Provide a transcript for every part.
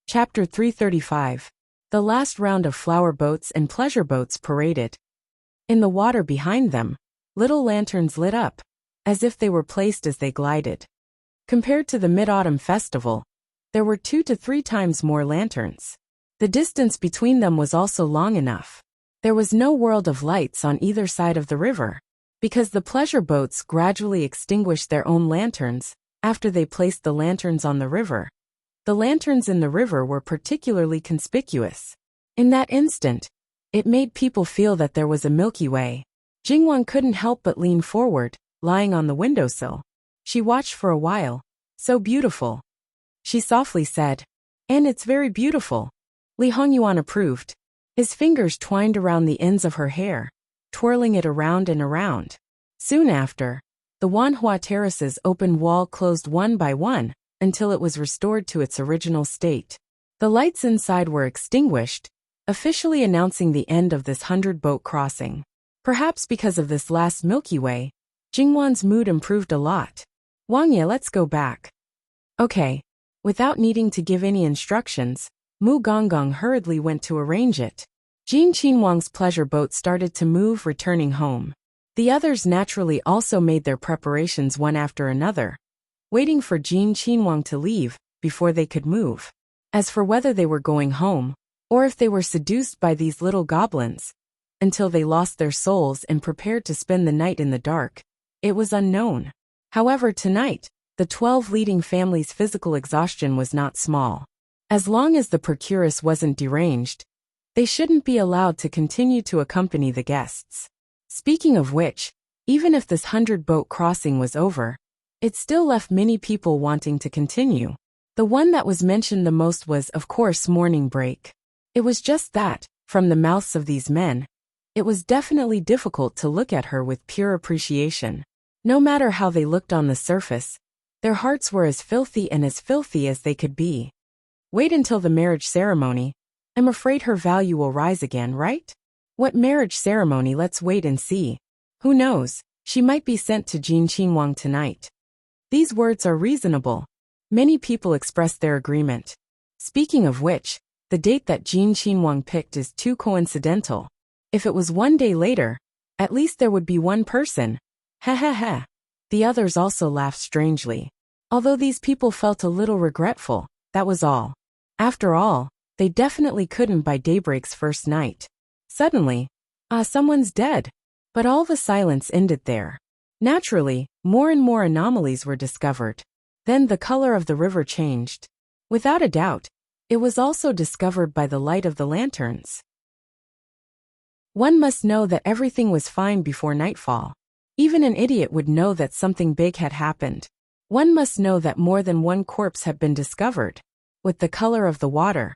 Chapter 335. The last round of flower boats and pleasure boats paraded. In the water behind them, little lanterns lit up, as if they were placed as they glided. Compared to the Mid-Autumn Festival, there were 2 to 3 times more lanterns. The distance between them was also long enough. There was no world of lights on either side of the river, because the pleasure boats gradually extinguished their own lanterns after they placed the lanterns on the river. The lanterns in the river were particularly conspicuous. In that instant, it made people feel that there was a Milky Way. Jingwon couldn't help but lean forward, lying on the windowsill. She watched for a while. So beautiful, she softly said. And it's very beautiful, Lee Hongyuan approved. His fingers twined around the ends of her hair, twirling it around and around. Soon after, the Wanhua terrace's open wall closed one by one, until it was restored to its original state. The lights inside were extinguished, officially announcing the end of this 100-boat crossing. Perhaps because of this last Milky Way, Jingwon's mood improved a lot. Wangye, let's go back. Okay. Without needing to give any instructions, Mu Gonggong hurriedly went to arrange it. Jin Qinhuang's pleasure boat started to move, returning home. The others naturally also made their preparations one after another, waiting for Jin Qinhuang to leave before they could move. As for whether they were going home, or if they were seduced by these little goblins, until they lost their souls and prepared to spend the night in the dark, it was unknown. However, tonight, the 12 leading families' physical exhaustion was not small. As long as the procuress wasn't deranged, they shouldn't be allowed to continue to accompany the guests. Speaking of which, even if this 100-boat crossing was over, it still left many people wanting to continue. The one that was mentioned the most was, of course, morning break. It was just that, from the mouths of these men, it was definitely difficult to look at her with pure appreciation. No matter how they looked on the surface, their hearts were as filthy as they could be. Wait until the marriage ceremony. I'm afraid her value will rise again, right? What marriage ceremony? Let's wait and see. Who knows, she might be sent to Jin Qinhuang tonight. These words are reasonable. Many people expressed their agreement. Speaking of which, the date that Jin Qinhuang picked is too coincidental. If it was one day later, at least there would be one person. Ha ha ha. The others also laughed strangely. Although these people felt a little regretful, that was all. After all, they definitely couldn't by daybreak's first night. Suddenly, someone's dead. But all the silence ended there. Naturally, more and more anomalies were discovered. Then the color of the river changed. Without a doubt, it was also discovered by the light of the lanterns. One must know that everything was fine before nightfall. Even an idiot would know that something big had happened. One must know that more than one corpse had been discovered. With the color of the water,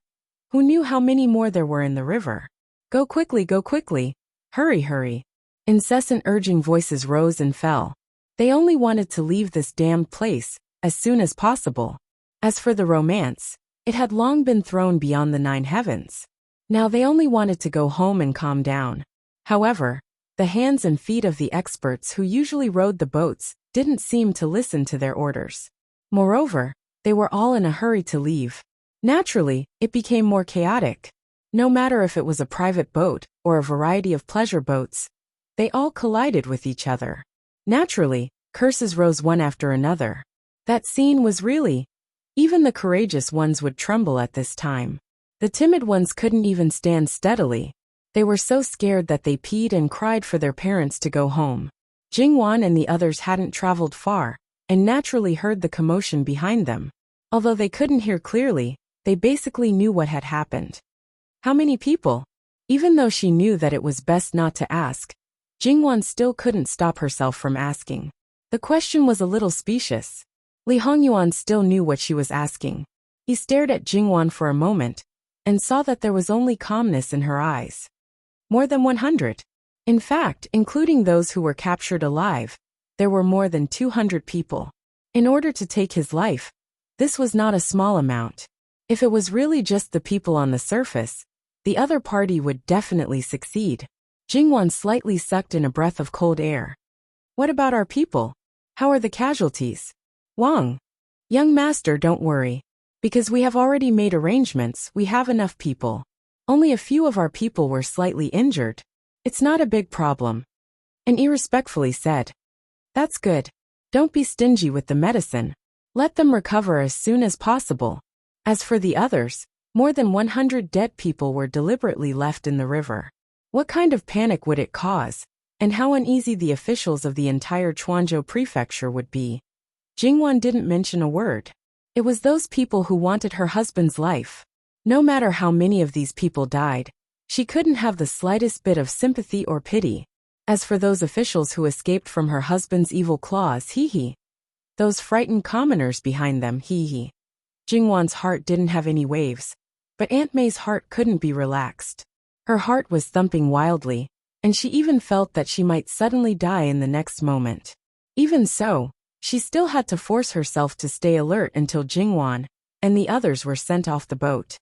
who knew how many more there were in the river? Go quickly, hurry, hurry. Incessant urging voices rose and fell. They only wanted to leave this damned place as soon as possible. As for the romance, it had long been thrown beyond the 9 heavens. Now they only wanted to go home and calm down. However, the hands and feet of the experts who usually rowed the boats didn't seem to listen to their orders. Moreover, they were all in a hurry to leave. Naturally, it became more chaotic. No matter if it was a private boat or a variety of pleasure boats, they all collided with each other. Naturally, curses rose one after another. That scene was really... Even the courageous ones would tremble at this time. The timid ones couldn't even stand steadily. They were so scared that they peed and cried for their parents to go home. Jingwan and the others hadn't traveled far, and naturally heard the commotion behind them. Although they couldn't hear clearly, they basically knew what had happened. How many people? Even though she knew that it was best not to ask, Jingwan still couldn't stop herself from asking. The question was a little specious. Li Hongyuan still knew what she was asking. He stared at Jingwan for a moment, and saw that there was only calmness in her eyes. More than 100. In fact, including those who were captured alive, there were more than 200 people. In order to take his life, this was not a small amount. If it was really just the people on the surface, the other party would definitely succeed. Jingwan slightly sucked in a breath of cold air. What about our people? How are the casualties? Wang. Young master, don't worry. Because we have already made arrangements, we have enough people. Only a few of our people were slightly injured. It's not a big problem. And irrespectfully said, "That's good. Don't be stingy with the medicine. Let them recover as soon as possible." As for the others, more than 100 dead people were deliberately left in the river. What kind of panic would it cause, and how uneasy the officials of the entire Chuanzhou prefecture would be? Jingwan didn't mention a word. It was those people who wanted her husband's life. No matter how many of these people died, she couldn't have the slightest bit of sympathy or pity. As for those officials who escaped from her husband's evil claws, hee. Those frightened commoners behind them, hee. Jingwan's heart didn't have any waves, but Aunt May's heart couldn't be relaxed. Her heart was thumping wildly, and she even felt that she might suddenly die in the next moment. Even so, she still had to force herself to stay alert until Jingwan and the others were sent off the boat.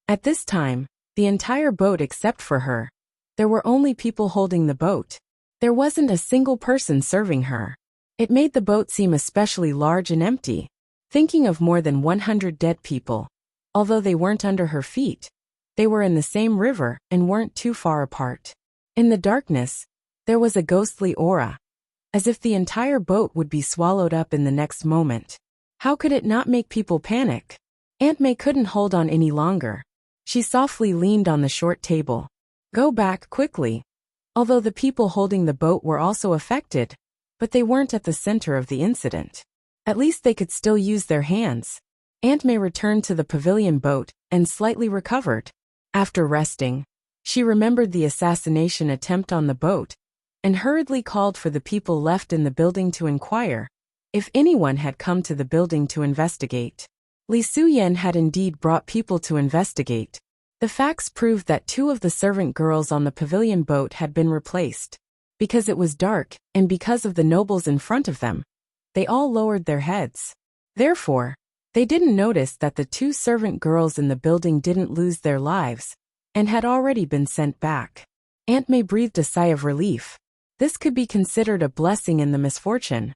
At this time, the entire boat except for her, there were only people holding the boat. There wasn't a single person serving her. It made the boat seem especially large and empty. Thinking of more than 100 dead people, although they weren't under her feet, they were in the same river and weren't too far apart. In the darkness, there was a ghostly aura, as if the entire boat would be swallowed up in the next moment. How could it not make people panic? Aunt May couldn't hold on any longer. She softly leaned on the short table. Go back quickly. Although the people holding the boat were also affected, but they weren't at the center of the incident. At least they could still use their hands. Aunt May returned to the pavilion boat and slightly recovered. After resting, she remembered the assassination attempt on the boat and hurriedly called for the people left in the building to inquire if anyone had come to the building to investigate. Li Suyen had indeed brought people to investigate. The facts proved that 2 of the servant girls on the pavilion boat had been replaced. Because it was dark, and because of the nobles in front of them, they all lowered their heads. Therefore, they didn't notice that the 2 servant girls in the building didn't lose their lives and had already been sent back. Aunt May breathed a sigh of relief. This could be considered a blessing in the misfortune.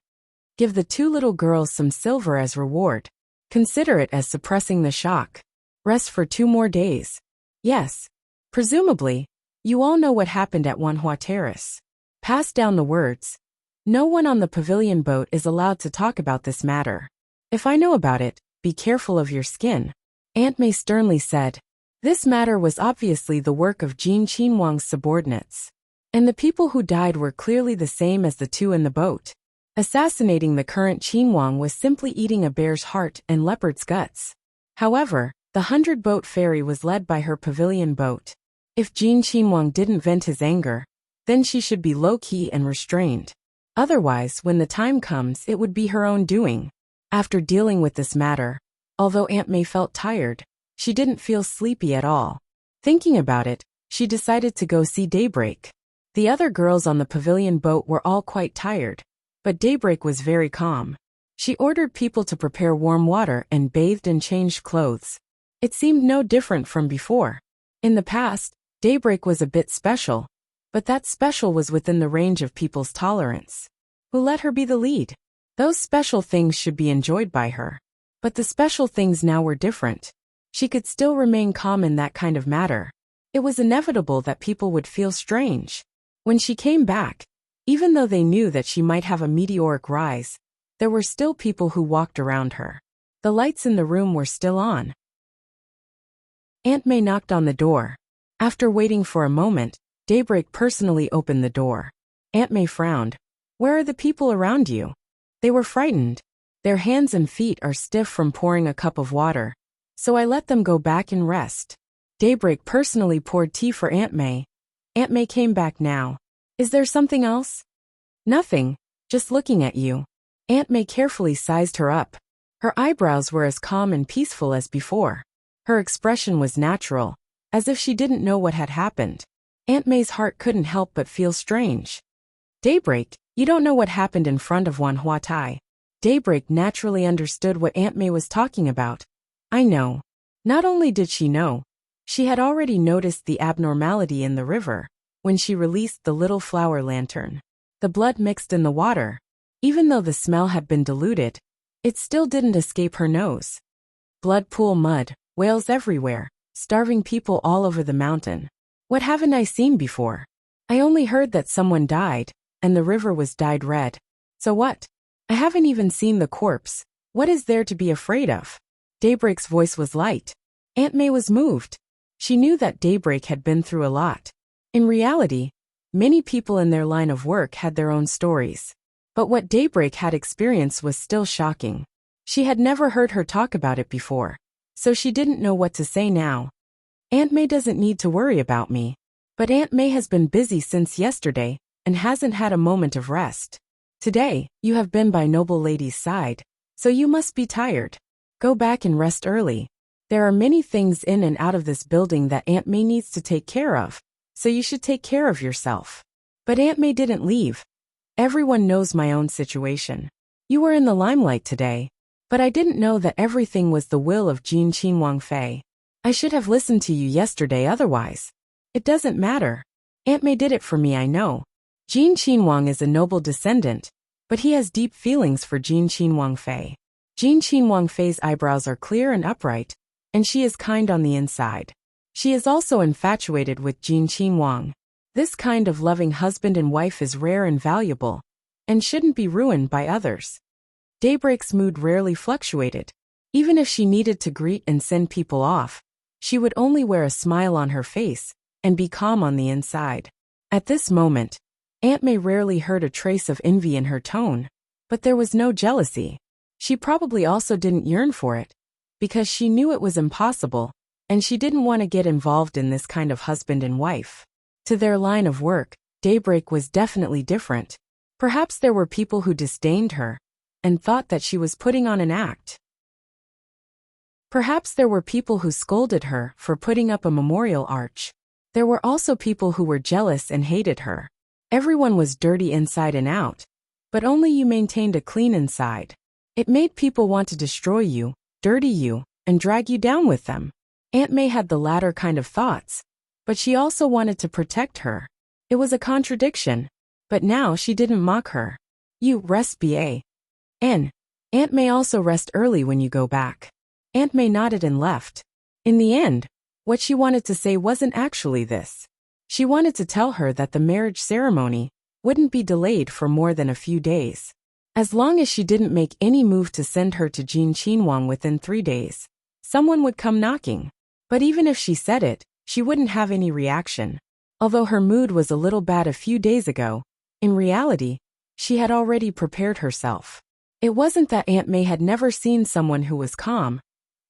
Give the 2 little girls some silver as reward. Consider it as suppressing the shock. Rest for 2 more days. Yes. Presumably, you all know what happened at Wanhua Terrace. Pass down the words. No one on the pavilion boat is allowed to talk about this matter. If I know about it, be careful of your skin. Aunt May sternly said. This matter was obviously the work of Jin Qinhuang's subordinates. And the people who died were clearly the same as the 2 in the boat. Assassinating the current Qinhuang was simply eating a bear's heart and leopard's guts. However, the 100-boat ferry was led by her pavilion boat. If Jin Qinhuang didn't vent his anger, then she should be low-key and restrained. Otherwise, when the time comes, it would be her own doing. After dealing with this matter, although Aunt May felt tired, she didn't feel sleepy at all. Thinking about it, she decided to go see Daybreak. The other girls on the pavilion boat were all quite tired, but Daybreak was very calm. She ordered people to prepare warm water and bathed and changed clothes. It seemed no different from before. In the past, Daybreak was a bit special, but that special was within the range of people's tolerance. Who let her be the lead? Those special things should be enjoyed by her. But the special things now were different. She could still remain calm in that kind of matter. It was inevitable that people would feel strange. When she came back, even though they knew that she might have a meteoric rise, there were still people who walked around her. The lights in the room were still on. Aunt May knocked on the door. After waiting for a moment, Daybreak personally opened the door. Aunt May frowned. Where are the people around you? They were frightened. Their hands and feet are stiff from pouring a cup of water, so I let them go back and rest. Daybreak personally poured tea for Aunt May. Aunt May came back now. Is there something else? Nothing, just looking at you. Aunt May carefully sized her up. Her eyebrows were as calm and peaceful as before. Her expression was natural, as if she didn't know what had happened. Aunt May's heart couldn't help but feel strange. Daybreak, you don't know what happened in front of Wanhua Tai. Daybreak naturally understood what Aunt May was talking about. I know. Not only did she know, she had already noticed the abnormality in the river when she released the little flower lantern. The blood mixed in the water. Even though the smell had been diluted, It still didn't escape her nose. Blood pool mud, whales everywhere, starving people all over the mountain. What haven't I seen before? I only heard that someone died, and the river was dyed red. So what? I haven't even seen the corpse. What is there to be afraid of? Daybreak's voice was light. Aunt May was moved. She knew that Daybreak had been through a lot. In reality, many people in their line of work had their own stories. But what Daybreak had experienced was still shocking. She had never heard her talk about it before, so she didn't know what to say now. Aunt May doesn't need to worry about me. But Aunt May has been busy since yesterday and hasn't had a moment of rest. Today, you have been by noble lady's side, so you must be tired. Go back and rest early. There are many things in and out of this building that Aunt May needs to take care of, so you should take care of yourself. But Aunt May didn't leave. Everyone knows my own situation. You were in the limelight today, but I didn't know that everything was the will of Jean Qinhuang Fei. I should have listened to you yesterday otherwise. It doesn't matter. Aunt May did it for me, I know. Jean Qinhuang is a noble descendant, but he has deep feelings for Jean Qinhuang Fei. Jean Qinhuang Fei's eyebrows are clear and upright, and she is kind on the inside. She is also infatuated with Jean Qinhuang. This kind of loving husband and wife is rare and valuable, and shouldn't be ruined by others. Daybreak's mood rarely fluctuated. Even if she needed to greet and send people off, she would only wear a smile on her face and be calm on the inside. At this moment, Aunt May rarely heard a trace of envy in her tone, but there was no jealousy. She probably also didn't yearn for it, because she knew it was impossible, and she didn't want to get involved in this kind of husband and wife. To their line of work, Daybreak was definitely different. Perhaps there were people who disdained her and thought that she was putting on an act. Perhaps there were people who scolded her for putting up a memorial arch. There were also people who were jealous and hated her. Everyone was dirty inside and out, but only you maintained a clean inside. It made people want to destroy you, dirty you, and drag you down with them. Aunt May had the latter kind of thoughts, but she also wanted to protect her. It was a contradiction, but now she didn't mock her. You rest ba. Aunt May also rest early when you go back. Aunt May nodded and left. In the end, what she wanted to say wasn't actually this. She wanted to tell her that the marriage ceremony wouldn't be delayed for more than a few days. As long as she didn't make any move to send her to Jean Qinhuang within 3 days, someone would come knocking. But even if she said it, she wouldn't have any reaction. Although her mood was a little bad a few days ago, in reality, she had already prepared herself. It wasn't that Aunt May had never seen someone who was calm,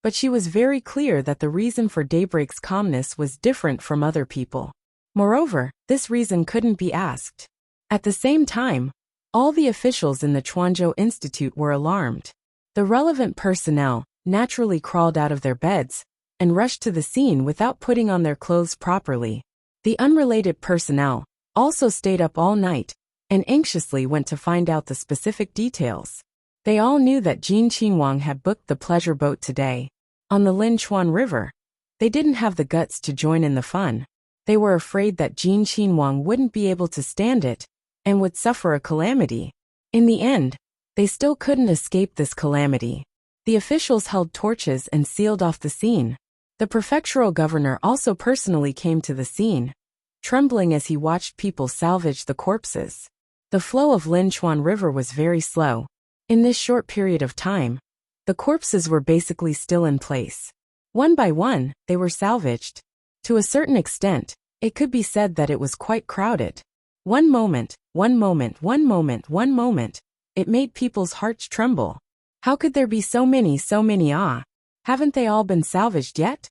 but she was very clear that the reason for Daybreak's calmness was different from other people. Moreover, this reason couldn't be asked. At the same time, all the officials in the Chuanzhou Institute were alarmed. The relevant personnel naturally crawled out of their beds and rushed to the scene without putting on their clothes properly. The unrelated personnel also stayed up all night and anxiously went to find out the specific details. They all knew that Jean Qinhuang had booked the pleasure boat today. On the Linchuan River, they didn't have the guts to join in the fun. They were afraid that Jean Qinhuang wouldn't be able to stand it and would suffer a calamity. In the end, they still couldn't escape this calamity. The officials held torches and sealed off the scene. The prefectural governor also personally came to the scene, trembling as he watched people salvage the corpses. The flow of Linchuan River was very slow. In this short period of time, the corpses were basically still in place. One by one, they were salvaged. To a certain extent, it could be said that it was quite crowded. One moment, it made people's hearts tremble. How could there be so many? Haven't they all been salvaged yet?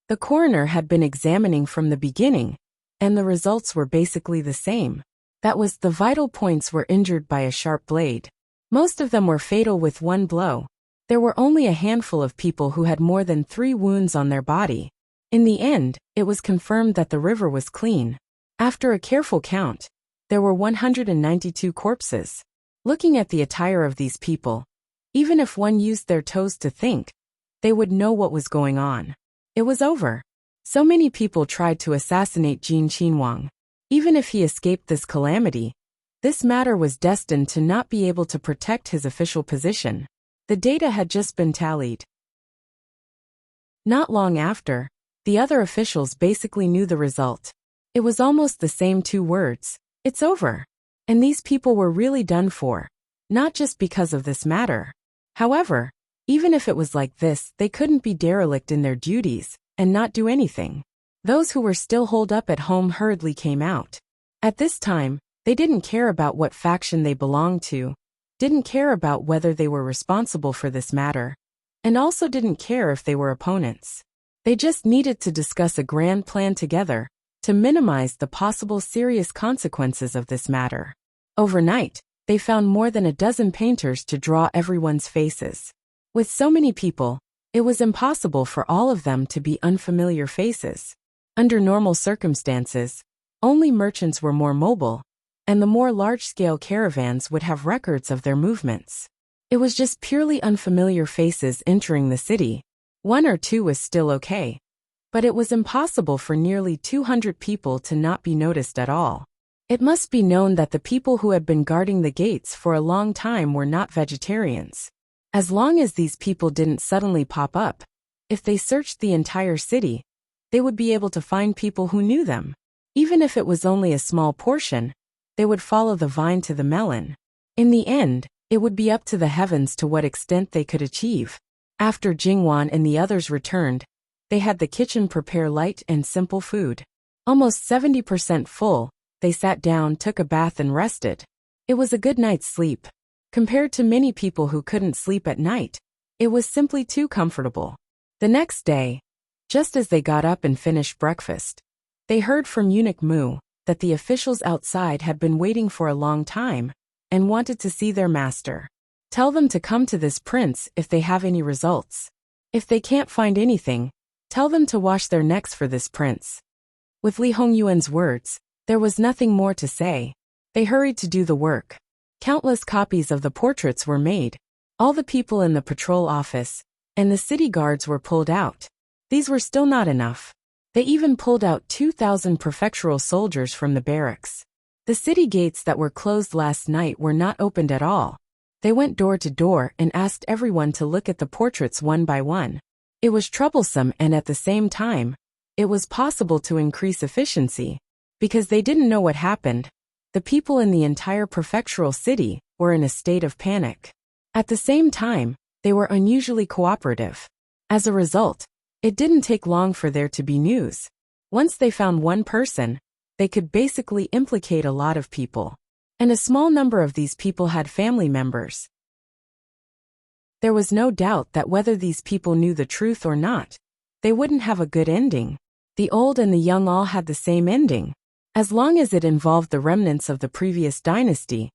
The coroner had been examining from the beginning, and the results were basically the same. That was, the vital points were injured by a sharp blade. Most of them were fatal with one blow. There were only a handful of people who had more than 3 wounds on their body. In the end, it was confirmed that the river was clean. After a careful count, there were 192 corpses. Looking at the attire of these people, even if one used their toes to think, they would know what was going on. It was over. So many people tried to assassinate Jean Qinhuang. Even if he escaped this calamity, This matter was destined to not be able to protect his official position. The data had just been tallied. Not long after, the other officials basically knew the result. It was almost the same two words: it's over. And these people were really done for. Not just because of this matter. However, even if it was like this, they couldn't be derelict in their duties and not do anything. Those who were still holed up at home hurriedly came out. At this time, they didn't care about what faction they belonged to, didn't care about whether they were responsible for this matter, and also didn't care if they were opponents. They just needed to discuss a grand plan together to minimize the possible serious consequences of this matter. Overnight, they found more than a dozen painters to draw everyone's faces. With so many people, it was impossible for all of them to be unfamiliar faces. Under normal circumstances, only merchants were more mobile, and the more large-scale caravans would have records of their movements. It was just purely unfamiliar faces entering the city. One or two was still okay, but it was impossible for nearly 200 people to not be noticed at all. It must be known that the people who had been guarding the gates for a long time were not vegetarians. As long as these people didn't suddenly pop up, if they searched the entire city, they would be able to find people who knew them. Even if it was only a small portion, they would follow the vine to the melon. In the end, it would be up to the heavens to what extent they could achieve. After Jingwan and the others returned, they had the kitchen prepare light and simple food. Almost 70% full, they sat down, took a bath and rested. It was a good night's sleep. Compared to many people who couldn't sleep at night, it was simply too comfortable. The next day, just as they got up and finished breakfast, they heard from Eunuch Mu that the officials outside had been waiting for a long time and wanted to see their master. Tell them to come to this prince if they have any results. If they can't find anything, tell them to wash their necks for this prince. With Li Hongyuan's words, there was nothing more to say. They hurried to do the work. Countless copies of the portraits were made. All the people in the patrol office and the city guards were pulled out. These were still not enough. They even pulled out 2,000 prefectural soldiers from the barracks. The city gates that were closed last night were not opened at all. They went door to door and asked everyone to look at the portraits one by one. It was troublesome, and at the same time, it was possible to increase efficiency. Because they didn't know what happened, the people in the entire prefectural city were in a state of panic. At the same time, they were unusually cooperative. As a result, it didn't take long for there to be news. Once they found one person, they could basically implicate a lot of people. And a small number of these people had family members. There was no doubt that whether these people knew the truth or not, they wouldn't have a good ending. The old and the young all had the same ending. As long as it involved the remnants of the previous dynasty,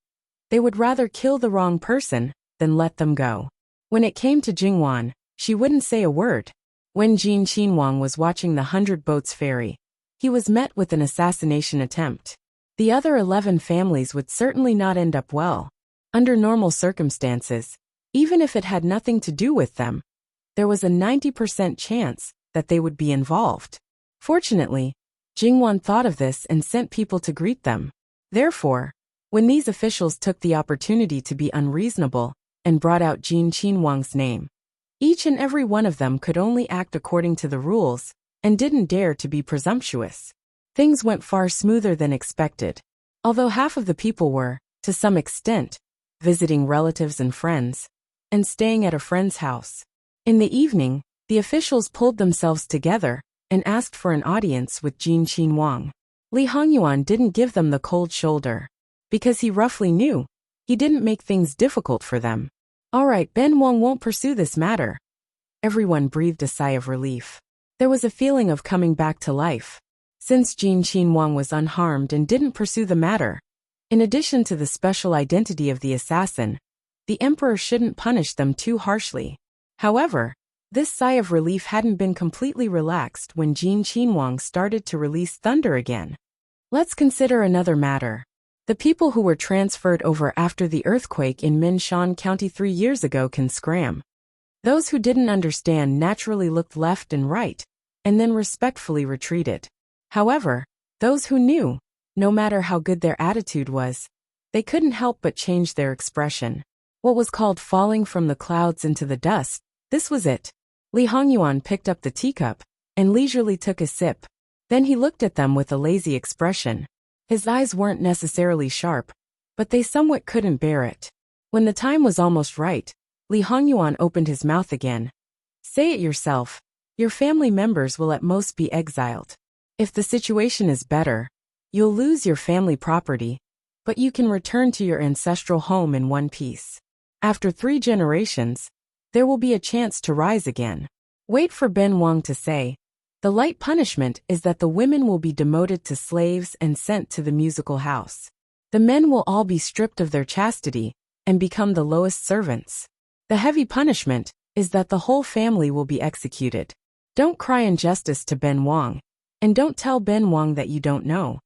they would rather kill the wrong person than let them go. When it came to Jingwan, she wouldn't say a word. When Jin Qinhuang was watching the 100 Boats ferry, he was met with an assassination attempt. The other 11 families would certainly not end up well. Under normal circumstances, even if it had nothing to do with them, there was a 90% chance that they would be involved. Fortunately, Jingwan thought of this and sent people to greet them. Therefore, when these officials took the opportunity to be unreasonable and brought out Jin Qinhuang's name, each and every one of them could only act according to the rules and didn't dare to be presumptuous. Things went far smoother than expected. Although half of the people were, to some extent, visiting relatives and friends, and staying at a friend's house. In the evening, the officials pulled themselves together and asked for an audience with Jin Qinhuang. Li Hongyuan didn't give them the cold shoulder, because he roughly knew he didn't make things difficult for them. All right, Ben Wang won't pursue this matter. Everyone breathed a sigh of relief. There was a feeling of coming back to life. Since Jin Qinhuang was unharmed and didn't pursue the matter, in addition to the special identity of the assassin, the emperor shouldn't punish them too harshly. However, this sigh of relief hadn't been completely relaxed when Jin Qinhuang started to release thunder again. Let's consider another matter. The people who were transferred over after the earthquake in Minshan County 3 years ago can scram. Those who didn't understand naturally looked left and right, and then respectfully retreated. However, those who knew, no matter how good their attitude was, They couldn't help but change their expression. What was called falling from the clouds into the dust, this was it. Li Hongyuan picked up the teacup and leisurely took a sip. Then he looked at them with a lazy expression. His eyes weren't necessarily sharp, but they somewhat couldn't bear it. When the time was almost right, Li Hongyuan opened his mouth again. Say it yourself. Your family members will at most be exiled. If the situation is better, you'll lose your family property, but you can return to your ancestral home in one piece. After 3 generations, there will be a chance to rise again. Wait for Ben Wang to say. The light punishment is that the women will be demoted to slaves and sent to the musical house. The men will all be stripped of their chastity and become the lowest servants. The heavy punishment is that the whole family will be executed. Don't cry injustice to Ben Wang, and don't tell Ben Wang that you don't know.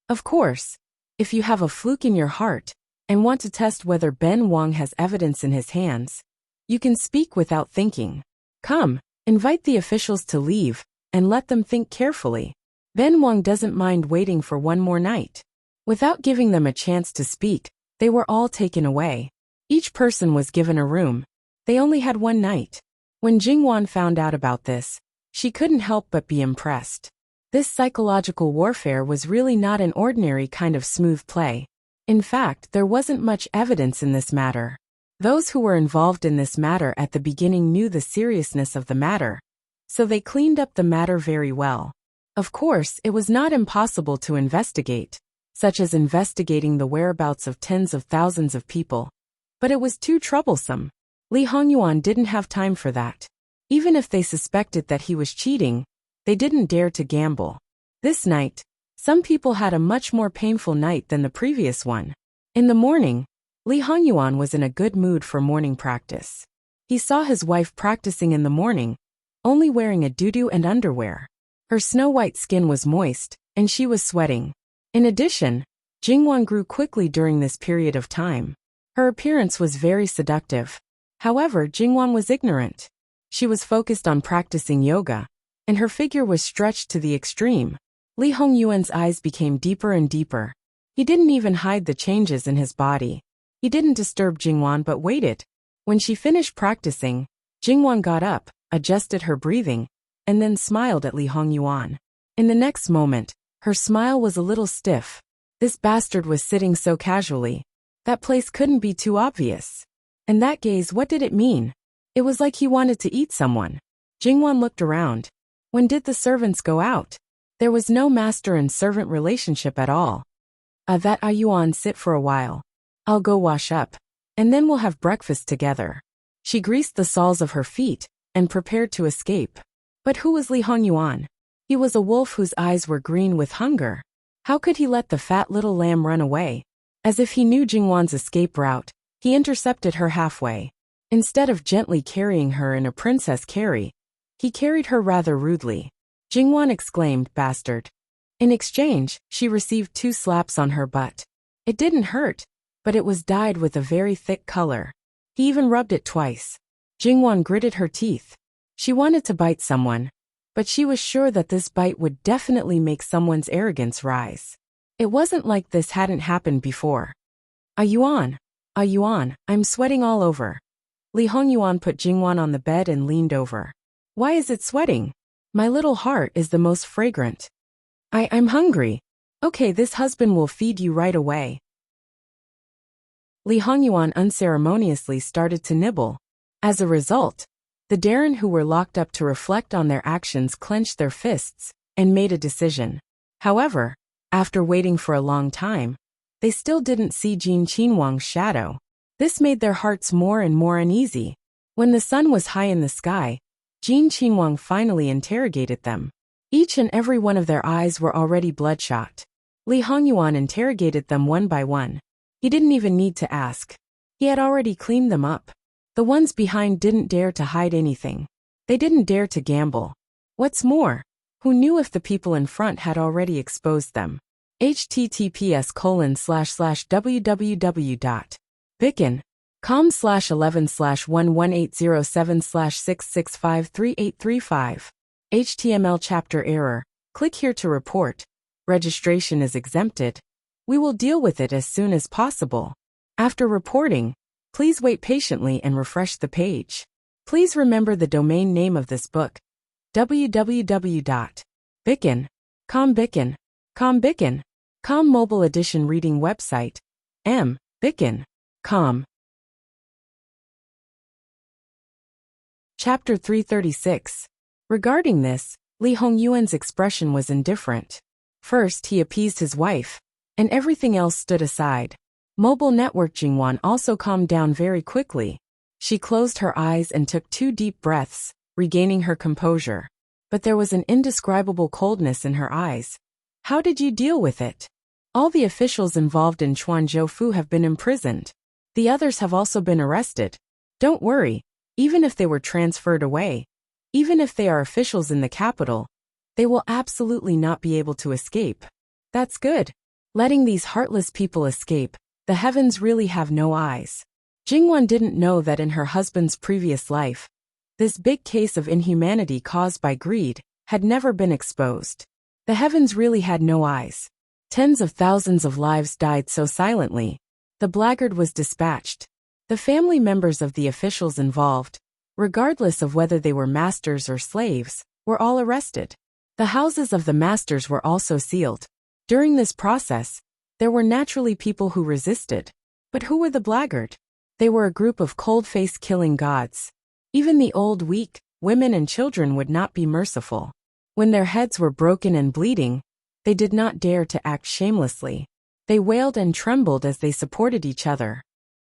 Of course, if you have a fluke in your heart and want to test whether Ben Wang has evidence in his hands, you can speak without thinking. Come, invite the officials to leave and let them think carefully. Ben Wang doesn't mind waiting for one more night. Without giving them a chance to speak, they were all taken away. Each person was given a room. They only had one night. When Jingwan found out about this, she couldn't help but be impressed. This psychological warfare was really not an ordinary kind of smooth play. In fact, there wasn't much evidence in this matter. Those who were involved in this matter at the beginning knew the seriousness of the matter, so they cleaned up the matter very well. Of course, it was not impossible to investigate, such as investigating the whereabouts of tens of thousands of people. But it was too troublesome. Li Hongyuan didn't have time for that. Even if they suspected that he was cheating, they didn't dare to gamble. This night, some people had a much more painful night than the previous one. In the morning, Li Hongyuan was in a good mood for morning practice. He saw his wife practicing in the morning, only wearing a doo-doo and underwear. Her snow-white skin was moist, and she was sweating. In addition, Jingwan grew quickly during this period of time. Her appearance was very seductive. However, Jingwan was ignorant. She was focused on practicing yoga, and her figure was stretched to the extreme. Li Hongyuan's eyes became deeper and deeper. He didn't even hide the changes in his body. He didn't disturb Jingwan but waited. When she finished practicing, Jingwan got up, adjusted her breathing, and then smiled at Li Hongyuan. In the next moment, her smile was a little stiff. This bastard was sitting so casually. That place couldn't be too obvious. And that gaze, what did it mean? It was like he wanted to eat someone. Jingwan looked around. When did the servants go out? There was no master and servant relationship at all. That Yuan, sit for a while. I'll go wash up, and then we'll have breakfast together. She greased the soles of her feet and prepared to escape. But who was Li Hongyuan? He was a wolf whose eyes were green with hunger. How could he let the fat little lamb run away? As if he knew Jingwan's escape route, he intercepted her halfway. Instead of gently carrying her in a princess carry, he carried her rather rudely. Jingwan exclaimed, "Bastard." In exchange, she received 2 slaps on her butt. It didn't hurt, but it was dyed with a very thick color. He even rubbed it twice. Jingwan gritted her teeth. She wanted to bite someone, but she was sure that this bite would definitely make someone's arrogance rise. It wasn't like this hadn't happened before. Yuan, I'm sweating all over. Li Hongyuan put Jingwan on the bed and leaned over. Why is it sweating? My little heart is the most fragrant. I'm hungry. Okay, this husband will feed you right away. Li Hongyuan unceremoniously started to nibble. As a result, the Darren who were locked up to reflect on their actions clenched their fists and made a decision. However, after waiting for a long time, they still didn't see Jin Qinhuang's shadow. This made their hearts more and more uneasy. When the sun was high in the sky, Jin Qinhuang finally interrogated them. Each and every one of their eyes were already bloodshot. Li Hongyuan interrogated them one by one. He didn't even need to ask. He had already cleaned them up. The ones behind didn't dare to hide anything. They didn't dare to gamble. What's more, who knew if the people in front had already exposed them? https://www.bicken.com/11/11807/6653835. HTML chapter error. Click here to report. Registration is exempted. We will deal with it as soon as possible. After reporting, please wait patiently and refresh the page. Please remember the domain name of this book, www.bicken.com. Bicken.com mobile edition reading website, Bicken.com. Chapter 336. Regarding this, Li Hongyuan's expression was indifferent. First, he appeased his wife, and everything else stood aside. Mobile network Jingwan also calmed down very quickly. She closed her eyes and took 2 deep breaths, regaining her composure. But there was an indescribable coldness in her eyes. How did you deal with it? All the officials involved in Chuanzhou have been imprisoned. The others have also been arrested. Don't worry, even if they were transferred away, even if they are officials in the capital, they will absolutely not be able to escape. That's good. Letting these heartless people escape, the heavens really have no eyes. Jingwan didn't know that in her husband's previous life, this big case of inhumanity caused by greed had never been exposed. The heavens really had no eyes. Tens of thousands of lives died so silently. The blackguard was dispatched. The family members of the officials involved, regardless of whether they were masters or slaves, were all arrested. The houses of the masters were also sealed. During this process, there were naturally people who resisted. But who were the blackguard? They were a group of cold-faced killing gods. Even the old, weak, women and children would not be merciful. When their heads were broken and bleeding, they did not dare to act shamelessly. They wailed and trembled as they supported each other.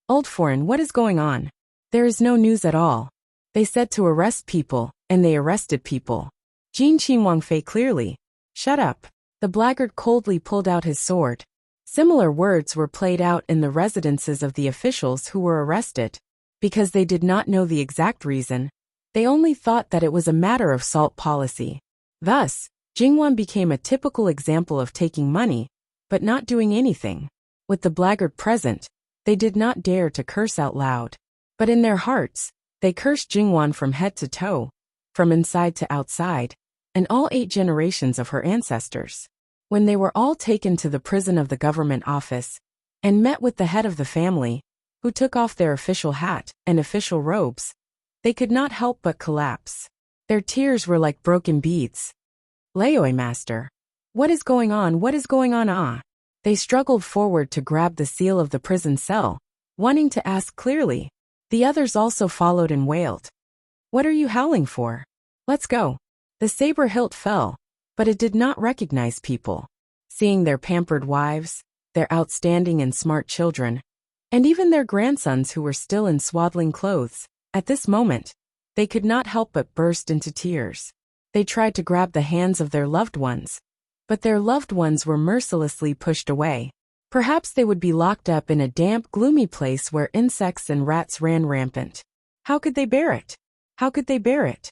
Old foreign, what is going on? There is no news at all. They said to arrest people, and they arrested people. Jin Qinhuangfei clearly. Shut up. The blackguard coldly pulled out his sword. Similar words were played out in the residences of the officials who were arrested. Because they did not know the exact reason, they only thought that it was a matter of salt policy. Thus, Jingwan became a typical example of taking money, but not doing anything. With the blackguard present, they did not dare to curse out loud. But in their hearts, they cursed Jingwan from head to toe, from inside to outside, and all 8 generations of her ancestors. When they were all taken to the prison of the government office, and met with the head of the family, who took off their official hat and official robes, they could not help but collapse. Their tears were like broken beads. Laoi master. What is going on? What is going on? Ah. They struggled forward to grab the seal of the prison cell, wanting to ask clearly. The others also followed and wailed. What are you howling for? Let's go. The saber hilt fell, but it did not recognize people. Seeing their pampered wives, their outstanding and smart children, and even their grandsons who were still in swaddling clothes, at this moment, they could not help but burst into tears. They tried to grab the hands of their loved ones, but their loved ones were mercilessly pushed away. Perhaps they would be locked up in a damp, gloomy place where insects and rats ran rampant. How could they bear it? How could they bear it?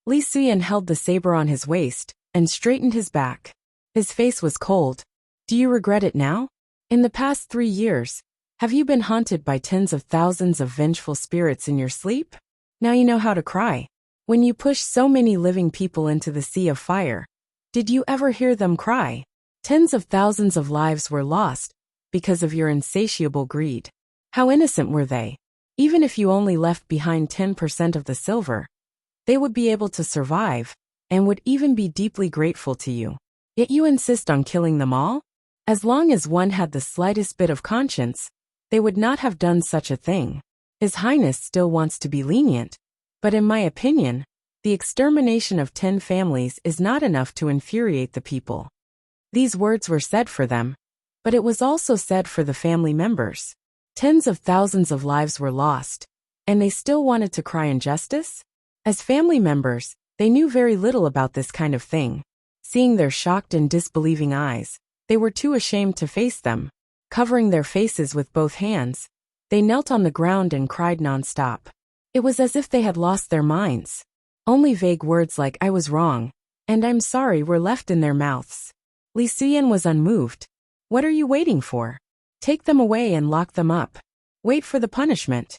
Li Suyan held the saber on his waist and straightened his back. His face was cold. Do you regret it now? In the past 3 years, have you been haunted by tens of thousands of vengeful spirits in your sleep? Now you know how to cry. When you pushed so many living people into the sea of fire, did you ever hear them cry? Tens of thousands of lives were lost because of your insatiable greed. How innocent were they? Even if you only left behind 10% of the silver, they would be able to survive, and would even be deeply grateful to you. Yet you insist on killing them all? As long as one had the slightest bit of conscience, they would not have done such a thing. His Highness still wants to be lenient, but in my opinion, the extermination of 10 families is not enough to infuriate the people. These words were said for them, but it was also said for the family members. Tens of thousands of lives were lost, and they still wanted to cry injustice? As family members, they knew very little about this kind of thing. Seeing their shocked and disbelieving eyes, they were too ashamed to face them. Covering their faces with both hands, they knelt on the ground and cried non-stop. It was as if they had lost their minds. Only vague words like "I was wrong" and "I'm sorry" were left in their mouths. Li Suyan was unmoved. What are you waiting for? Take them away and lock them up. Wait for the punishment.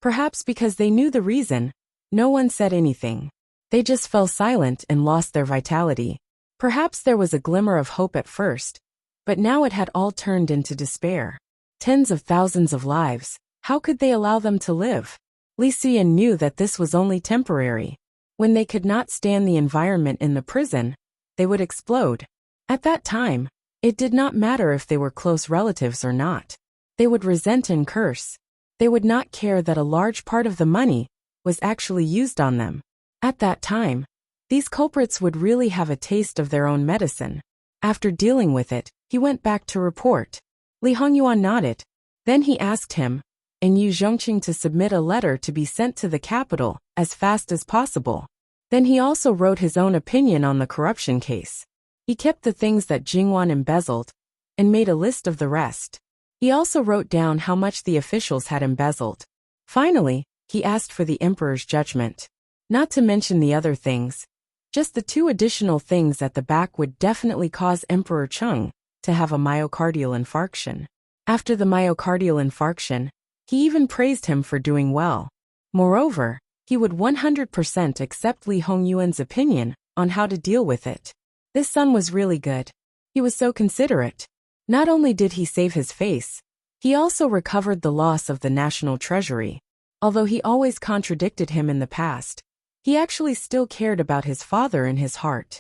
Perhaps because they knew the reason, no one said anything. They just fell silent and lost their vitality. Perhaps there was a glimmer of hope at first, But now it had all turned into despair. Tens of thousands of lives, how could they allow them to live? Li Suyan knew that this was only temporary. When they could not stand the environment in the prison, they would explode. At that time, it did not matter if they were close relatives or not. They would resent and curse. They would not care that a large part of the money was actually used on them. At that time, these culprits would really have a taste of their own medicine. After dealing with it, he went back to report. Li Hongyuan nodded. Then he asked him and Yu Zhongqing to submit a letter to be sent to the capital as fast as possible. Then he also wrote his own opinion on the corruption case. He kept the things that Jingwan embezzled and made a list of the rest. He also wrote down how much the officials had embezzled. Finally, he asked for the emperor's judgment. Not to mention the other things. Just the two additional things at the back would definitely cause Emperor Cheng to have a myocardial infarction. After the myocardial infarction, he even praised him for doing well. Moreover, he would 100% accept Li Hongyuan's opinion on how to deal with it. This son was really good. He was so considerate. Not only did he save his face, he also recovered the loss of the national treasury. Although he always contradicted him in the past, he actually still cared about his father in his heart.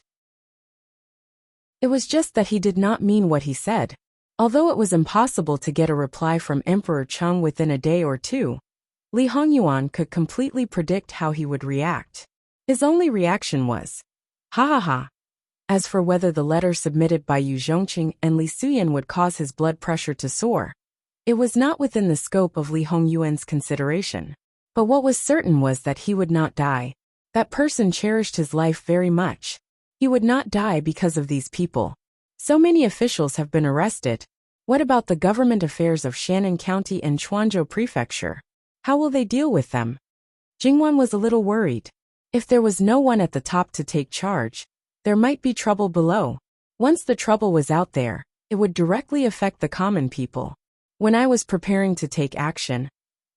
It was just that he did not mean what he said. Although it was impossible to get a reply from Emperor Cheng within a day or two, Li Hongyuan could completely predict how he would react. His only reaction was, ha ha ha. As for whether the letter submitted by Yu Zhongqing and Li Suyan would cause his blood pressure to soar, it was not within the scope of Li Hongyuan's consideration. But what was certain was that he would not die. That person cherished his life very much. He would not die because of these people. So many officials have been arrested. What about the government affairs of Shannan County and Chuanzhou Prefecture? How will they deal with them? Jingwan was a little worried. If there was no one at the top to take charge, there might be trouble below. Once the trouble was out there, it would directly affect the common people. When I was preparing to take action,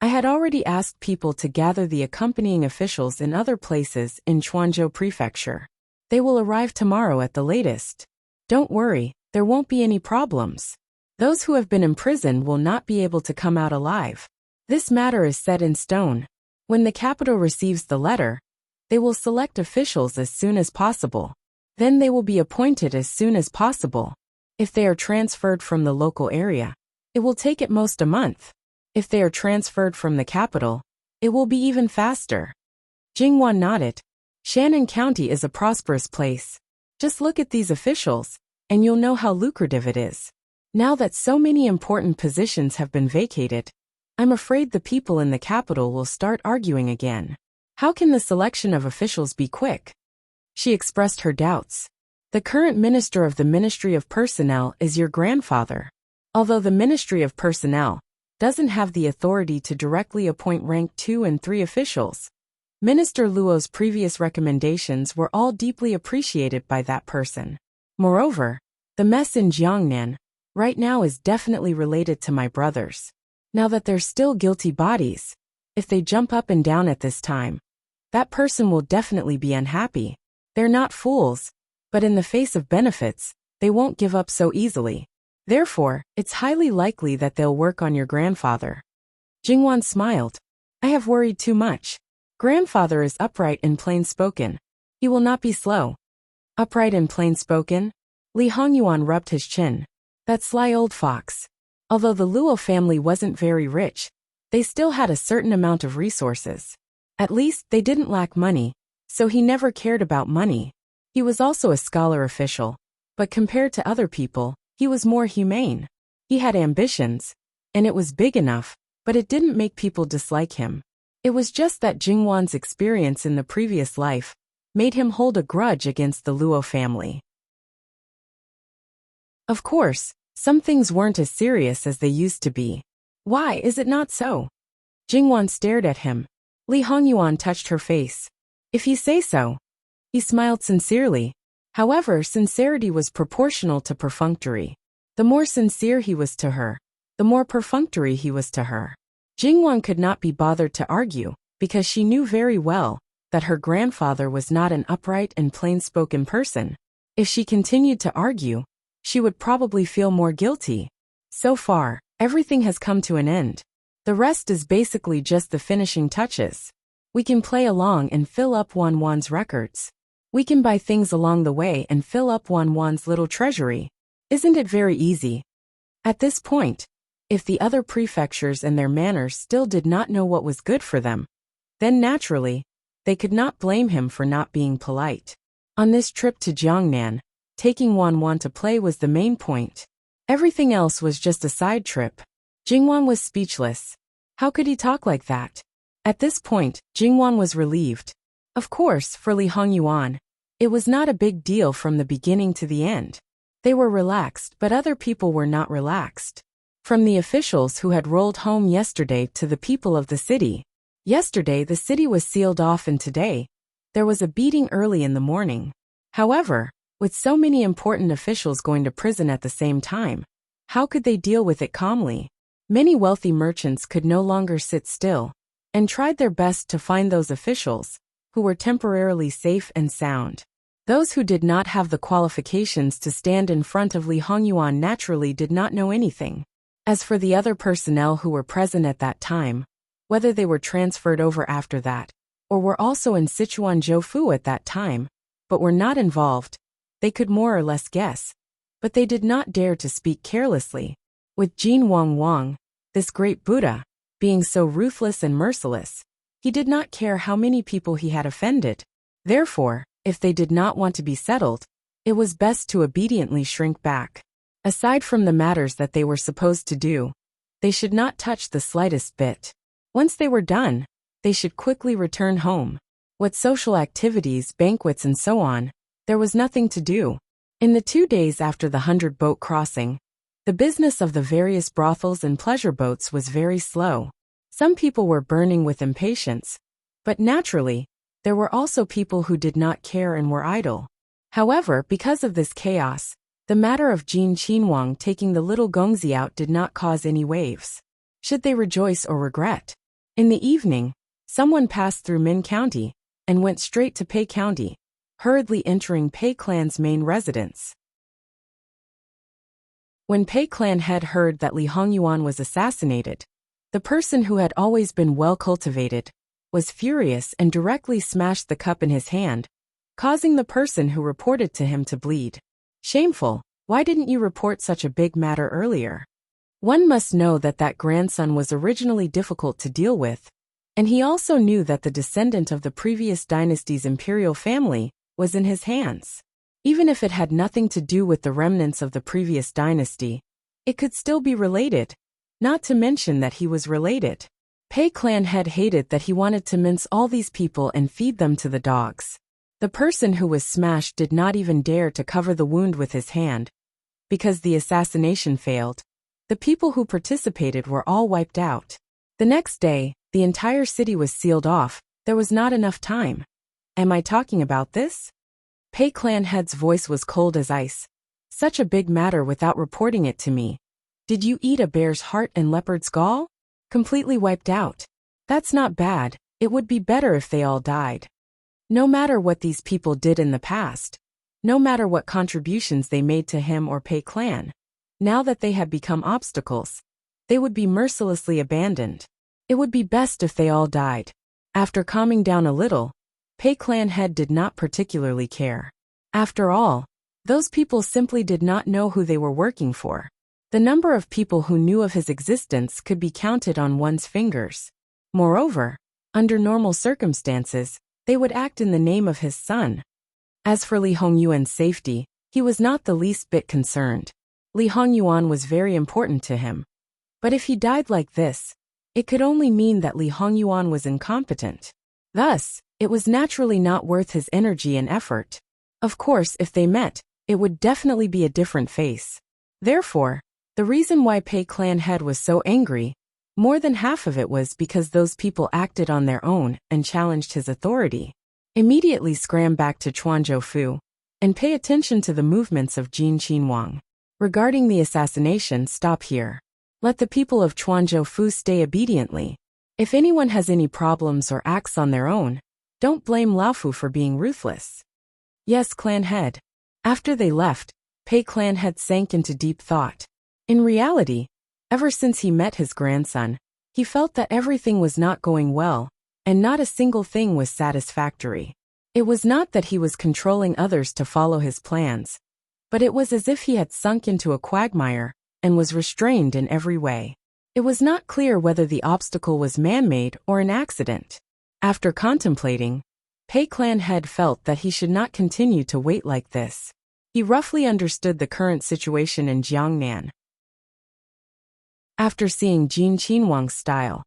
I had already asked people to gather the accompanying officials in other places in Chuanzhou Prefecture. They will arrive tomorrow at the latest. Don't worry, there won't be any problems. Those who have been imprisoned will not be able to come out alive. This matter is set in stone. When the capital receives the letter, they will select officials as soon as possible. Then they will be appointed as soon as possible. If they are transferred from the local area, it will take at most a month. If they are transferred from the capital, it will be even faster. Jingwan nodded. Shannan County is a prosperous place. Just look at these officials, and you'll know how lucrative it is. Now that so many important positions have been vacated, I'm afraid the people in the capital will start arguing again. How can the selection of officials be quick? She expressed her doubts. The current minister of the Ministry of Personnel is your grandfather. Although the Ministry of Personnel doesn't have the authority to directly appoint rank 2 and 3 officials, Minister Luo's previous recommendations were all deeply appreciated by that person. Moreover, the mess in Jiangnan right now is definitely related to my brothers. Now that they're still guilty bodies, if they jump up and down at this time, that person will definitely be unhappy. They're not fools, but in the face of benefits, they won't give up so easily. Therefore, it's highly likely that they'll work on your grandfather. Jingwan smiled. I have worried too much. Grandfather is upright and plain-spoken. He will not be slow. Upright and plain-spoken? Li Hongyuan rubbed his chin. That sly old fox. Although the Luo family wasn't very rich, they still had a certain amount of resources. At least, they didn't lack money, so he never cared about money. He was also a scholar official, but compared to other people, he was more humane. He had ambitions, and it was big enough, but it didn't make people dislike him. It was just that Jingwan's experience in the previous life made him hold a grudge against the Luo family. Of course, some things weren't as serious as they used to be. Why is it not so? Jingwan stared at him. Li Hongyuan touched her face. If you say so. He smiled sincerely. However, sincerity was proportional to perfunctory. The more sincere he was to her, the more perfunctory he was to her. Jingwan could not be bothered to argue, because she knew very well that her grandfather was not an upright and plain-spoken person. If she continued to argue, she would probably feel more guilty. So far, everything has come to an end. The rest is basically just the finishing touches. We can play along and fill up Wan's records. We can buy things along the way and fill up Wan's little treasury. Isn't it very easy? At this point, if the other prefectures and their manners still did not know what was good for them, then naturally, they could not blame him for not being polite. On this trip to Jiangnan, taking Wan to play was the main point. Everything else was just a side trip. Jingwan was speechless. How could he talk like that? At this point, Jingwan was relieved. Of course, for Li Hongyuan, it was not a big deal from the beginning to the end. They were relaxed, but other people were not relaxed. From the officials who had rolled home yesterday to the people of the city. Yesterday the city was sealed off and today, there was a beating early in the morning. However, with so many important officials going to prison at the same time, how could they deal with it calmly? Many wealthy merchants could no longer sit still, and tried their best to find those officials, who were temporarily safe and sound. Those who did not have the qualifications to stand in front of Li Hongyuan naturally did not know anything. As for the other personnel who were present at that time, whether they were transferred over after that, or were also in Sichuan Zhoufu at that time, but were not involved, they could more or less guess. But they did not dare to speak carelessly. With Jin Wang, this great Buddha, being so ruthless and merciless, he did not care how many people he had offended. Therefore, if they did not want to be settled, it was best to obediently shrink back. Aside from the matters that they were supposed to do, they should not touch the slightest bit. Once they were done, they should quickly return home. What social activities, banquets and so on, there was nothing to do. In the 2 days after the 100-boat crossing, the business of the various brothels and pleasure boats was very slow. Some people were burning with impatience, but naturally, there were also people who did not care and were idle. However, because of this chaos, the matter of Jin Qinhuang taking the little Gongzi out did not cause any waves. Should they rejoice or regret? In the evening, someone passed through Min County and went straight to Pei County, hurriedly entering Pei Clan's main residence. When Pei Clan had heard that Li Hongyuan was assassinated, the person who had always been well cultivated was furious and directly smashed the cup in his hand, causing the person who reported to him to bleed. Shameful, why didn't you report such a big matter earlier? One must know that grandson was originally difficult to deal with, and he also knew that the descendant of the previous dynasty's imperial family was in his hands. Even if it had nothing to do with the remnants of the previous dynasty, it could still be related, not to mention that he was related. Pei Clan had hated that he wanted to mince all these people and feed them to the dogs. The person who was smashed did not even dare to cover the wound with his hand. Because the assassination failed, the people who participated were all wiped out. The next day, the entire city was sealed off. There was not enough time. Am I talking about this? Pei Clan head's voice was cold as ice. Such a big matter without reporting it to me. Did you eat a bear's heart and leopard's gall? Completely wiped out. That's not bad. It would be better if they all died. No matter what these people did in the past, no matter what contributions they made to him or Pei Clan, now that they had become obstacles, they would be mercilessly abandoned. It would be best if they all died. After calming down a little, Pei Clan head did not particularly care. After all, those people simply did not know who they were working for. The number of people who knew of his existence could be counted on one's fingers. Moreover, under normal circumstances, they would act in the name of his son. As for Li Hongyuan's safety, he was not the least bit concerned. Li Hongyuan was very important to him. But if he died like this, it could only mean that Li Hongyuan was incompetent. Thus, it was naturally not worth his energy and effort. Of course, if they met, it would definitely be a different face. Therefore, the reason why Pei Clan head was so angry, more than half of it was because those people acted on their own and challenged his authority. Immediately scram back to Chuanzhoufu and pay attention to the movements of Jin Qinhuang. Regarding the assassination, stop here. Let the people of Chuanzhoufu stay obediently. If anyone has any problems or acts on their own, don't blame Laofu for being ruthless. Yes, clan head. After they left, Pei clan head sank into deep thought. In reality, ever since he met his grandson, he felt that everything was not going well, and not a single thing was satisfactory. It was not that he was controlling others to follow his plans, but it was as if he had sunk into a quagmire and was restrained in every way. It was not clear whether the obstacle was man-made or an accident. After contemplating, Pei clan head felt that he should not continue to wait like this. He roughly understood the current situation in Jiangnan. After seeing Jin Qinhuang's style,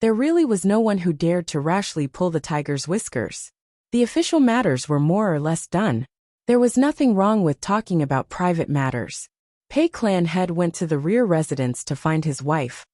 there really was no one who dared to rashly pull the tiger's whiskers. The official matters were more or less done. There was nothing wrong with talking about private matters. Pei clan head went to the rear residence to find his wife,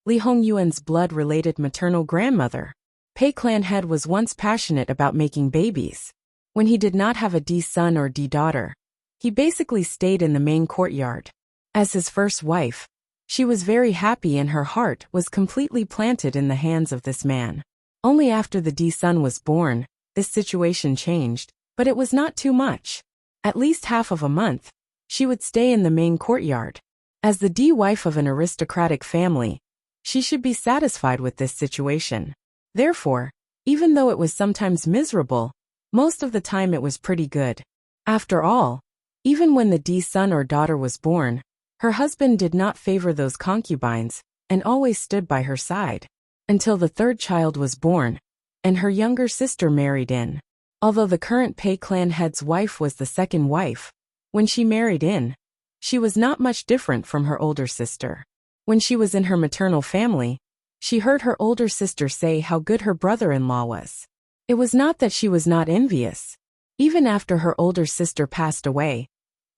Li Hongyuan's blood-related maternal grandmother. Pei clan head was once passionate about making babies. When he did not have a D son or D daughter, he basically stayed in the main courtyard. As his first wife, she was very happy and her heart was completely planted in the hands of this man. Only after the D son was born, this situation changed, but it was not too much. At least half of a month, she would stay in the main courtyard. As the D wife of an aristocratic family, she should be satisfied with this situation. Therefore, even though it was sometimes miserable, most of the time it was pretty good. After all, even when the D son or daughter was born, her husband did not favor those concubines and always stood by her side until the third child was born and her younger sister married in. Although the current Pei clan head's wife was the second wife, when she married in, she was not much different from her older sister. When she was in her maternal family, she heard her older sister say how good her brother-in-law was. It was not that she was not envious. Even after her older sister passed away,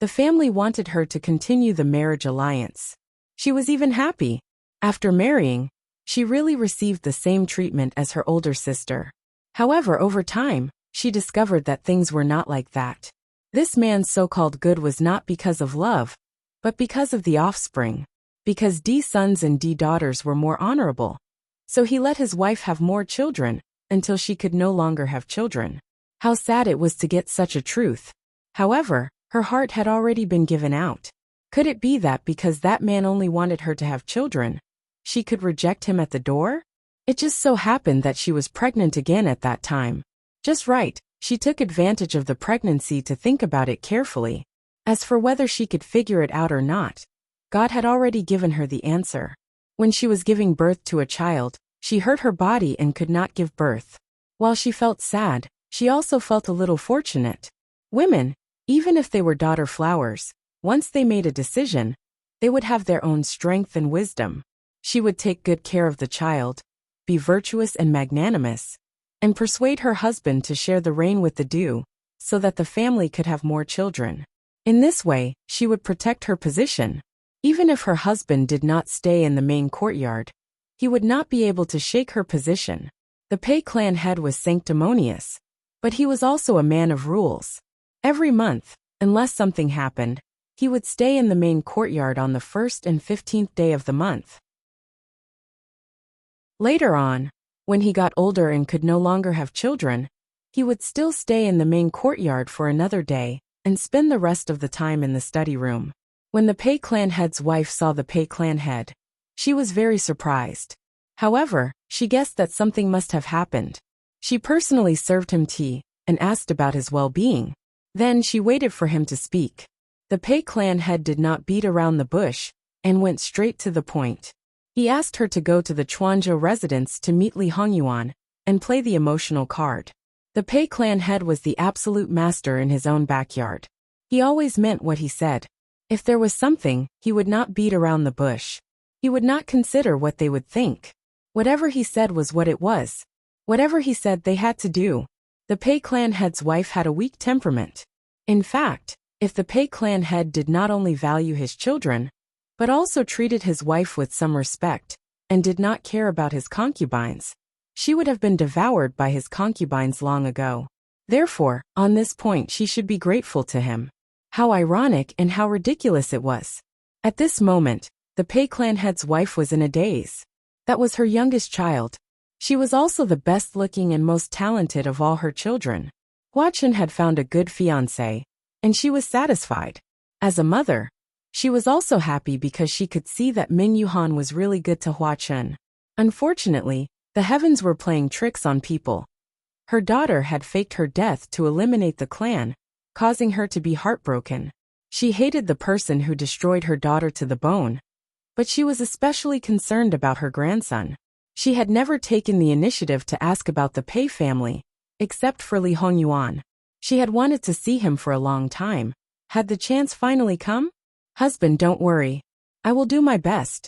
the family wanted her to continue the marriage alliance. She was even happy. After marrying, she really received the same treatment as her older sister. However, over time, she discovered that things were not like that. This man's so-called good was not because of love, but because of the offspring. Because D sons and D daughters were more honorable. So he let his wife have more children, until she could no longer have children. How sad it was to get such a truth. However, her heart had already been given out. Could it be that because that man only wanted her to have children, she could reject him at the door? It just so happened that she was pregnant again at that time. Just right, she took advantage of the pregnancy to think about it carefully. As for whether she could figure it out or not, God had already given her the answer. When she was giving birth to a child, she hurt her body and could not give birth. While she felt sad, she also felt a little fortunate. Women, even if they were daughter flowers, once they made a decision, they would have their own strength and wisdom. She would take good care of the child, be virtuous and magnanimous, and persuade her husband to share the reign with the dew, so that the family could have more children. In this way, she would protect her position. Even if her husband did not stay in the main courtyard, he would not be able to shake her position. The Pei clan head was sanctimonious, but he was also a man of rules. Every month, unless something happened, he would stay in the main courtyard on the 1st and 15th day of the month. Later on, when he got older and could no longer have children, he would still stay in the main courtyard for another day and spend the rest of the time in the study room. When the Pei clan head's wife saw the Pei clan head, she was very surprised. However, she guessed that something must have happened. She personally served him tea and asked about his well-being. Then she waited for him to speak. The Pei clan head did not beat around the bush and went straight to the point. He asked her to go to the Chuanzhou residence to meet Li Hongyuan and play the emotional card. The Pei clan head was the absolute master in his own backyard. He always meant what he said. If there was something, he would not beat around the bush. He would not consider what they would think. Whatever he said was what it was. Whatever he said they had to do. The Pei clan head's wife had a weak temperament. In fact, if the Pei clan head did not only value his children, but also treated his wife with some respect, and did not care about his concubines, she would have been devoured by his concubines long ago. Therefore, on this point she should be grateful to him. How ironic and how ridiculous it was. At this moment, the Pei clan head's wife was in a daze. That was her youngest child. She was also the best-looking and most talented of all her children. Hua Chen had found a good fiancé, and she was satisfied. As a mother, she was also happy because she could see that Min Yuhan was really good to Hua Chun. Unfortunately, the heavens were playing tricks on people. Her daughter had faked her death to eliminate the clan, causing her to be heartbroken. She hated the person who destroyed her daughter to the bone, but she was especially concerned about her grandson. She had never taken the initiative to ask about the Pei family, except for Li Hongyuan. She had wanted to see him for a long time. Had the chance finally come? Husband, don't worry. I will do my best.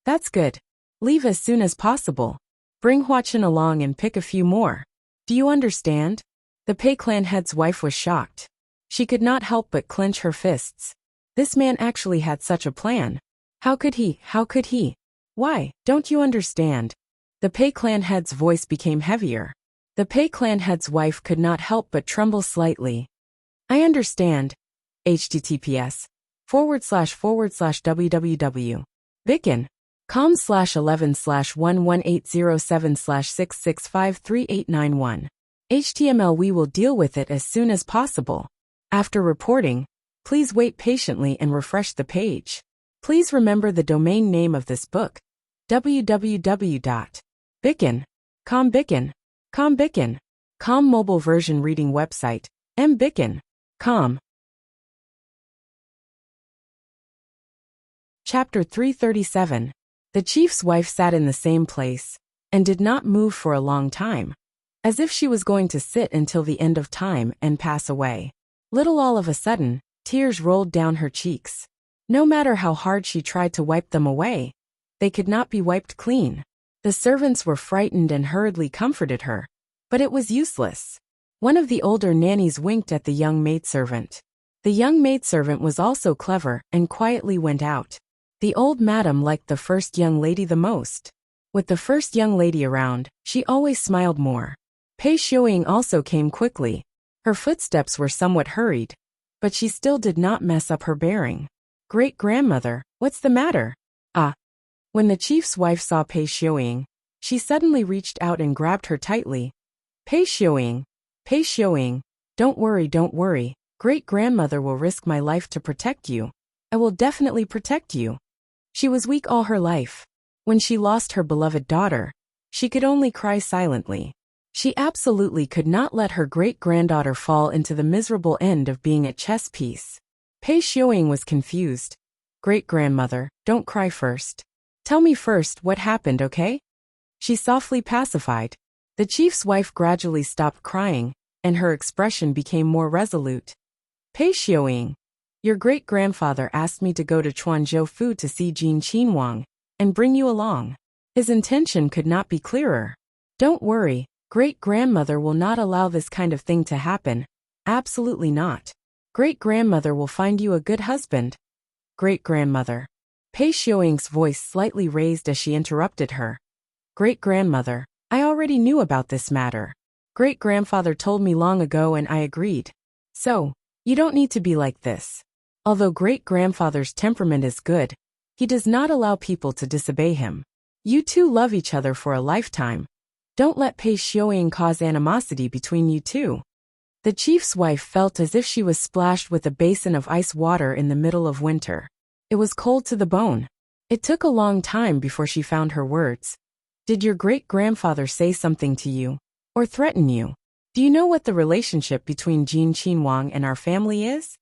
That's good. Leave as soon as possible. Bring Huachin along and pick a few more. Do you understand? The Pei clan head's wife was shocked. She could not help but clench her fists. This man actually had such a plan. How could he? How could he? Why, don't you understand? The Pei clan head's voice became heavier. The Pei clan head's wife could not help but tremble slightly. I understand. https://www. Bicken.com/11/11807/6653891. HTML. We will deal with it as soon as possible. After reporting, please wait patiently and refresh the page. Please remember the domain name of this book, www.bicken.com. Bicken.com mobile version reading website, mbicken.com. Chapter 337. The chief's wife sat in the same place, and did not move for a long time, as if she was going to sit until the end of time and pass away. Little all of a sudden, tears rolled down her cheeks. No matter how hard she tried to wipe them away, they could not be wiped clean. The servants were frightened and hurriedly comforted her, but it was useless. One of the older nannies winked at the young maidservant. The young maidservant was also clever and quietly went out. The old madam liked the first young lady the most. With the first young lady around, she always smiled more. Pei Xiuying also came quickly. Her footsteps were somewhat hurried, but she still did not mess up her bearing. Great-grandmother, what's the matter? Ah. When the chief's wife saw Pei Xiuying, she suddenly reached out and grabbed her tightly. Pei Xiuying, don't worry. Great-grandmother will risk my life to protect you. I will definitely protect you. She was weak all her life. When she lost her beloved daughter, she could only cry silently. She absolutely could not let her great-granddaughter fall into the miserable end of being at chess piece. Pei Xiuying was confused. Great-grandmother, don't cry first. Tell me first what happened, okay? She softly pacified. The chief's wife gradually stopped crying, and her expression became more resolute. Pei Xiuying, your great-grandfather asked me to go to Chuanzhou Fu to see Jin Qinhuang, and bring you along. His intention could not be clearer. Don't worry, great-grandmother will not allow this kind of thing to happen. Absolutely not. Great-grandmother will find you a good husband. Great-grandmother. Pei Xiuying's voice slightly raised as she interrupted her. Great-grandmother, I already knew about this matter. Great-grandfather told me long ago and I agreed. So, you don't need to be like this. Although great-grandfather's temperament is good, he does not allow people to disobey him. You two love each other for a lifetime. Don't let Pei Xiuying cause animosity between you two. The chief's wife felt as if she was splashed with a basin of ice water in the middle of winter. It was cold to the bone. It took a long time before she found her words. Did your great-grandfather say something to you? Or threaten you? Do you know what the relationship between Jin Qinhuang and our family is?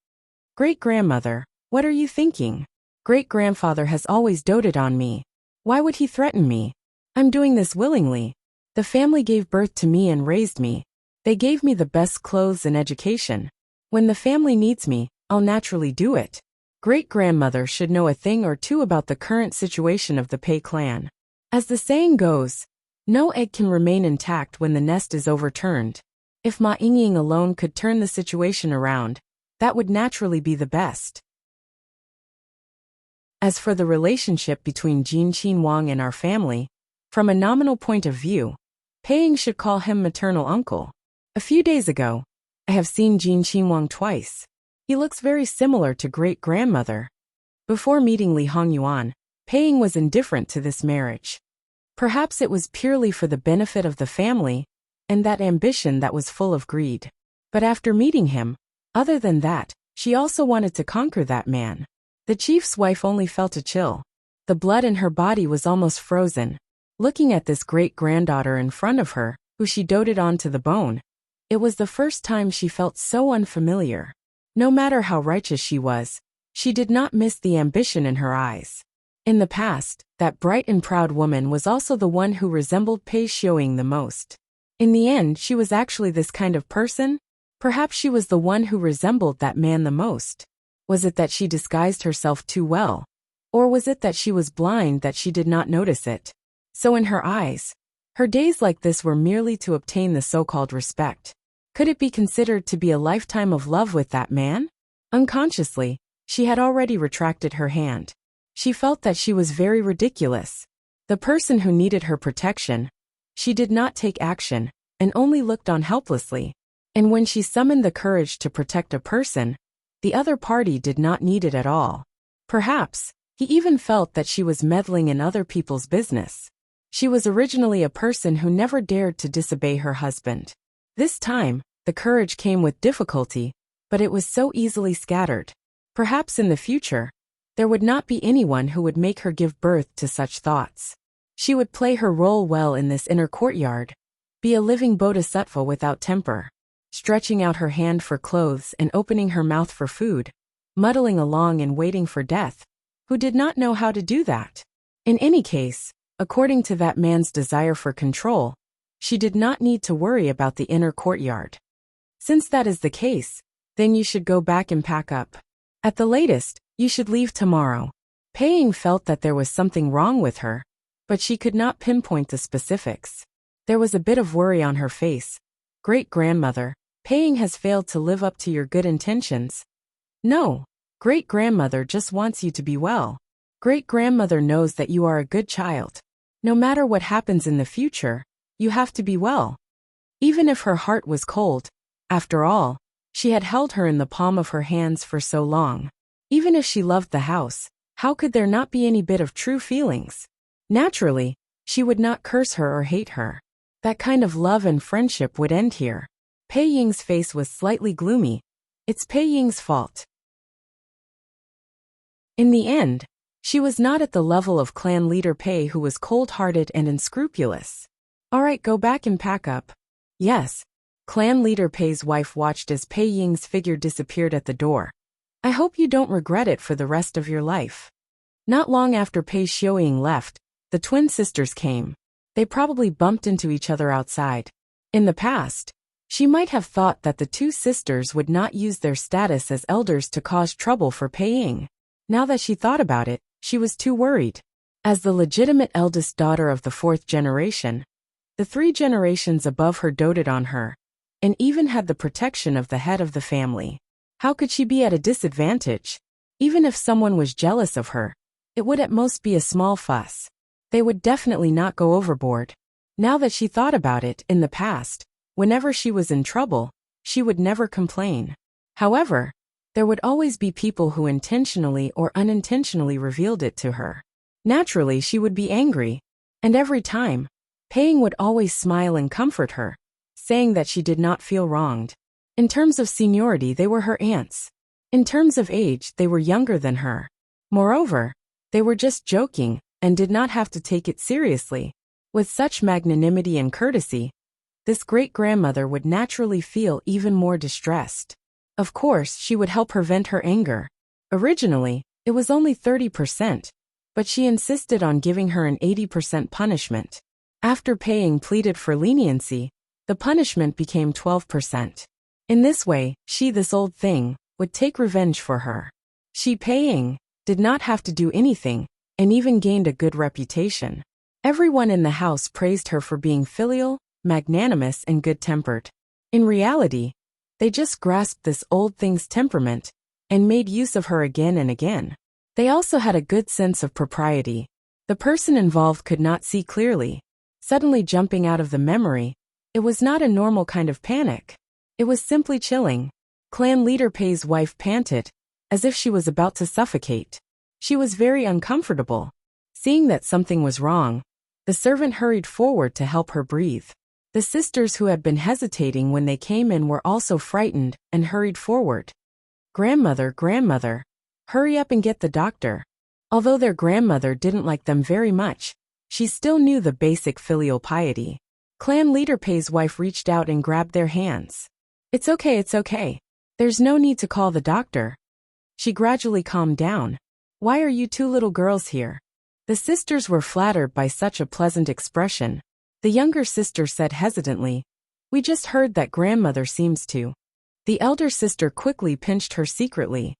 Great-grandmother, what are you thinking? Great-grandfather has always doted on me. Why would he threaten me? I'm doing this willingly. The family gave birth to me and raised me. They gave me the best clothes and education. When the family needs me, I'll naturally do it. Great-grandmother should know a thing or two about the current situation of the Pei clan. As the saying goes, no egg can remain intact when the nest is overturned. If Ma Yingying alone could turn the situation around, that would naturally be the best. As for the relationship between Jin Qinhuang and our family, from a nominal point of view, Pei Ying should call him maternal uncle. A few days ago, I have seen Jin Qinhuang twice. He looks very similar to great-grandmother. Before meeting Li Hongyuan, Pei Ying was indifferent to this marriage. Perhaps it was purely for the benefit of the family, and that ambition that was full of greed. But after meeting him, other than that, She also wanted to conquer that man. The chief's wife only felt a chill. The blood in her body was almost frozen. Looking at this great-granddaughter in front of her, who she doted on to the bone, it was the first time she felt so unfamiliar. No matter how righteous she was, she did not miss the ambition in her eyes. In the past, that bright and proud woman was also the one who resembled Pei Xiaoying the most. In the end, she was actually this kind of person? Perhaps she was the one who resembled that man the most. Was it that she disguised herself too well? Or was it that she was blind that she did not notice it? So in her eyes, her days like this were merely to obtain the so-called respect. Could it be considered to be a lifetime of love with that man? Unconsciously, she had already retracted her hand. She felt that she was very ridiculous. The person who needed her protection. She did not take action, and only looked on helplessly. And when she summoned the courage to protect a person, the other party did not need it at all. Perhaps, he even felt that she was meddling in other people's business. She was originally a person who never dared to disobey her husband. This time, the courage came with difficulty, but it was so easily scattered. Perhaps in the future, there would not be anyone who would make her give birth to such thoughts. She would play her role well in this inner courtyard, be a living bodhisattva without temper, stretching out her hand for clothes and opening her mouth for food, muddling along and waiting for death. Who did not know how to do that? In any case, according to that man's desire for control, she did not need to worry about the inner courtyard. Since that is the case, then you should go back and pack up. At the latest, you should leave tomorrow. Pei Ying felt that there was something wrong with her, but she could not pinpoint the specifics. There was a bit of worry on her face. Great-grandmother, Pei Ying has failed to live up to your good intentions. No, great-grandmother just wants you to be well. Great-grandmother knows that you are a good child. No matter what happens in the future, you have to be well. Even if her heart was cold, after all, she had held her in the palm of her hands for so long. Even if she loved the house, how could there not be any bit of true feelings? Naturally, she would not curse her or hate her. That kind of love and friendship would end here. Pei Ying's face was slightly gloomy. It's Pei Ying's fault. In the end, she was not at the level of clan leader Pei, who was cold-hearted and unscrupulous. All right, go back and pack up. Yes. Clan leader Pei's wife watched as Pei Ying's figure disappeared at the door. I hope you don't regret it for the rest of your life. Not long after Pei Xiaoying left, the twin sisters came. They probably bumped into each other outside. In the past, she might have thought that the two sisters would not use their status as elders to cause trouble for Pei Ying. Now that she thought about it, she was too worried. As the legitimate eldest daughter of the fourth generation, the 3 generations above her doted on her, and even had the protection of the head of the family. How could she be at a disadvantage? Even if someone was jealous of her, it would at most be a small fuss. They would definitely not go overboard. Now that she thought about it, in the past, whenever she was in trouble, she would never complain. However, there would always be people who intentionally or unintentionally revealed it to her. Naturally, she would be angry. And every time, Pei Ying would always smile and comfort her, saying that she did not feel wronged. In terms of seniority, they were her aunts. In terms of age, they were younger than her. Moreover, they were just joking, and did not have to take it seriously. With such magnanimity and courtesy, this great-grandmother would naturally feel even more distressed. Of course, she would help her vent her anger. Originally, it was only 30%, but she insisted on giving her an 80% punishment. After Pei Ying pleaded for leniency, the punishment became 12%. In this way, this old thing, would take revenge for her. Pei Ying, did not have to do anything, and even gained a good reputation. Everyone in the house praised her for being filial, magnanimous, and good-tempered. In reality, they just grasped this old thing's temperament, and made use of her again and again. They also had a good sense of propriety. The person involved could not see clearly. Suddenly jumping out of the memory, it was not a normal kind of panic. It was simply chilling. Clan leader Pei's wife panted, as if she was about to suffocate. She was very uncomfortable. Seeing that something was wrong, the servant hurried forward to help her breathe. The sisters who had been hesitating when they came in were also frightened and hurried forward. "Grandmother, grandmother, hurry up and get the doctor." Although their grandmother didn't like them very much, she still knew the basic filial piety. Clan leader Pei's wife reached out and grabbed their hands. It's okay, it's okay. There's no need to call the doctor." She gradually calmed down. "Why are you two little girls here?" The sisters were flattered by such a pleasant expression. The younger sister said hesitantly, "We just heard that grandmother seems to." The elder sister quickly pinched her secretly.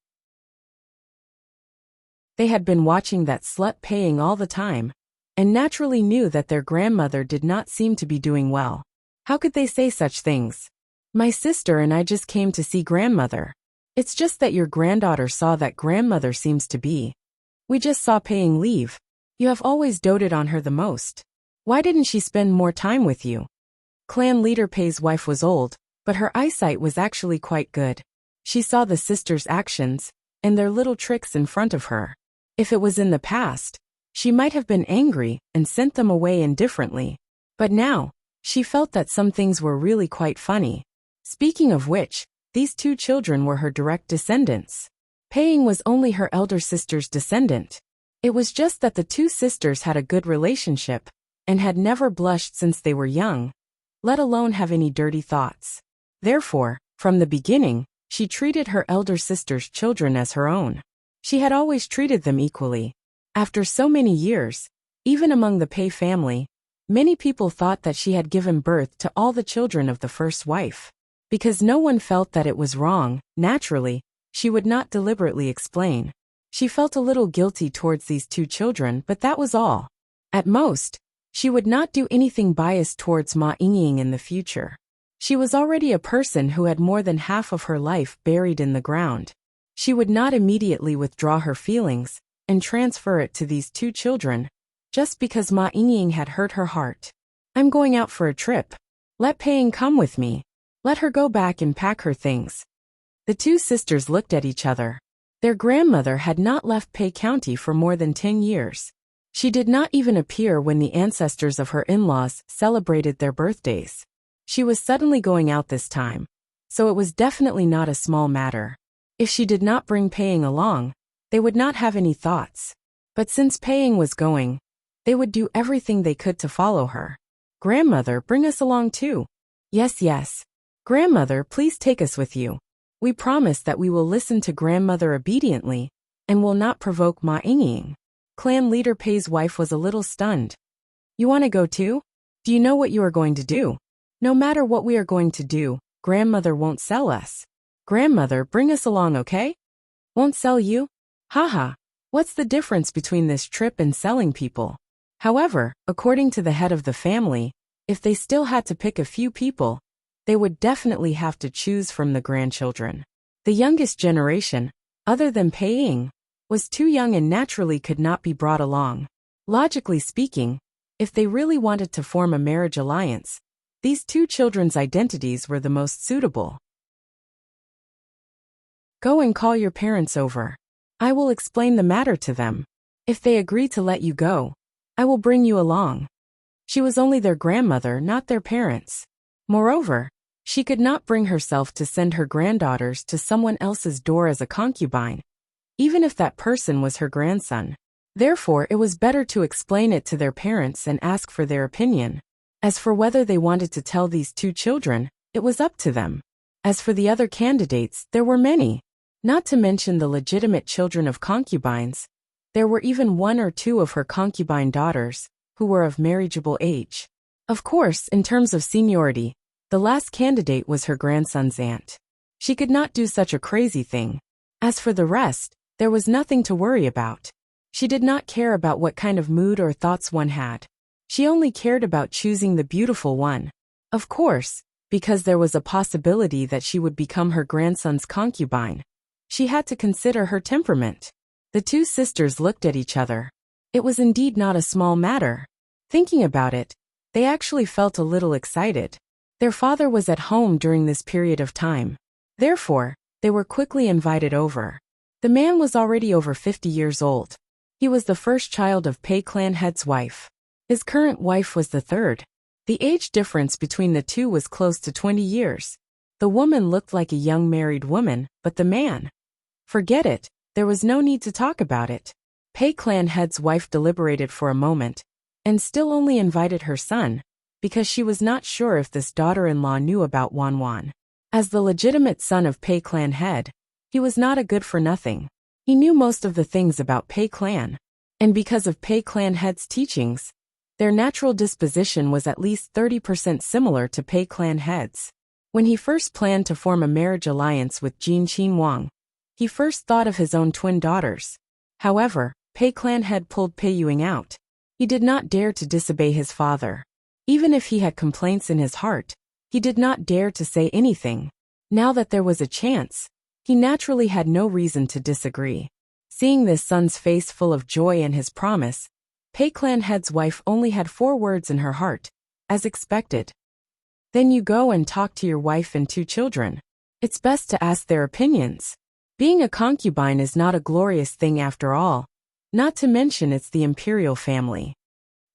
They had been watching that slut Peiing all the time, and naturally knew that their grandmother did not seem to be doing well. How could they say such things? "My sister and I just came to see grandmother. It's just that your granddaughter saw that grandmother seems to be. We just saw Peiing leave. You have always doted on her the most. Why didn't she spend more time with you?" Clan leader Pei's wife was old, but her eyesight was actually quite good. She saw the sisters' actions and their little tricks in front of her. If it was in the past, she might have been angry and sent them away indifferently. But now, she felt that some things were really quite funny. Speaking of which, these two children were her direct descendants. Peiing was only her elder sister's descendant. It was just that the two sisters had a good relationship and had never blushed since they were young, let alone have any dirty thoughts. Therefore, from the beginning, she treated her elder sister's children as her own. She had always treated them equally. After so many years, even among the Pei family, many people thought that she had given birth to all the children of the first wife. Because no one felt that it was wrong, naturally, she would not deliberately explain. She felt a little guilty towards these two children, but that was all. At most, she would not do anything biased towards Ma Yingying in the future. She was already a person who had more than half of her life buried in the ground. She would not immediately withdraw her feelings and transfer it to these two children, just because Ma Yingying had hurt her heart. "I'm going out for a trip. Let Peiing come with me. Let her go back and pack her things." The two sisters looked at each other. Their grandmother had not left Pei County for more than 10 years. She did not even appear when the ancestors of her in-laws celebrated their birthdays. She was suddenly going out this time, so it was definitely not a small matter. If she did not bring Peiing along, they would not have any thoughts. But since Peiing was going, they would do everything they could to follow her. "Grandmother, bring us along too." "Yes, yes. Grandmother, please take us with you. We promise that we will listen to grandmother obediently and will not provoke Ma Yingying." Clan leader Pei's wife was a little stunned. "You want to go too? Do you know what you are going to do?" "No matter what we are going to do, grandmother won't sell us." "Grandmother, bring us along, okay?" "Won't sell you? Haha, what's the difference between this trip and selling people?" However, according to the head of the family, if they still had to pick a few people, they would definitely have to choose from the grandchildren. The youngest generation, other than Peiing, was too young and naturally could not be brought along. Logically speaking, if they really wanted to form a marriage alliance, these two children's identities were the most suitable. "Go and call your parents over. I will explain the matter to them. If they agree to let you go, I will bring you along." She was only their grandmother, not their parents. Moreover, she could not bring herself to send her granddaughters to someone else's door as a concubine, even if that person was her grandson. Therefore, it was better to explain it to their parents and ask for their opinion. As for whether they wanted to tell these two children, it was up to them. As for the other candidates, there were many. Not to mention the legitimate children of concubines, there were even one or two of her concubine daughters, who were of marriageable age. Of course, in terms of seniority, the last candidate was her grandson's aunt. She could not do such a crazy thing. As for the rest, there was nothing to worry about. She did not care about what kind of mood or thoughts one had. She only cared about choosing the beautiful one. Of course, because there was a possibility that she would become her grandson's concubine, she had to consider her temperament. The two sisters looked at each other. It was indeed not a small matter. Thinking about it, they actually felt a little excited. Their father was at home during this period of time. Therefore, they were quickly invited over. The man was already over 50 years old. He was the first child of Pei clan head's wife. His current wife was the third. The age difference between the two was close to 20 years. The woman looked like a young married woman, but the man, Forget it, there was no need to talk about it. Pei clan head's wife deliberated for a moment, and still only invited her son, because she was not sure if this daughter-in-law knew about Wan Wan. As the legitimate son of Pei clan head, he was not a good-for-nothing. He knew most of the things about Pei clan, and because of Pei clan head's teachings, their natural disposition was at least 30% similar to Pei clan head's. When he first planned to form a marriage alliance with Jin Qin Wang, he first thought of his own twin daughters. However, Pei clan head pulled Pei Yuing out. He did not dare to disobey his father. Even if he had complaints in his heart, he did not dare to say anything. Now that there was a chance, he naturally had no reason to disagree. Seeing this son's face full of joy and his promise, Pei clan head's wife only had 4 words in her heart, as expected. Then you go and talk to your wife and 2 children. It's best to ask their opinions. Being a concubine is not a glorious thing after all, not to mention it's the imperial family.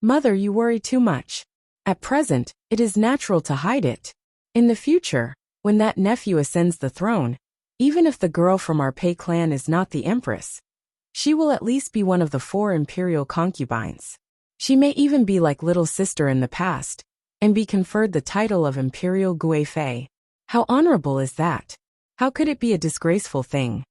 Mother, you worry too much. At present, it is natural to hide it. In the future, when that nephew ascends the throne, even if the girl from our Pei clan is not the empress, she will at least be one of the 4 imperial concubines. She may even be like little sister in the past, and be conferred the title of imperial Guifei. How honorable is that? How could it be a disgraceful thing?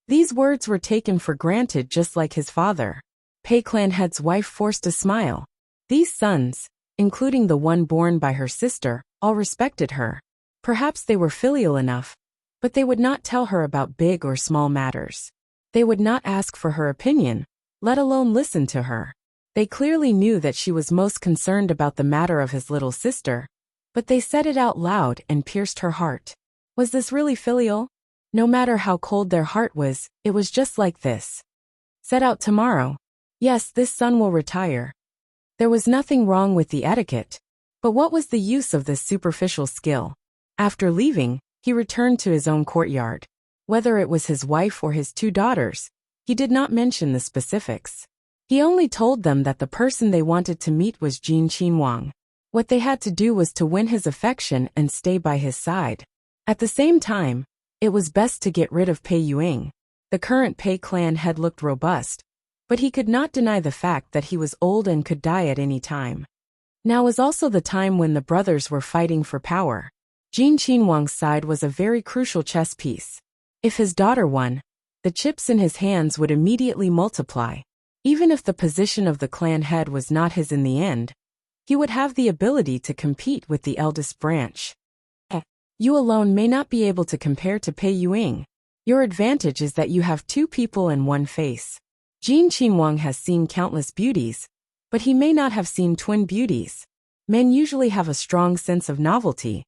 These words were taken for granted just like his father. Pei clan head's wife forced a smile. These sons, including the one born by her sister, all respected her. Perhaps they were filial enough, but they would not tell her about big or small matters. They would not ask for her opinion, let alone listen to her. They clearly knew that she was most concerned about the matter of his little sister, but they said it out loud and pierced her heart. Was this really filial? No matter how cold their heart was, it was just like this. Set out tomorrow. Yes, this son will retire. There was nothing wrong with the etiquette, but what was the use of this superficial skill? After leaving, he returned to his own courtyard. Whether it was his wife or his 2 daughters, he did not mention the specifics. He only told them that the person they wanted to meet was Jin Qin Wang. What they had to do was to win his affection and stay by his side. At the same time, it was best to get rid of Pei Yuing. The current Pei clan head looked robust, but he could not deny the fact that he was old and could die at any time. Now was also the time when the brothers were fighting for power. Jin Qin Wang's side was a very crucial chess piece. If his daughter won, the chips in his hands would immediately multiply. Even if the position of the clan head was not his in the end, he would have the ability to compete with the eldest branch. You alone may not be able to compare to Pei Yuing. Your advantage is that you have 2 people and 1 face. Jin Qin Wang has seen countless beauties, but he may not have seen twin beauties. Men usually have a strong sense of novelty.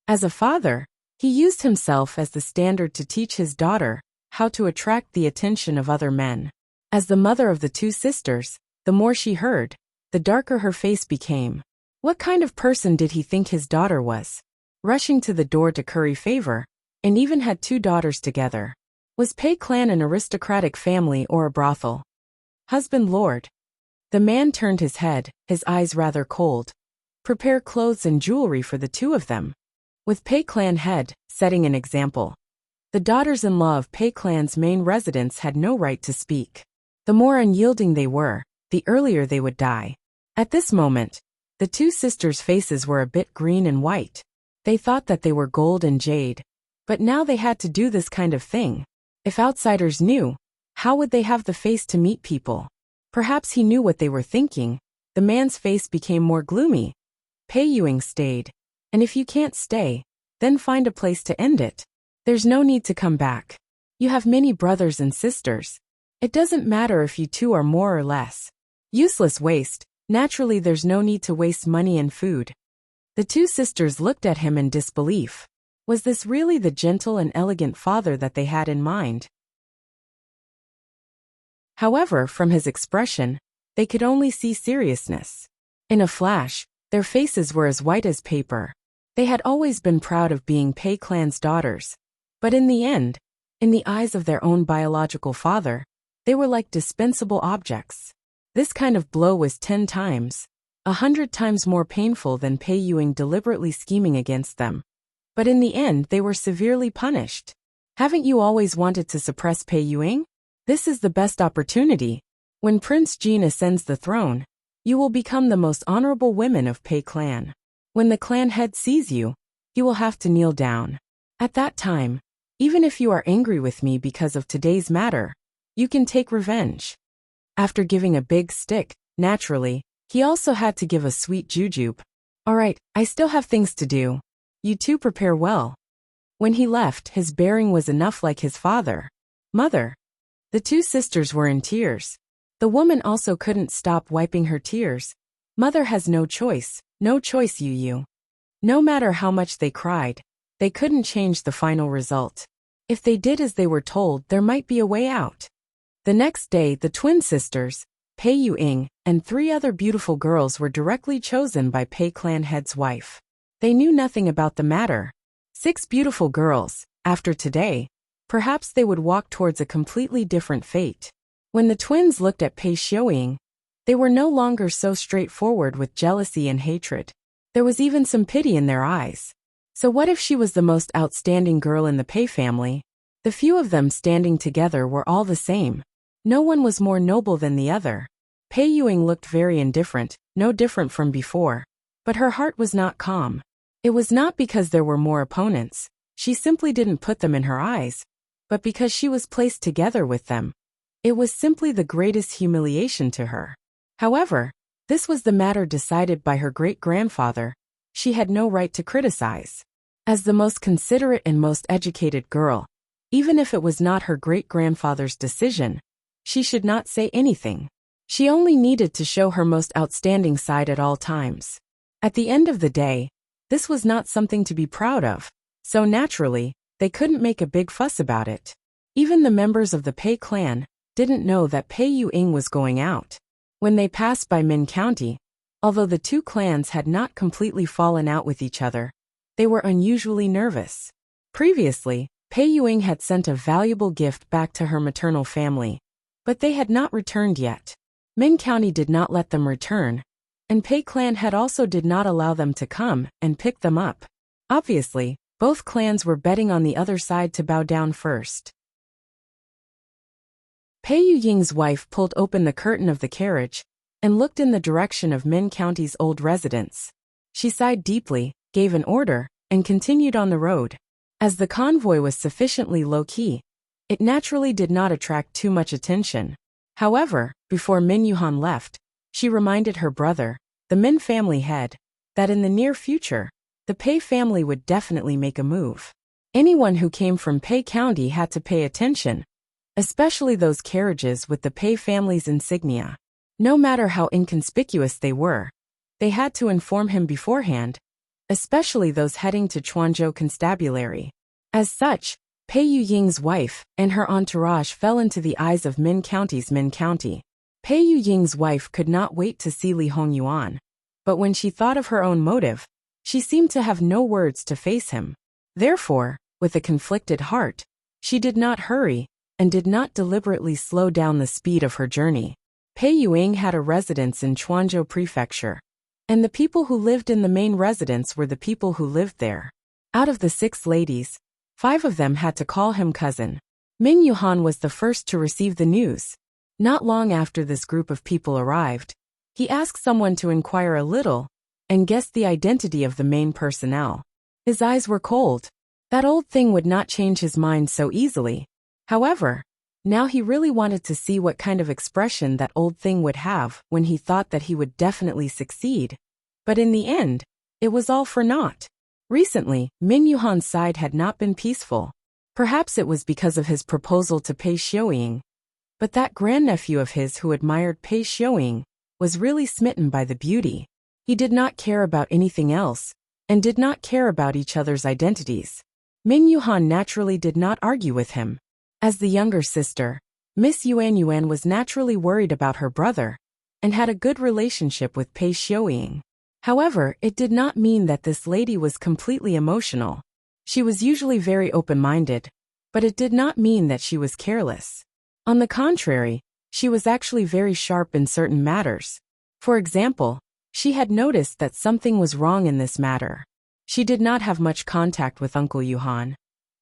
As a father, he used himself as the standard to teach his daughter how to attract the attention of other men. As the mother of the 2 sisters, the more she heard, the darker her face became. What kind of person did he think his daughter was? Rushing to the door to curry favor, and even had 2 daughters together. Was Pei clan an aristocratic family or a brothel? Husband lord. The man turned his head, his eyes rather cold. Prepare clothes and jewelry for the 2 of them. With Pei clan head, setting an example. The daughters-in-law of Pei clan's main residents had no right to speak. The more unyielding they were, the earlier they would die. At this moment, the 2 sisters' faces were a bit green and white. They thought that they were gold and jade, but now they had to do this kind of thing. If outsiders knew, how would they have the face to meet people? Perhaps he knew what they were thinking. The man's face became more gloomy. Pei Yuing stayed. And if you can't stay, then find a place to end it. There's no need to come back. You have many brothers and sisters. It doesn't matter if you 2 are more or less. Useless waste. Naturally, there's no need to waste money and food. The 2 sisters looked at him in disbelief. Was this really the gentle and elegant father that they had in mind? However, from his expression, they could only see seriousness. In a flash, their faces were as white as paper. They had always been proud of being Pei clan's daughters, but in the end, in the eyes of their own biological father, they were like dispensable objects. This kind of blow was 10 times, 100 times more painful than Pei Yuing deliberately scheming against them. But in the end they were severely punished. Haven't you always wanted to suppress Pei Yuing? This is the best opportunity. When Prince Jin ascends the throne, you will become the most honorable women of Pei clan. When the clan head sees you, he will have to kneel down. At that time, even if you are angry with me because of today's matter, you can take revenge. After giving a big stick, naturally, he also had to give a sweet jujube. Alright, I still have things to do. You two prepare well. When he left, his bearing was enough like his father. Mother. The two sisters were in tears. The woman also couldn't stop wiping her tears. Mother has no choice, Yu. No matter how much they cried, they couldn't change the final result. If they did as they were told, there might be a way out. The next day, the twin sisters, Pei Yuing, and 3 other beautiful girls were directly chosen by Pei clan head's wife. They knew nothing about the matter. 6 beautiful girls, after today, perhaps they would walk towards a completely different fate. When the twins looked at Pei Xiaoying, they were no longer so straightforward with jealousy and hatred. There was even some pity in their eyes. So what if she was the most outstanding girl in the Pei family? The few of them standing together were all the same. No one was more noble than the other. Pei Yuing looked very indifferent, no different from before. But her heart was not calm. It was not because there were more opponents. She simply didn't put them in her eyes. But because she was placed together with them. It was simply the greatest humiliation to her. However, this was the matter decided by her great-grandfather. She had no right to criticize. As the most considerate and most educated girl, even if it was not her great-grandfather's decision, she should not say anything. She only needed to show her most outstanding side at all times. At the end of the day, this was not something to be proud of, so naturally, they couldn't make a big fuss about it. Even the members of the Pei clan didn't know that Pei Yuing was going out. When they passed by Min County, although the two clans had not completely fallen out with each other, they were unusually nervous. Previously, Pei Yuing had sent a valuable gift back to her maternal family, but they had not returned yet. Min County did not let them return, and Pei clan had also did not allow them to come and pick them up. Obviously, both clans were betting on the other side to bow down first. Pei Yuying's wife pulled open the curtain of the carriage and looked in the direction of Min County's old residence. She sighed deeply, gave an order, and continued on the road. As the convoy was sufficiently low-key, it naturally did not attract too much attention. However, before Min Yuhan left, she reminded her brother, the Min family head, that in the near future, the Pei family would definitely make a move. Anyone who came from Pei County had to pay attention, especially those carriages with the Pei family's insignia. No matter how inconspicuous they were, they had to inform him beforehand, especially those heading to Chuanzhou Constabulary. As such, Pei Yuying's wife and her entourage fell into the eyes of Min County's Min County. Pei Yuying's wife could not wait to see Li Hongyuan, but when she thought of her own motive, she seemed to have no words to face him. Therefore, with a conflicted heart, she did not hurry and did not deliberately slow down the speed of her journey. Pei Yuing had a residence in Chuanzhou Prefecture, and the people who lived in the main residence were the people who lived there. Out of the 6 ladies, 5 of them had to call him cousin. Min Yuhan was the first to receive the news. Not long after this group of people arrived, he asked someone to inquire a little and guessed the identity of the main personnel. His eyes were cold. That old thing would not change his mind so easily. However, now he really wanted to see what kind of expression that old thing would have when he thought that he would definitely succeed. But in the end, it was all for naught. Recently, Min Yuhan's side had not been peaceful. Perhaps it was because of his proposal to Pei Xiaoying. But that grandnephew of his who admired Pei Xiaoying was really smitten by the beauty. He did not care about anything else, and did not care about each other's identities. Min Yuhan naturally did not argue with him. As the younger sister, Miss Yuan was naturally worried about her brother, and had a good relationship with Pei Xiaoying. However, it did not mean that this lady was completely emotional. She was usually very open-minded, but it did not mean that she was careless. On the contrary, she was actually very sharp in certain matters. For example, she had noticed that something was wrong in this matter. She did not have much contact with Uncle Yuhan.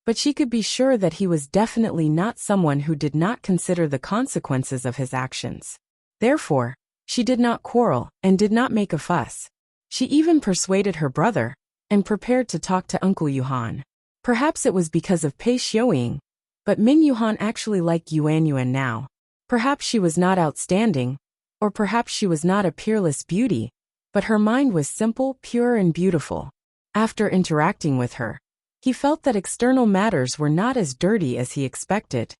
but she could be sure that he was definitely not someone who did not consider the consequences of his actions. Therefore, she did not quarrel and did not make a fuss. She even persuaded her brother and prepared to talk to Uncle Yuhan. Perhaps it was because of Pei Xiuying, but Min Yuhan actually liked Yuan Yuan now. Perhaps she was not outstanding, or perhaps she was not a peerless beauty, but her mind was simple, pure and beautiful. After interacting with her, he felt that external matters were not as dirty as he expected.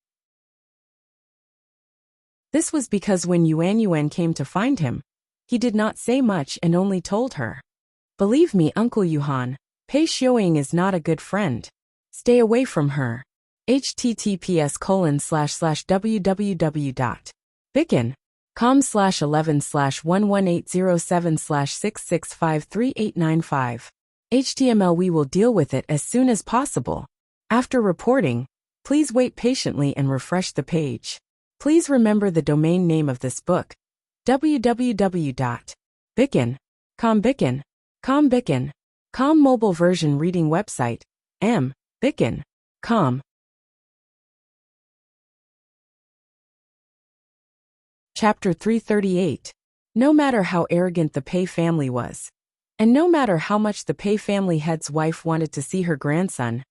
This was because when Yuan Yuan came to find him, he did not say much and only told her, "Believe me, Uncle Yuhan, Pei Xiuying is not a good friend. Stay away from her." https://www.bicken.com/11/11807/6653895. HTML. We will deal with it as soon as possible. After reporting, please wait patiently and refresh the page. Please remember the domain name of this book, www.bicken.com. Bicken.com mobile version reading website, Bicken.com. Chapter 338. No matter how arrogant the Pei family was, and no matter how much the Pei family head's wife wanted to see her grandson,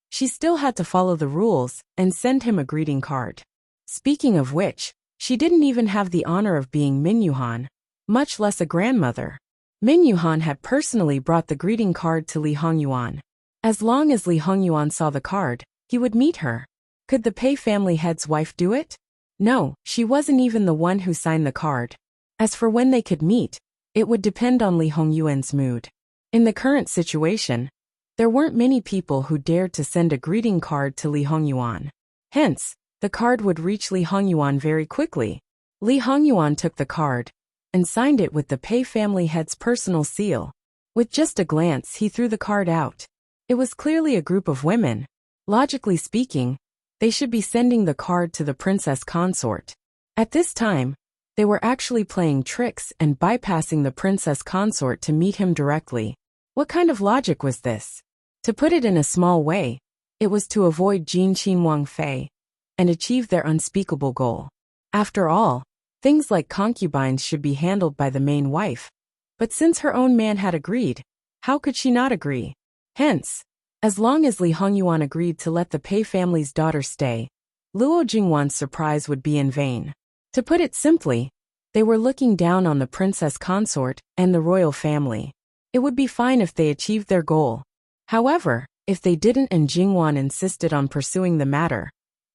she still had to follow the rules and send him a greeting card. Speaking of which, she didn't even have the honor of being Min Yuhan, much less a grandmother. Min Yuhan had personally brought the greeting card to Li Hongyuan. As long as Li Hongyuan saw the card, he would meet her. Could the Pei family head's wife do it? No, she wasn't even the one who signed the card. As for when they could meet, it would depend on Li Hongyuan's mood. In the current situation, there weren't many people who dared to send a greeting card to Li Hongyuan. Hence, the card would reach Li Hongyuan very quickly. Li Hongyuan took the card and signed it with the Pei family head's personal seal. With just a glance, he threw the card out. It was clearly a group of women. Logically speaking, they should be sending the card to the princess consort. At this time, they were actually playing tricks and bypassing the princess consort to meet him directly. What kind of logic was this? To put it in a small way, it was to avoid Jin Qin Wang Fei and achieve their unspeakable goal. After all, things like concubines should be handled by the main wife. But since her own man had agreed, how could she not agree? Hence, as long as Li Hongyuan agreed to let the Pei family's daughter stay, Luo Jingwan's surprise would be in vain. To put it simply, they were looking down on the princess consort and the royal family. It would be fine if they achieved their goal. However, if they didn't and Jingwan insisted on pursuing the matter,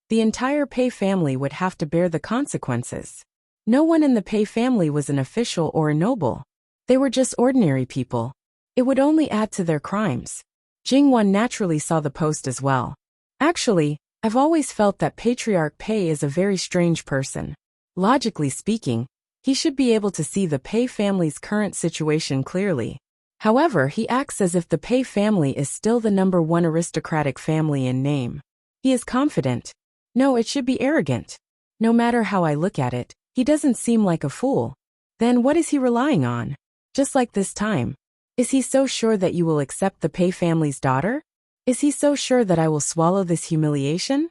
the entire Pei family would have to bear the consequences. No one in the Pei family was an official or a noble. They were just ordinary people. It would only add to their crimes. Jingwan naturally saw the post as well. Actually, I've always felt that Patriarch Pei is a very strange person. Logically speaking, he should be able to see the Pei family's current situation clearly. However, he acts as if the Pei family is still the #1 aristocratic family in name. He is confident. No, it should be arrogant. No matter how I look at it, he doesn't seem like a fool. Then what is he relying on? Just like this time. Is he so sure that you will accept the Pei family's daughter? Is he so sure that I will swallow this humiliation?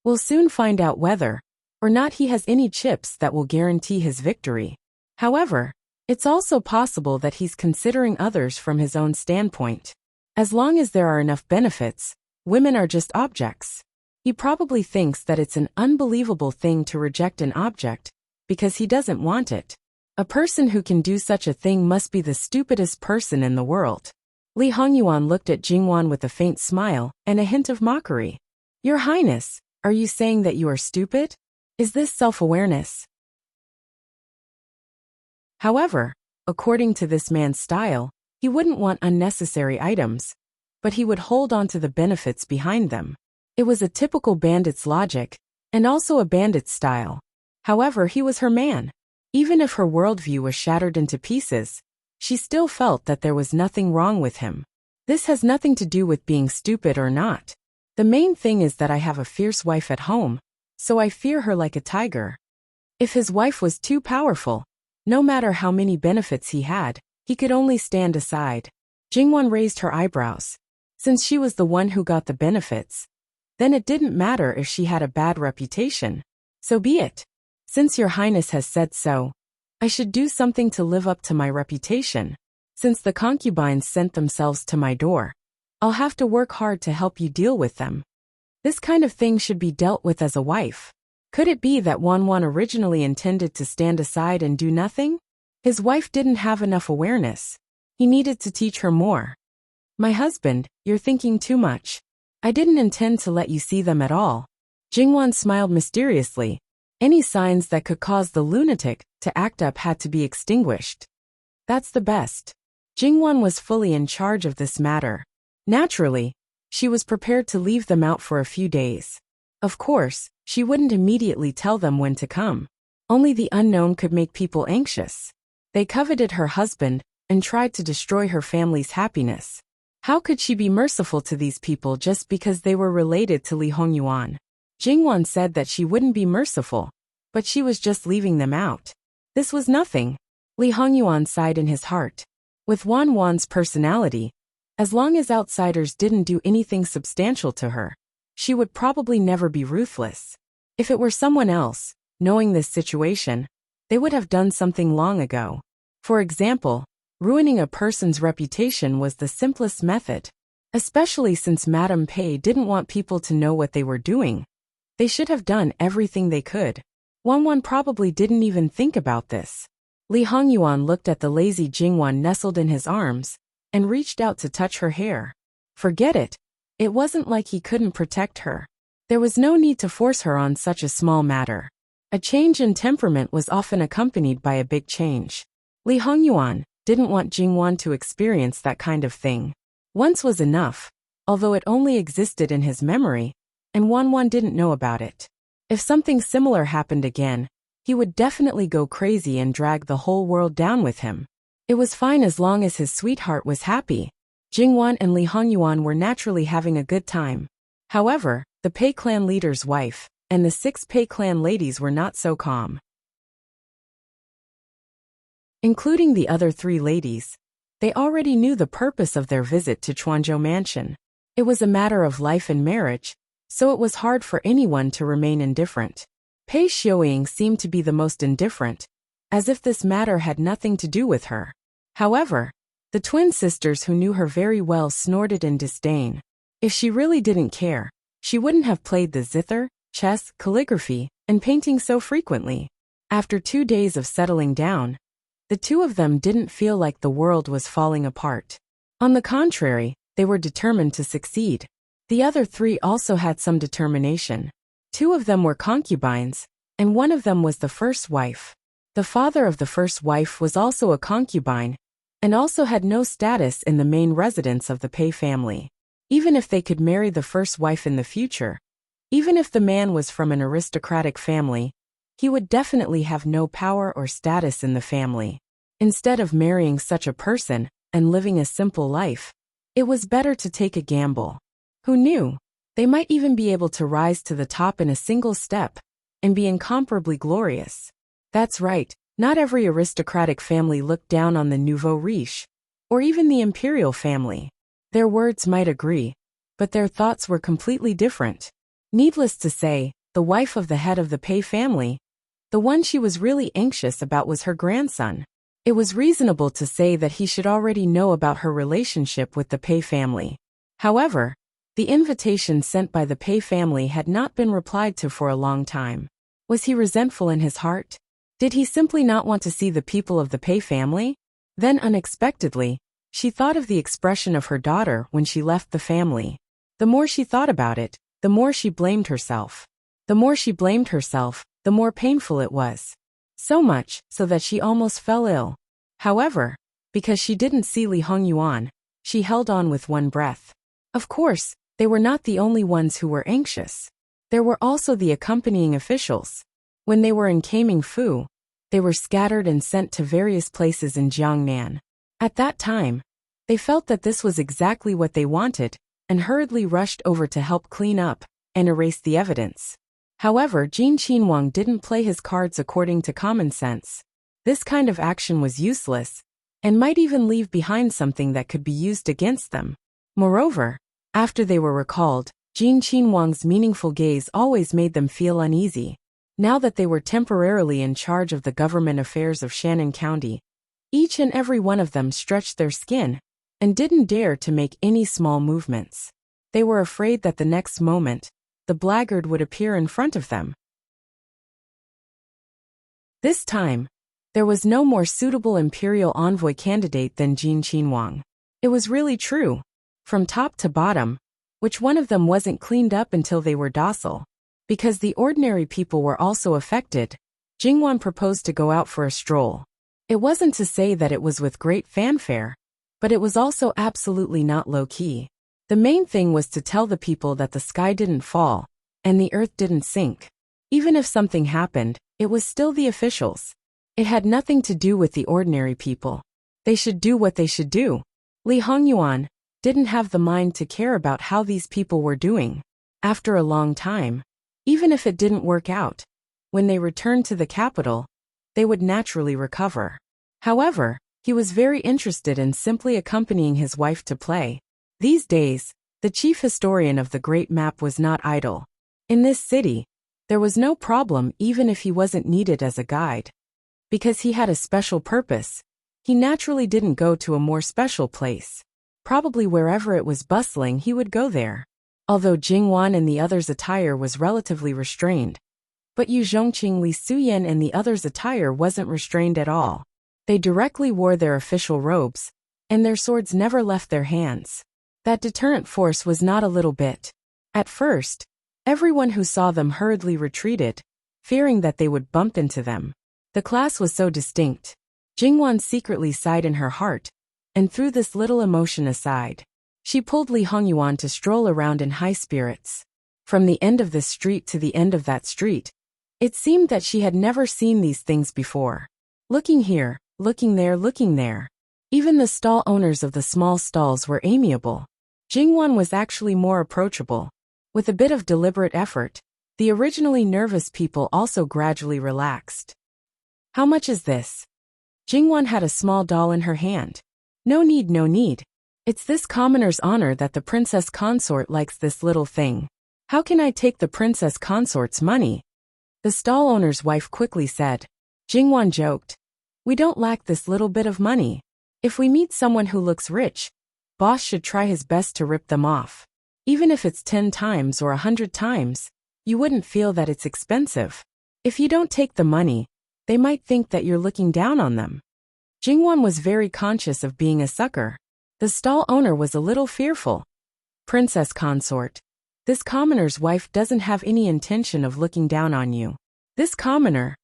We'll soon find out whether or not he has any chips that will guarantee his victory. However, it's also possible that he's considering others from his own standpoint. As long as there are enough benefits, women are just objects. He probably thinks that it's an unbelievable thing to reject an object because he doesn't want it. A person who can do such a thing must be the stupidest person in the world. Li Hongyuan looked at Jingwan with a faint smile and a hint of mockery. Your Highness, are you saying that you are stupid? Is this self-awareness? However, according to this man's style, he wouldn't want unnecessary items, but he would hold on to the benefits behind them. It was a typical bandit's logic, and also a bandit's style. However, he was her man. Even if her worldview was shattered into pieces, she still felt that there was nothing wrong with him. This has nothing to do with being stupid or not. The main thing is that I have a fierce wife at home, so I fear her like a tiger. If his wife was too powerful, no matter how many benefits he had, he could only stand aside. Jingwan raised her eyebrows. Since she was the one who got the benefits, Then it didn't matter if she had a bad reputation. So be it. Since your highness has said so, I should do something to live up to my reputation. Since the concubines sent themselves to my door, I'll have to work hard to help you deal with them. This kind of thing should be dealt with as a wife. Could it be that Wanwan originally intended to stand aside and do nothing? His wife didn't have enough awareness. He needed to teach her more. My husband, you're thinking too much. I didn't intend to let you see them at all. Jingwan smiled mysteriously. Any signs that could cause the lunatic to act up had to be extinguished. That's the best. Jingwan was fully in charge of this matter. Naturally, she was prepared to leave them out for a few days. Of course, she wouldn't immediately tell them when to come. Only the unknown could make people anxious. They coveted her husband and tried to destroy her family's happiness. How could she be merciful to these people just because they were related to Li Hongyuan? Jingwan said that she wouldn't be merciful, but she was just leaving them out. This was nothing. Li Hongyuan sighed in his heart. With Wanwan's personality, as long as outsiders didn't do anything substantial to her, she would probably never be ruthless. If it were someone else, knowing this situation, they would have done something long ago. For example, ruining a person's reputation was the simplest method. Especially since Madame Pei didn't want people to know what they were doing. They should have done everything they could. Wanwan probably didn't even think about this. Li Hongyuan looked at the lazy Jingwan nestled in his arms and reached out to touch her hair. Forget it. It wasn't like he couldn't protect her. There was no need to force her on such a small matter. A change in temperament was often accompanied by a big change. Li Hongyuan didn't want Jingwan to experience that kind of thing. Once was enough, although it only existed in his memory, and Wanwan didn't know about it. If something similar happened again, he would definitely go crazy and drag the whole world down with him. It was fine as long as his sweetheart was happy. Jingwan and Li Hongyuan were naturally having a good time. However, the Pei clan leader's wife and the 6 Pei clan ladies were not so calm. Including the other 3 ladies, they already knew the purpose of their visit to Chuanzhou Mansion. It was a matter of life and marriage, so it was hard for anyone to remain indifferent. Pei Xiuying seemed to be the most indifferent, as if this matter had nothing to do with her. However, the twin sisters who knew her very well snorted in disdain. If she really didn't care, she wouldn't have played the zither, chess, calligraphy, and painting so frequently. After 2 days of settling down, the 2 of them didn't feel like the world was falling apart. On the contrary, they were determined to succeed. The other 3 also had some determination. 2 of them were concubines, and 1 of them was the first wife. The father of the first wife was also a concubine, and also had no status in the main residence of the Pei family. Even if they could marry the first wife in the future, even if the man was from an aristocratic family, he would definitely have no power or status in the family. Instead of marrying such a person and living a simple life, it was better to take a gamble. Who knew? They might even be able to rise to the top in a single step and be incomparably glorious. That's right, not every aristocratic family looked down on the nouveau riche, or even the imperial family. Their words might agree, but their thoughts were completely different. Needless to say, the wife of the head of the Pei family, the one she was really anxious about, was her grandson. It was reasonable to say that he should already know about her relationship with the Pei family. However, the invitation sent by the Pei family had not been replied to for a long time. Was he resentful in his heart? Did he simply not want to see the people of the Pei family? Then unexpectedly, she thought of the expression of her daughter when she left the family. The more she thought about it, the more she blamed herself. The more she blamed herself, the more painful it was. So much so that she almost fell ill. However, because she didn't see Li Hongyuan, she held on with one breath. Of course, they were not the only ones who were anxious. There were also the accompanying officials. When they were in Kamingfu, they were scattered and sent to various places in Jiangnan. At that time, they felt that this was exactly what they wanted, and hurriedly rushed over to help clean up and erase the evidence. However, Jin Qinhuang didn't play his cards according to common sense. This kind of action was useless, and might even leave behind something that could be used against them. Moreover, after they were recalled, Jin Qinhuang's meaningful gaze always made them feel uneasy. Now that they were temporarily in charge of the government affairs of Shannon County, each and every one of them stretched their skin and didn't dare to make any small movements. They were afraid that the next moment, the blackguard would appear in front of them. This time, there was no more suitable imperial envoy candidate than Jin Qinhuang. It was really true. From top to bottom, which one of them wasn't cleaned up until they were docile? Because the ordinary people were also affected, Jingwan proposed to go out for a stroll. It wasn't to say that it was with great fanfare, but it was also absolutely not low-key. The main thing was to tell the people that the sky didn't fall, and the earth didn't sink. Even if something happened, it was still the officials. It had nothing to do with the ordinary people. They should do what they should do. Li Hongyuan didn't have the mind to care about how these people were doing. After a long time, even if it didn't work out, when they returned to the capital, they would naturally recover. However, he was very interested in simply accompanying his wife to play. These days, the chief historian of the Great Map was not idle. In this city, there was no problem even if he wasn't needed as a guide. Because he had a special purpose, he naturally didn't go to a more special place. Probably wherever it was bustling he would go there. Although Jingwan and the others' attire was relatively restrained, but Yu Zhongqing, Li Suyen and the others' attire wasn't restrained at all. They directly wore their official robes, and their swords never left their hands. That deterrent force was not a little bit. At first, everyone who saw them hurriedly retreated, fearing that they would bump into them. The class was so distinct. Jingwan secretly sighed in her heart, and threw this little emotion aside. She pulled Li Hongyuan to stroll around in high spirits. From the end of this street to the end of that street, it seemed that she had never seen these things before. Looking here, looking there, looking there. Even the stall owners of the small stalls were amiable. Jingwan was actually more approachable. With a bit of deliberate effort, the originally nervous people also gradually relaxed. How much is this? Jingwan had a small doll in her hand. No need, no need. It's this commoner's honor that the princess consort likes this little thing. How can I take the princess consort's money? The stall owner's wife quickly said. Jingwan joked. We don't lack this little bit of money. If we meet someone who looks rich, boss should try his best to rip them off. Even if it's 10 times or 100 times, you wouldn't feel that it's expensive. If you don't take the money, they might think that you're looking down on them. Jingwan was very conscious of being a sucker. The stall owner was a little fearful. Princess consort. This commoner's wife doesn't have any intention of looking down on you. This commoner.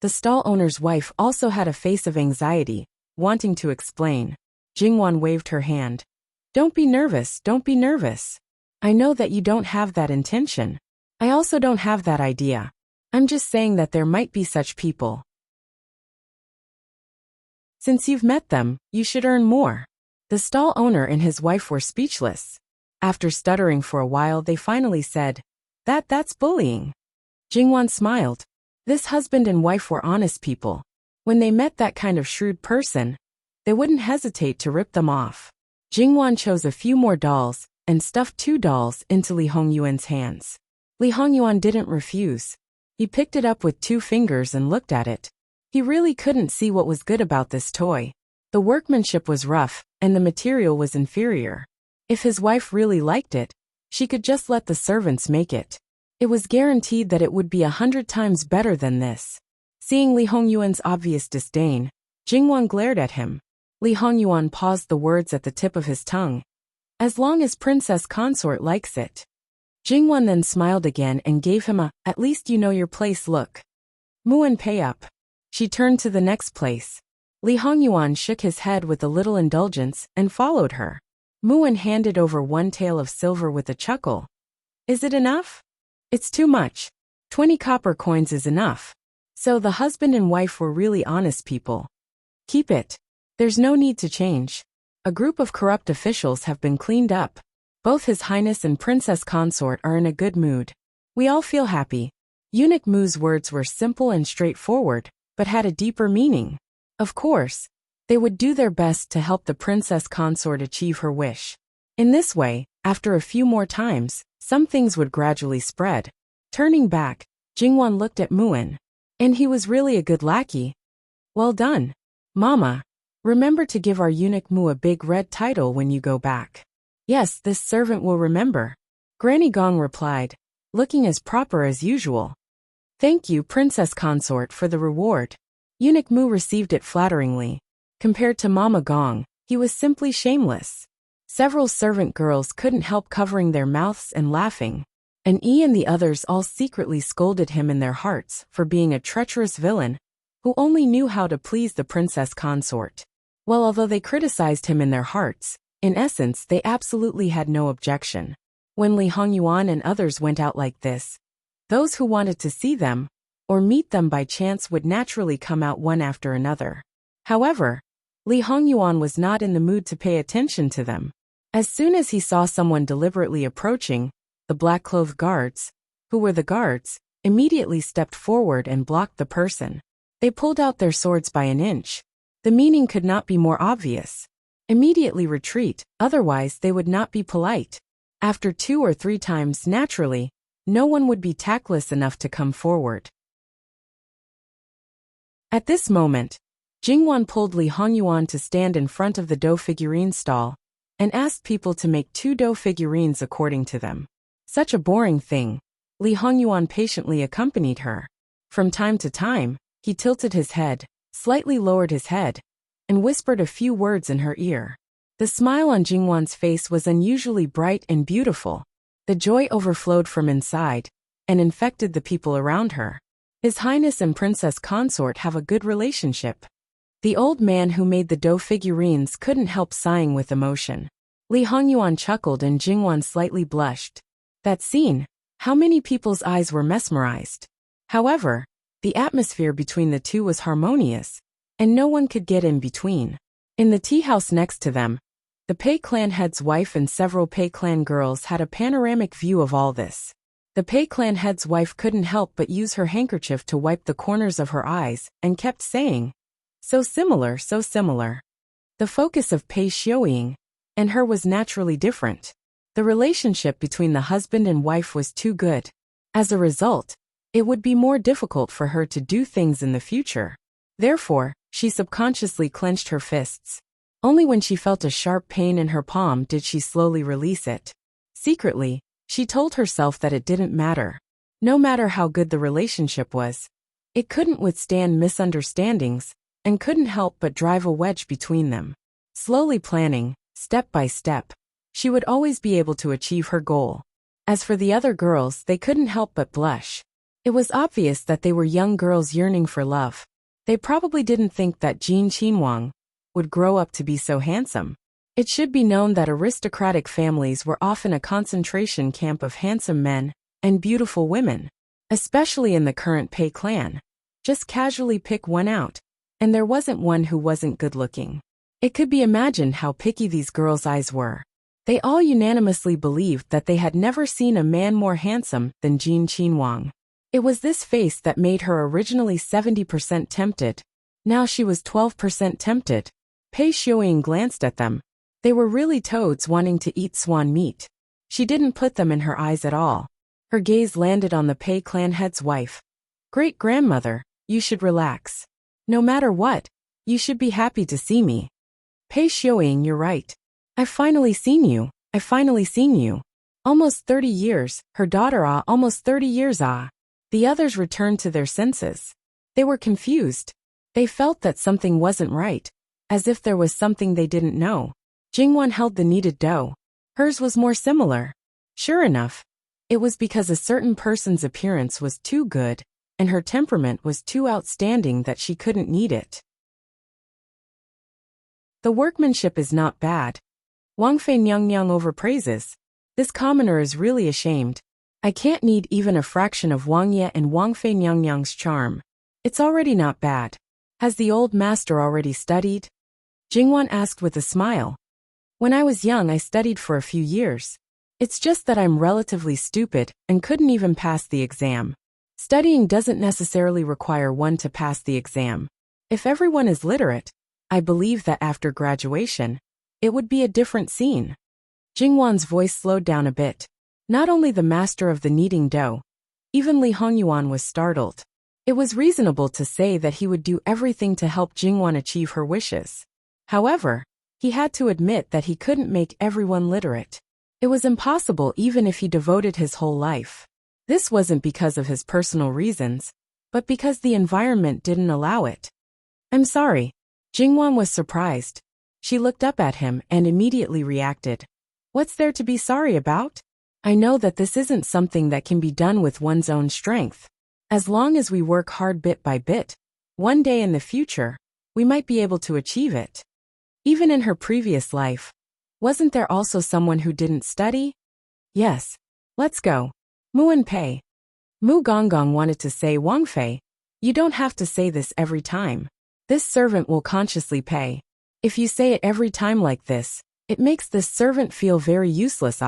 The stall owner's wife also had a face of anxiety, wanting to explain. Jingwan waved her hand. Don't be nervous, don't be nervous. I know that you don't have that intention. I also don't have that idea. I'm just saying that there might be such people. Since you've met them, you should earn more. The stall owner and his wife were speechless. After stuttering for a while, they finally said, That's bullying. Jingwan smiled. This husband and wife were honest people. When they met that kind of shrewd person, they wouldn't hesitate to rip them off. Jingwan chose a few more dolls and stuffed 2 dolls into Li Hongyuan's hands. Li Hongyuan didn't refuse. He picked it up with 2 fingers and looked at it. He really couldn't see what was good about this toy. The workmanship was rough, and the material was inferior. If his wife really liked it, she could just let the servants make it. It was guaranteed that it would be 100 times better than this. Seeing Li Hongyuan's obvious disdain, Jingwan glared at him. Li Hongyuan paused the words at the tip of his tongue. As long as princess consort likes it. Jingwan then smiled again and gave him a, at least you know your place look. Muan, pay up. She turned to the next place. Li Hongyuan shook his head with a little indulgence and followed her. Muan handed over 1 tael of silver with a chuckle. Is it enough? It's too much. 20 copper coins is enough. So the husband and wife were really honest people. Keep it. There's no need to change. A group of corrupt officials have been cleaned up. Both His Highness and Princess Consort are in a good mood. We all feel happy. Eunuch Mu's words were simple and straightforward, but had a deeper meaning. Of course, they would do their best to help the princess consort achieve her wish. In this way, after a few more times, some things would gradually spread. Turning back, Jingwan looked at Muin. And he was really a good lackey. Well done. Mama. Remember to give our eunuch Mu a big red title when you go back. Yes, this servant will remember. Granny Gong replied, looking as proper as usual. Thank you, Princess Consort, for the reward. Eunuch Mu received it flatteringly. Compared to Mama Gong, he was simply shameless. Several servant girls couldn't help covering their mouths and laughing. And and the others all secretly scolded him in their hearts for being a treacherous villain who only knew how to please the princess consort. Well, although they criticized him in their hearts, in essence they absolutely had no objection. When Li Hongyuan and others went out like this, those who wanted to see them or meet them by chance would naturally come out one after another. However, Li Hongyuan was not in the mood to pay attention to them. As soon as he saw someone deliberately approaching, the black-clothed guards, who were the guards, immediately stepped forward and blocked the person. They pulled out their swords by an inch. The meaning could not be more obvious. Immediately retreat, otherwise they would not be polite. After 2 or 3 times, naturally, no one would be tactless enough to come forward. At this moment, Jingwan pulled Li Hongyuan to stand in front of the dough figurine stall and asked people to make 2 dough figurines according to them. Such a boring thing. Li Hongyuan patiently accompanied her. From time to time, he tilted his head, slightly lowered his head, and whispered a few words in her ear. The smile on Jingwan's face was unusually bright and beautiful. The joy overflowed from inside and infected the people around her. His Highness and Princess Consort have a good relationship. The old man who made the dough figurines couldn't help sighing with emotion. Li Hongyuan chuckled and Jingwan slightly blushed. That scene, how many people's eyes were mesmerized. However, the atmosphere between the two was harmonious, and no one could get in between. In the tea house next to them, the Pei clan head's wife and several Pei clan girls had a panoramic view of all this. The Pei clan head's wife couldn't help but use her handkerchief to wipe the corners of her eyes and kept saying, so similar, so similar. The focus of Pei Xiaoying and her was naturally different. The relationship between the husband and wife was too good. As a result, it would be more difficult for her to do things in the future. Therefore, she subconsciously clenched her fists. Only when she felt a sharp pain in her palm did she slowly release it. Secretly, she told herself that it didn't matter. No matter how good the relationship was, it couldn't withstand misunderstandings and couldn't help but drive a wedge between them. Slowly planning, step by step, she would always be able to achieve her goal. As for the other girls, they couldn't help but blush. It was obvious that they were young girls yearning for love. They probably didn't think that Jin Qinhuang would grow up to be so handsome. It should be known that aristocratic families were often a concentration camp of handsome men and beautiful women, especially in the current Pei clan. Just casually pick one out, and there wasn't one who wasn't good-looking. It could be imagined how picky these girls' eyes were. They all unanimously believed that they had never seen a man more handsome than Jin Qinhuang. It was this face that made her originally 70% tempted. Now she was 12% tempted. Pei Xiaoying glanced at them. They were really toads wanting to eat swan meat. She didn't put them in her eyes at all. Her gaze landed on the Pei clan head's wife. Great-grandmother, you should relax. No matter what, you should be happy to see me. Pei Xiaoying, you're right. I've finally seen you. I've finally seen you. Almost 30 years, her daughter almost 30 years The others returned to their senses. They were confused. They felt that something wasn't right, as if there was something they didn't know. Jingwan held the kneaded dough. Hers was more similar. Sure enough, it was because a certain person's appearance was too good, and her temperament was too outstanding that she couldn't knead it. The workmanship is not bad. Wang Fei Nyang overpraises. This commoner is really ashamed. I can't knead even a fraction of Wang Ye and Wang Fei Nyang's charm. It's already not bad. Has the old master already studied? Jingwan asked with a smile. When I was young, I studied for a few years. It's just that I'm relatively stupid and couldn't even pass the exam. Studying doesn't necessarily require one to pass the exam. If everyone is literate, I believe that after graduation, it would be a different scene. Jingwan's voice slowed down a bit. Not only the master of the kneading dough, even Li Hongyuan was startled. It was reasonable to say that he would do everything to help Jingwan achieve her wishes. However, he had to admit that he couldn't make everyone literate. It was impossible even if he devoted his whole life. This wasn't because of his personal reasons, but because the environment didn't allow it. I'm sorry. Jingwan was surprised. She looked up at him and immediately reacted. What's there to be sorry about? I know that this isn't something that can be done with one's own strength. As long as we work hard bit by bit, one day in the future, we might be able to achieve it. Even in her previous life, wasn't there also someone who didn't study? Yes. Let's go. Mu and Pei. Mu Gonggong wanted to say Wang Fei. You don't have to say this every time. This servant will consciously pay. If you say it every time like this, it makes this servant feel very useless.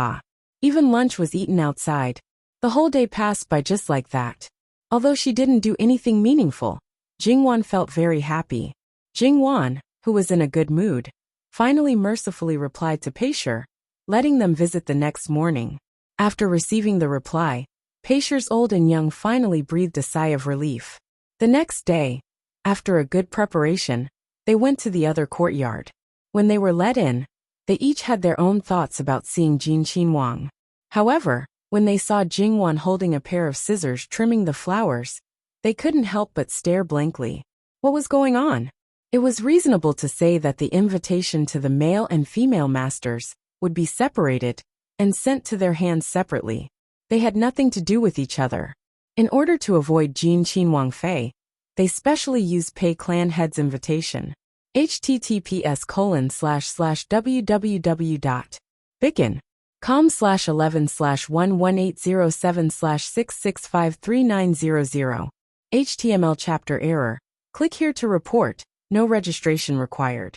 Even lunch was eaten outside. The whole day passed by just like that. Although she didn't do anything meaningful, Jingwan felt very happy. Jingwan, who was in a good mood, finally mercifully replied to Peisher, letting them visit the next morning. After receiving the reply, Peisher's old and young finally breathed a sigh of relief. The next day, after a good preparation, they went to the other courtyard. When they were let in, they each had their own thoughts about seeing Jin Qinwang. However, when they saw Jingwan holding a pair of scissors trimming the flowers, they couldn't help but stare blankly. What was going on? It was reasonable to say that the invitation to the male and female masters would be separated and sent to their hands separately. They had nothing to do with each other. In order to avoid Jin Qinwang Fei, they specially used Pei clan head's invitation. https://www.bikin.com/11/11807/6653900. HTML chapter error. Click here to report. No registration required.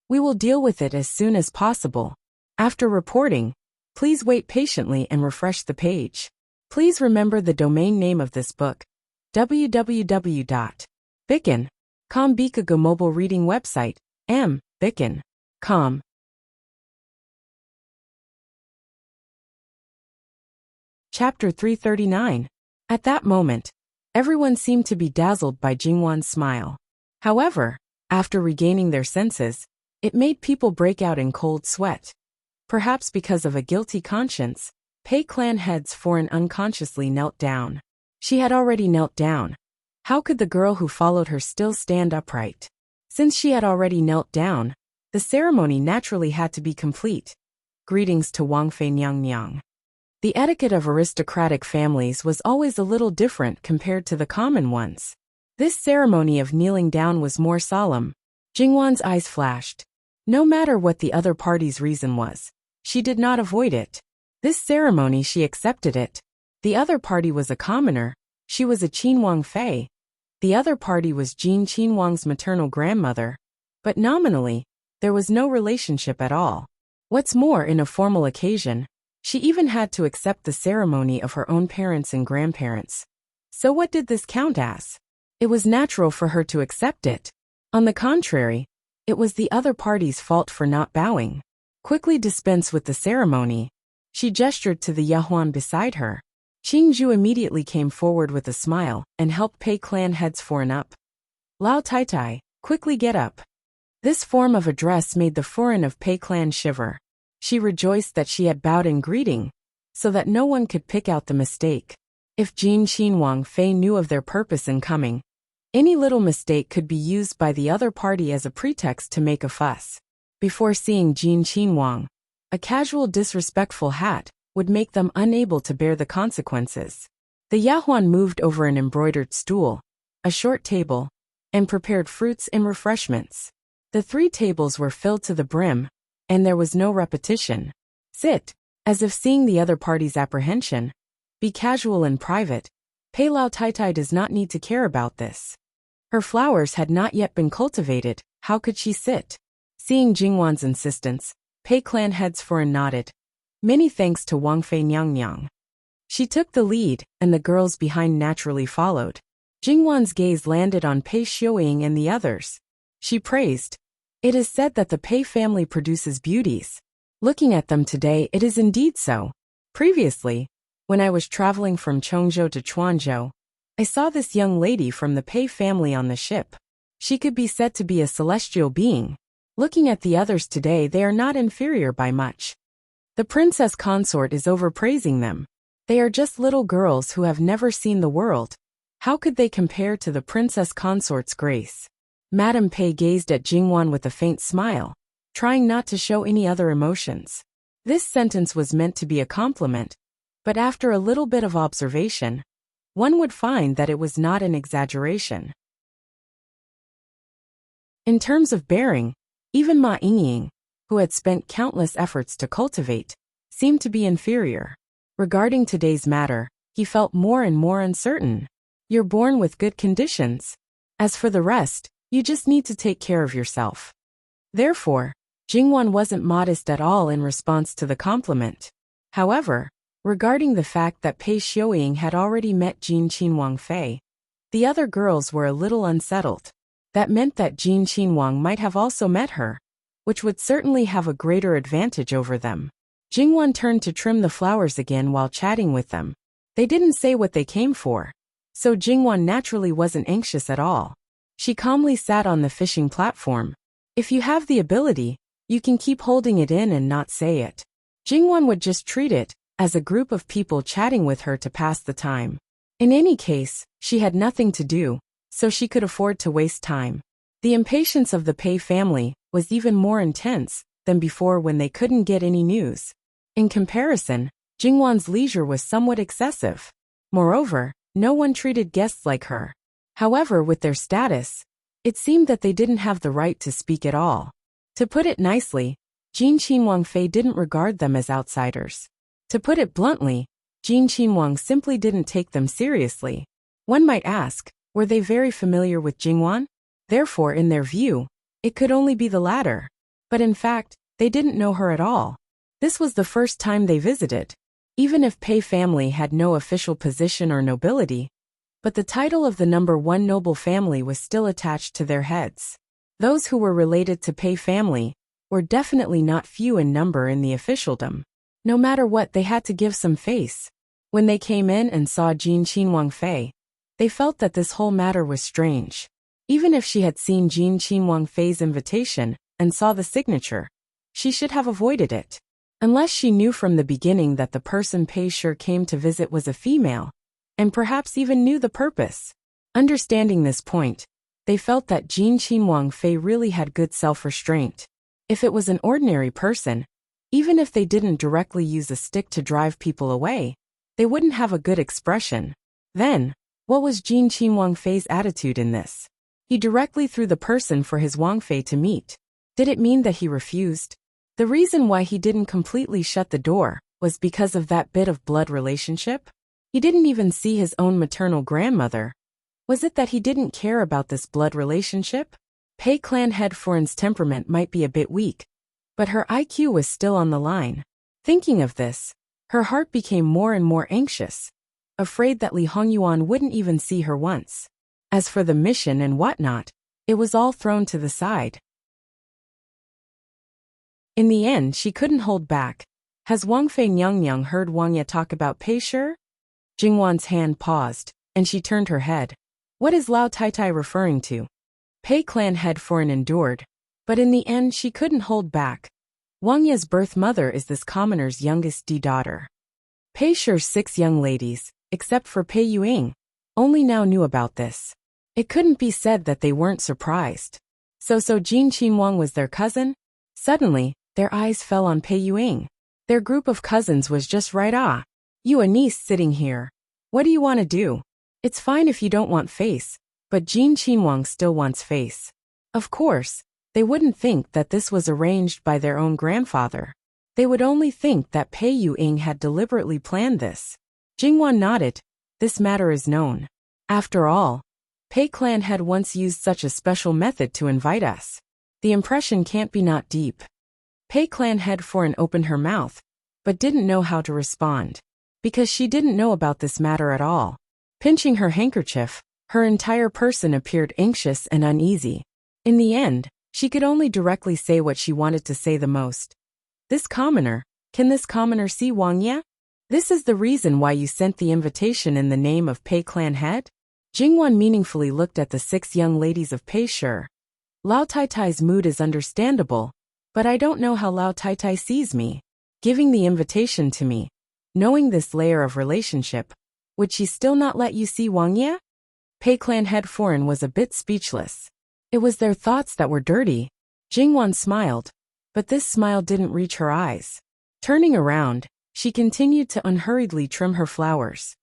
We will deal with it as soon as possible. After reporting, please wait patiently and refresh the page. Please remember the domain name of this book. www.bikin.com. Bikago mobile reading website. bikin.com. Chapter 339. At that moment, everyone seemed to be dazzled by Jingwan's smile. However, after regaining their senses, it made people break out in cold sweat. Perhaps because of a guilty conscience, Pei clan heads foreign unconsciously knelt down. She had already knelt down. How could the girl who followed her still stand upright? Since she had already knelt down, the ceremony naturally had to be complete. Greetings to Wang Fei Nyang Nyang. The etiquette of aristocratic families was always a little different compared to the common ones. This ceremony of kneeling down was more solemn. Jingwan's eyes flashed. No matter what the other party's reason was, she did not avoid it. This ceremony she accepted it. The other party was a commoner. She was a Qinwang Fei. The other party was Jin Qinwang's maternal grandmother. But nominally, there was no relationship at all. What's more, in a formal occasion, she even had to accept the ceremony of her own parents and grandparents. So what did this count as? It was natural for her to accept it. On the contrary, it was the other party's fault for not bowing. Quickly dispense with the ceremony. She gestured to the Yahuan beside her. Qingzhu immediately came forward with a smile and helped Pei clan heads foreign up. Lao Tai, quickly get up. This form of address made the foreign of Pei clan shiver. She rejoiced that she had bowed in greeting, so that no one could pick out the mistake. If Jin Qinwang Fei knew of their purpose in coming, any little mistake could be used by the other party as a pretext to make a fuss. Before seeing Jin Qinwang, a casual disrespectful hat would make them unable to bear the consequences. The Yahuan moved over an embroidered stool, a short table, and prepared fruits and refreshments. The 3 tables were filled to the brim, and there was no repetition. Sit, as if seeing the other party's apprehension. Be casual and private. Pei Lao Tai does not need to care about this. Her flowers had not yet been cultivated, how could she sit? Seeing Jingwan's insistence, Pei clan heads foreign nodded. Many thanks to Wang Fei Nyang Nyang. She took the lead, and the girls behind naturally followed. Jingwan's gaze landed on Pei Xiuying and the others. She praised. It is said that the Pei family produces beauties. Looking at them today, it is indeed so. Previously, when I was traveling from Chongzhou to Chuanzhou, I saw this young lady from the Pei family on the ship. She could be said to be a celestial being. Looking at the others today, they are not inferior by much. The princess consort is overpraising them. They are just little girls who have never seen the world. How could they compare to the princess consort's grace? Madame Pei gazed at Jingwan with a faint smile, trying not to show any other emotions. This sentence was meant to be a compliment, but after a little bit of observation, one would find that it was not an exaggeration. In terms of bearing, even Ma Yingying, who had spent countless efforts to cultivate, seemed to be inferior. Regarding today's matter, he felt more and more uncertain. You're born with good conditions. As for the rest, you just need to take care of yourself. Therefore, Jingwan wasn't modest at all in response to the compliment. However, regarding the fact that Pei Xiuying had already met Jin Qinwang Fei, the other girls were a little unsettled. That meant that Jin Qinwang might have also met her, which would certainly have a greater advantage over them. Jingwan turned to trim the flowers again while chatting with them. They didn't say what they came for, so Jingwan naturally wasn't anxious at all. She calmly sat on the fishing platform. If you have the ability, you can keep holding it in and not say it. Jingwan would just treat it as a group of people chatting with her to pass the time. In any case, she had nothing to do, so she could afford to waste time. The impatience of the Pei family was even more intense than before when they couldn't get any news. In comparison, Jingwan's leisure was somewhat excessive. Moreover, no one treated guests like her. However, with their status, it seemed that they didn't have the right to speak at all. To put it nicely, Jin Qinwang Fei didn't regard them as outsiders. To put it bluntly, Jin Qinwang simply didn't take them seriously. One might ask, were they very familiar with Jingwan? Therefore, in their view, it could only be the latter. But in fact, they didn't know her at all. This was the first time they visited. Even if Pei family had no official position or nobility, but the title of the number one noble family was still attached to their heads. Those who were related to Pei family were definitely not few in number in the officialdom. No matter what, they had to give some face. When they came in and saw Jin Qinwang Fei, they felt that this whole matter was strange. Even if she had seen Jin Qinwang Fei's invitation and saw the signature, she should have avoided it. Unless she knew from the beginning that the person Pei sure came to visit was a female, and perhaps even knew the purpose. Understanding this point, they felt that Jin Qinwang Fei really had good self-restraint. If it was an ordinary person, even if they didn't directly use a stick to drive people away, they wouldn't have a good expression. Then, what was Jin Qinwang Fei's attitude in this? He directly threw the person for his Wang Fei to meet. Did it mean that he refused? The reason why he didn't completely shut the door was because of that bit of blood relationship? He didn't even see his own maternal grandmother. Was it that he didn't care about this blood relationship? Pei clan head Foreign's temperament might be a bit weak, but her IQ was still on the line. Thinking of this, her heart became more and more anxious, afraid that Li Hongyuan wouldn't even see her once. As for the mission and whatnot, it was all thrown to the side. In the end, she couldn't hold back. Has Wang Fei Nyang heard Wang Ye talk about Pei Shi? Jingwan's hand paused, and she turned her head. What is Lao Tai referring to? Pei clan head Foreign endured, but in the end she couldn't hold back. Wang Ye's birth mother is this commoner's youngest daughter. Pei Shi's 6 young ladies, except for Pei Yuing, only now knew about this. It couldn't be said that they weren't surprised. So Jin Qinwang was their cousin? Suddenly, their eyes fell on Pei Yuing. Their group of cousins was just right. You a niece sitting here. What do you want to do? It's fine if you don't want face, but Jin Qinwang still wants face. Of course, they wouldn't think that this was arranged by their own grandfather. They would only think that Pei Yuing had deliberately planned this. Jingwan nodded. This matter is known. After all, Pei clan had once used such a special method to invite us. The impression can't be not deep. Pei clan head Foreign opened her mouth, but didn't know how to respond, because she didn't know about this matter at all. Pinching her handkerchief, her entire person appeared anxious and uneasy. In the end, she could only directly say what she wanted to say the most. This commoner, can this commoner see Wang Ye? This is the reason why you sent the invitation in the name of Pei clan head? Jingwan meaningfully looked at the 6 young ladies of Pei Shi. Lao Taitai's mood is understandable, but I don't know how Lao Taitai sees me. Giving the invitation to me, knowing this layer of relationship, would she still not let you see Wang Ye? Pei clan head foreign was a bit speechless. It was their thoughts that were dirty. Jingwan smiled, but this smile didn't reach her eyes. Turning around, she continued to unhurriedly trim her flowers.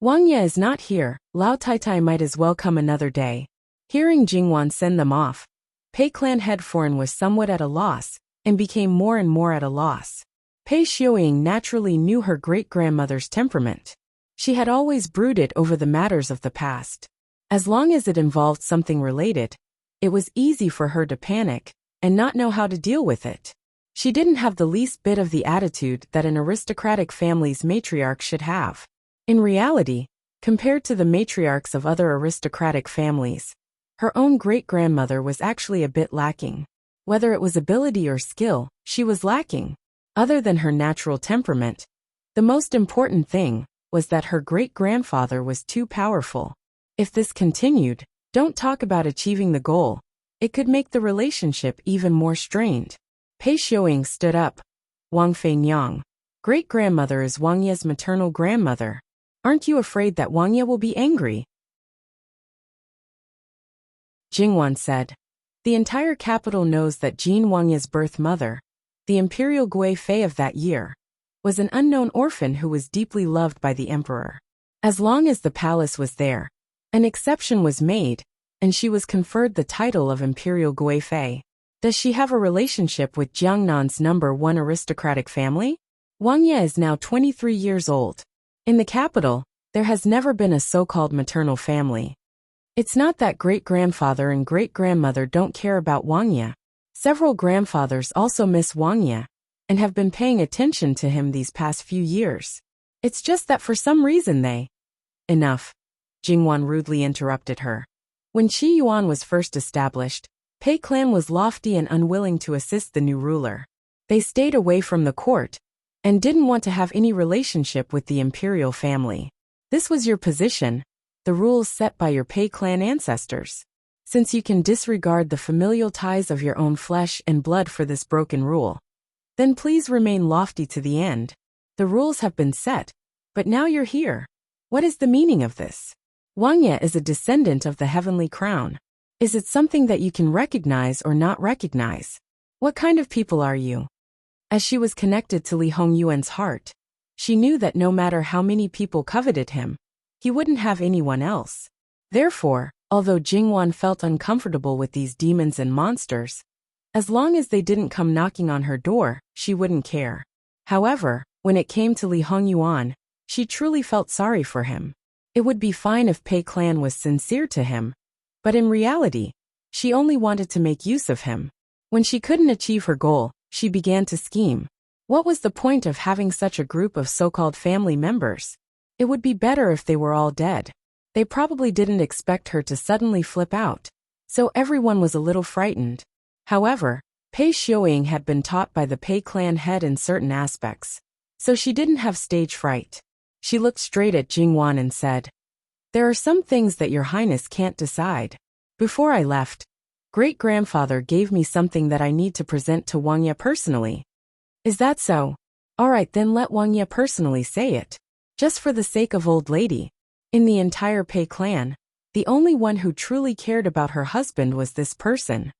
Wang Ye is not here, Lao Taitai might as well come another day. Hearing Jingwan send them off, Pei clan head foreign was somewhat at a loss, and became more and more at a loss. Pei Xiuying naturally knew her great-grandmother's temperament. She had always brooded over the matters of the past. As long as it involved something related, it was easy for her to panic and not know how to deal with it. She didn't have the least bit of the attitude that an aristocratic family's matriarch should have. In reality, compared to the matriarchs of other aristocratic families, her own great-grandmother was actually a bit lacking. Whether it was ability or skill, she was lacking. Other than her natural temperament, the most important thing was that her great-grandfather was too powerful. If this continued, don't talk about achieving the goal. It could make the relationship even more strained. Pei Xiuying stood up. Wang Feinyang. Great-grandmother is Wang Ye's maternal grandmother. Aren't you afraid that Wang Ye will be angry? Jingwan said. The entire capital knows that Jin Wang Ye's birth mother, the imperial Gui Fei of that year, was an unknown orphan who was deeply loved by the emperor. As long as the palace was there, an exception was made, and she was conferred the title of imperial Gui Fei. Does she have a relationship with Jiangnan's #1 aristocratic family? Wang Ye is now 23 years old. In the capital, there has never been a so-called maternal family. It's not that great-grandfather and great-grandmother don't care about Wang Ye. Several grandfathers also miss Wang Ye, and have been paying attention to him these past few years. It's just that for some reason they... Enough. Jingwan rudely interrupted her. When Qi Yuan was first established, Pei clan was lofty and unwilling to assist the new ruler. They stayed away from the court, and didn't want to have any relationship with the imperial family. This was your position, the rules set by your Pei clan ancestors. Since you can disregard the familial ties of your own flesh and blood for this broken rule, then please remain lofty to the end. The rules have been set, but now you're here. What is the meaning of this? Wang Ye is a descendant of the heavenly crown. Is it something that you can recognize or not recognize? What kind of people are you? As she was connected to Li Hongyuan's heart, she knew that no matter how many people coveted him, he wouldn't have anyone else. Therefore, although Jingwan felt uncomfortable with these demons and monsters, as long as they didn't come knocking on her door, she wouldn't care. However, when it came to Li Hongyuan, she truly felt sorry for him. It would be fine if Pei clan was sincere to him, but in reality, she only wanted to make use of him. When she couldn't achieve her goal, she began to scheme. What was the point of having such a group of so-called family members? It would be better if they were all dead. They probably didn't expect her to suddenly flip out, so everyone was a little frightened. However, Pei Xiuying had been taught by the Pei clan head in certain aspects, so she didn't have stage fright. She looked straight at Jingwan and said, "There are some things that your highness can't decide. Before I left, great-grandfather gave me something that I need to present to Wang Ye personally." Is that so? Alright, then let Wang Ye personally say it. Just for the sake of old lady. In the entire Pei clan, the only one who truly cared about her husband was this person.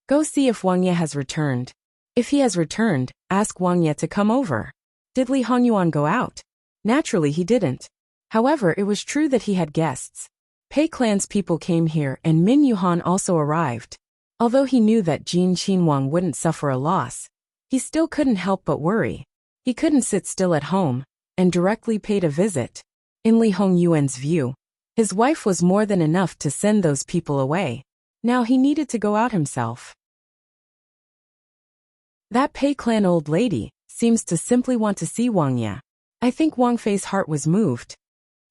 Go see if Wang Ye has returned. If he has returned, ask Wang Ye to come over. Did Li Hongyuan go out? Naturally he didn't. However, it was true that he had guests. Pei clan's people came here and Min Yuhan also arrived. Although he knew that Jin Qinhuang wouldn't suffer a loss, he still couldn't help but worry. He couldn't sit still at home, and directly paid a visit. In Li Hongyuan's view, his wife was more than enough to send those people away. Now he needed to go out himself. That Pei clan old lady seems to simply want to see Wang Ye. I think Wang Fei's heart was moved.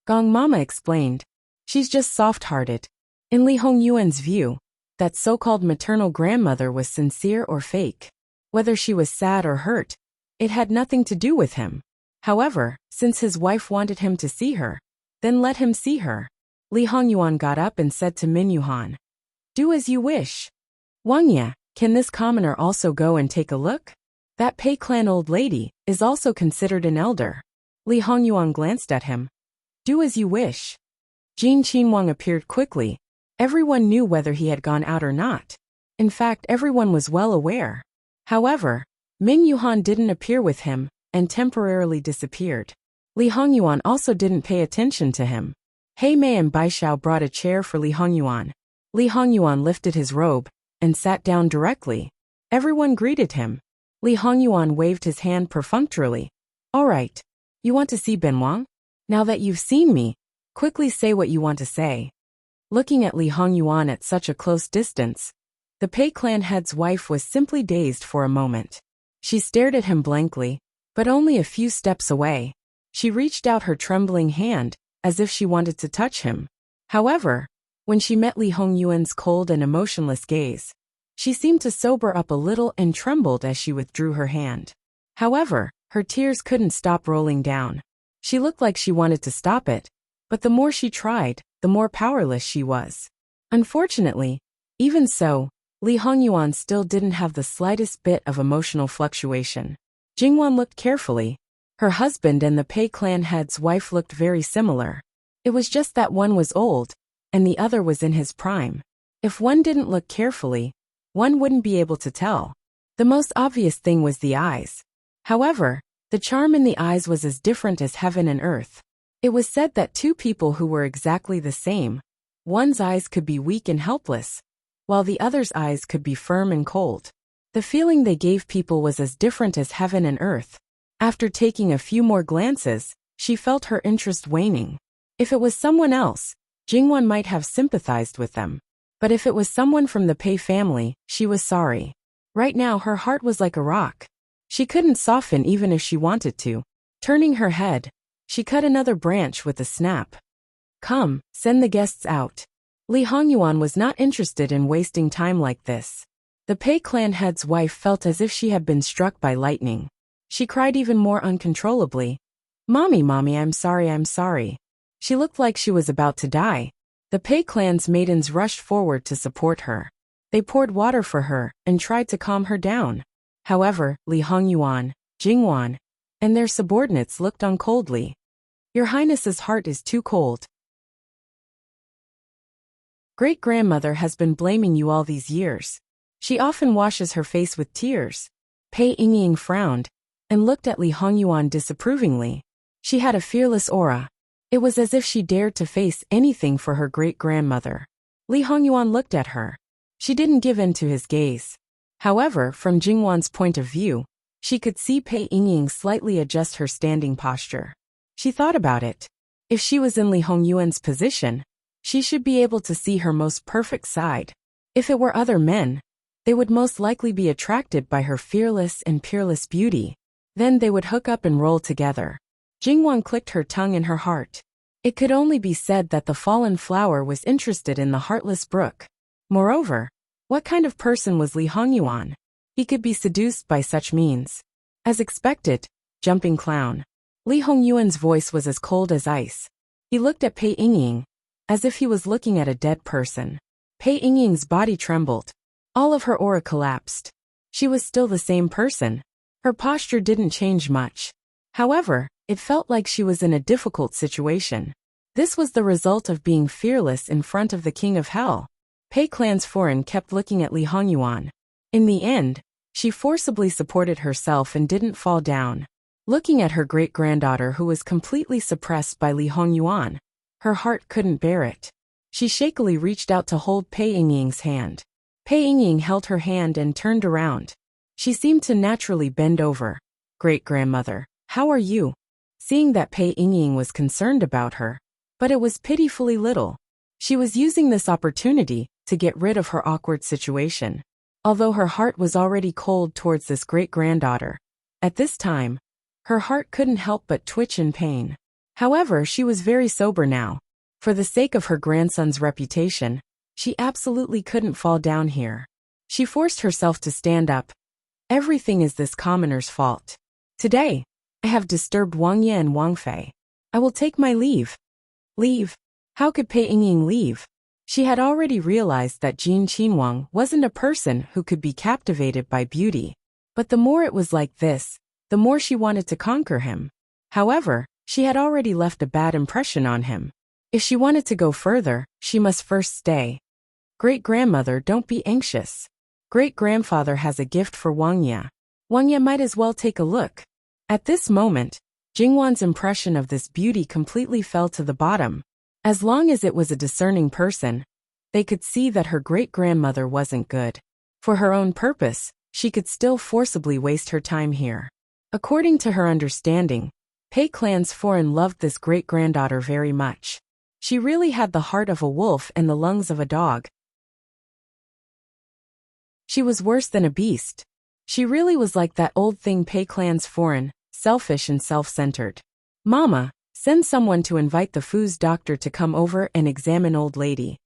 Gong Mama explained. She's just soft-hearted. In Li Hongyuan's view, that so-called maternal grandmother was sincere or fake. Whether she was sad or hurt, it had nothing to do with him. However, since his wife wanted him to see her, then let him see her. Li Hongyuan got up and said to Min Yuhan, "Do as you wish. Wang Ye, can this commoner also go and take a look? That Pei clan old lady is also considered an elder." Li Hongyuan glanced at him. "Do as you wish." Jin Qinwang appeared quickly. Everyone knew whether he had gone out or not. In fact, everyone was well aware. However, Min Yuhan didn't appear with him and temporarily disappeared. Li Hongyuan also didn't pay attention to him. Hei Mei and Bai Xiao brought a chair for Li Hongyuan. Li Hongyuan lifted his robe and sat down directly. Everyone greeted him. Li Hongyuan waved his hand perfunctorily. "All right. You want to see Benwang? Now that you've seen me, quickly say what you want to say." Looking at Li Hongyuan at such a close distance, the Pei clan head's wife was simply dazed for a moment. She stared at him blankly, but only a few steps away. She reached out her trembling hand, as if she wanted to touch him. However, when she met Li Hongyuan's cold and emotionless gaze, she seemed to sober up a little and trembled as she withdrew her hand. However, her tears couldn't stop rolling down. She looked like she wanted to stop it, but the more she tried, the more powerless she was. Unfortunately, even so, Li Hongyuan still didn't have the slightest bit of emotional fluctuation. Jingwan looked carefully. Her husband and the Pei clan head's wife looked very similar. It was just that one was old, and the other was in his prime. If one didn't look carefully, one wouldn't be able to tell. The most obvious thing was the eyes. However, the charm in the eyes was as different as heaven and earth. It was said that two people who were exactly the same, one's eyes could be weak and helpless, while the other's eyes could be firm and cold. The feeling they gave people was as different as heaven and earth. After taking a few more glances, she felt her interest waning. If it was someone else, Jingwan might have sympathized with them. But if it was someone from the Pei family, she was sorry. Right now her heart was like a rock. She couldn't soften even if she wanted to. Turning her head, she cut another branch with a snap. "Come, send the guests out." Li Hongyuan was not interested in wasting time like this. The Pei clan head's wife felt as if she had been struck by lightning. She cried even more uncontrollably. Mommy, I'm sorry, I'm sorry." She looked like she was about to die. The Pei clan's maidens rushed forward to support her. They poured water for her and tried to calm her down. However, Li Hongyuan, Jingwan, and their subordinates looked on coldly. "Your Highness's heart is too cold. Great-grandmother has been blaming you all these years. She often washes her face with tears." Pei Yingying frowned and looked at Li Hongyuan disapprovingly. She had a fearless aura. It was as if she dared to face anything for her great-grandmother. Li Hongyuan looked at her. She didn't give in to his gaze. However, from Jingwan's point of view, she could see Pei Yingying slightly adjust her standing posture. She thought about it. If she was in Li Hongyuan's position, she should be able to see her most perfect side. If it were other men, they would most likely be attracted by her fearless and peerless beauty. Then they would hook up and roll together. Jingwan clicked her tongue in her heart. It could only be said that the fallen flower was interested in the heartless brook. Moreover, what kind of person was Li Hongyuan? He could be seduced by such means. As expected, jumping clown. Li Hongyuan's voice was as cold as ice. He looked at Pei Yingying, as if he was looking at a dead person. Pei Yingying's body trembled. All of her aura collapsed. She was still the same person. Her posture didn't change much. However, it felt like she was in a difficult situation. This was the result of being fearless in front of the king of hell. Pei clan's foreign kept looking at Li Hongyuan. In the end, she forcibly supported herself and didn't fall down. Looking at her great-granddaughter who was completely suppressed by Li Hongyuan, her heart couldn't bear it. She shakily reached out to hold Pei Yingying's hand. Pei Yingying held her hand and turned around. She seemed to naturally bend over. "Great-grandmother, how are you?" Seeing that Pei Yingying was concerned about her, but it was pitifully little. She was using this opportunity to get rid of her awkward situation. Although her heart was already cold towards this great-granddaughter, at this time, her heart couldn't help but twitch in pain. However, she was very sober now. For the sake of her grandson's reputation, she absolutely couldn't fall down here. She forced herself to stand up. Everything is this commoner's fault. Today, I have disturbed Wang Ye and Wang Fei. I will take my leave. Leave? How could Pei Yingying leave? She had already realized that Jin Qinhuang wasn't a person who could be captivated by beauty. But the more it was like this, the more she wanted to conquer him. However, she had already left a bad impression on him. If she wanted to go further, she must first stay. Great-grandmother, don't be anxious. Great-grandfather has a gift for Wang Ye. Wang Ye might as well take a look. At this moment, Jingwan's impression of this beauty completely fell to the bottom. As long as it was a discerning person, they could see that her great-grandmother wasn't good. For her own purpose, she could still forcibly waste her time here. According to her understanding, Pei clan's foreign loved this great-granddaughter very much. She really had the heart of a wolf and the lungs of a dog. She was worse than a beast. She really was like that old thing Pei clan's foreign, selfish and self-centered. Mama, send someone to invite the Fu's doctor to come over and examine old lady.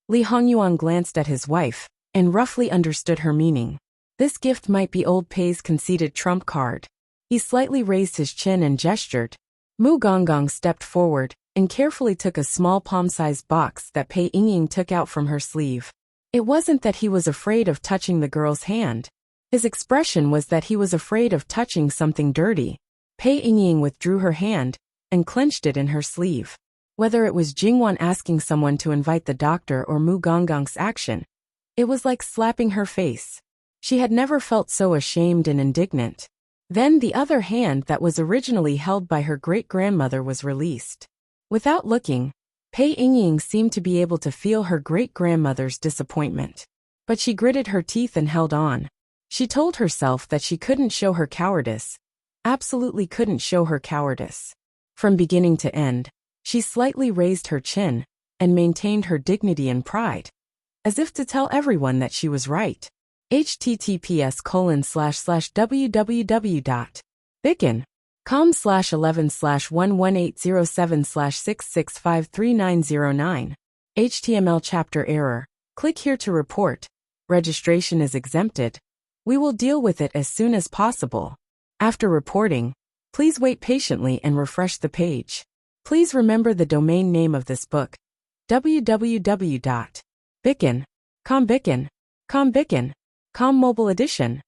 Li Hongyuan glanced at his wife, and roughly understood her meaning. This gift might be old Pei's conceited trump card. He slightly raised his chin and gestured. Mu Gonggong stepped forward, and carefully took a small palm-sized box that Pei Yingying took out from her sleeve. It wasn't that he was afraid of touching the girl's hand. His expression was that he was afraid of touching something dirty. Pei Yingying withdrew her hand, and clenched it in her sleeve. Whether it was Jingwan asking someone to invite the doctor or Mu Gonggong's action, it was like slapping her face. She had never felt so ashamed and indignant. Then the other hand that was originally held by her great-grandmother was released. Without looking, Pei Yingying seemed to be able to feel her great-grandmother's disappointment. But she gritted her teeth and held on. She told herself that she couldn't show her cowardice. Absolutely couldn't show her cowardice. From beginning to end, she slightly raised her chin, and maintained her dignity and pride. As if to tell everyone that she was right. https://www.bicon.com/11/11807/66533909. HTML chapter error. Click here to report. Registration is exempted. We will deal with it as soon as possible. After reporting, please wait patiently and refresh the page. Please remember the domain name of this book. www.bicon.com mobile edition.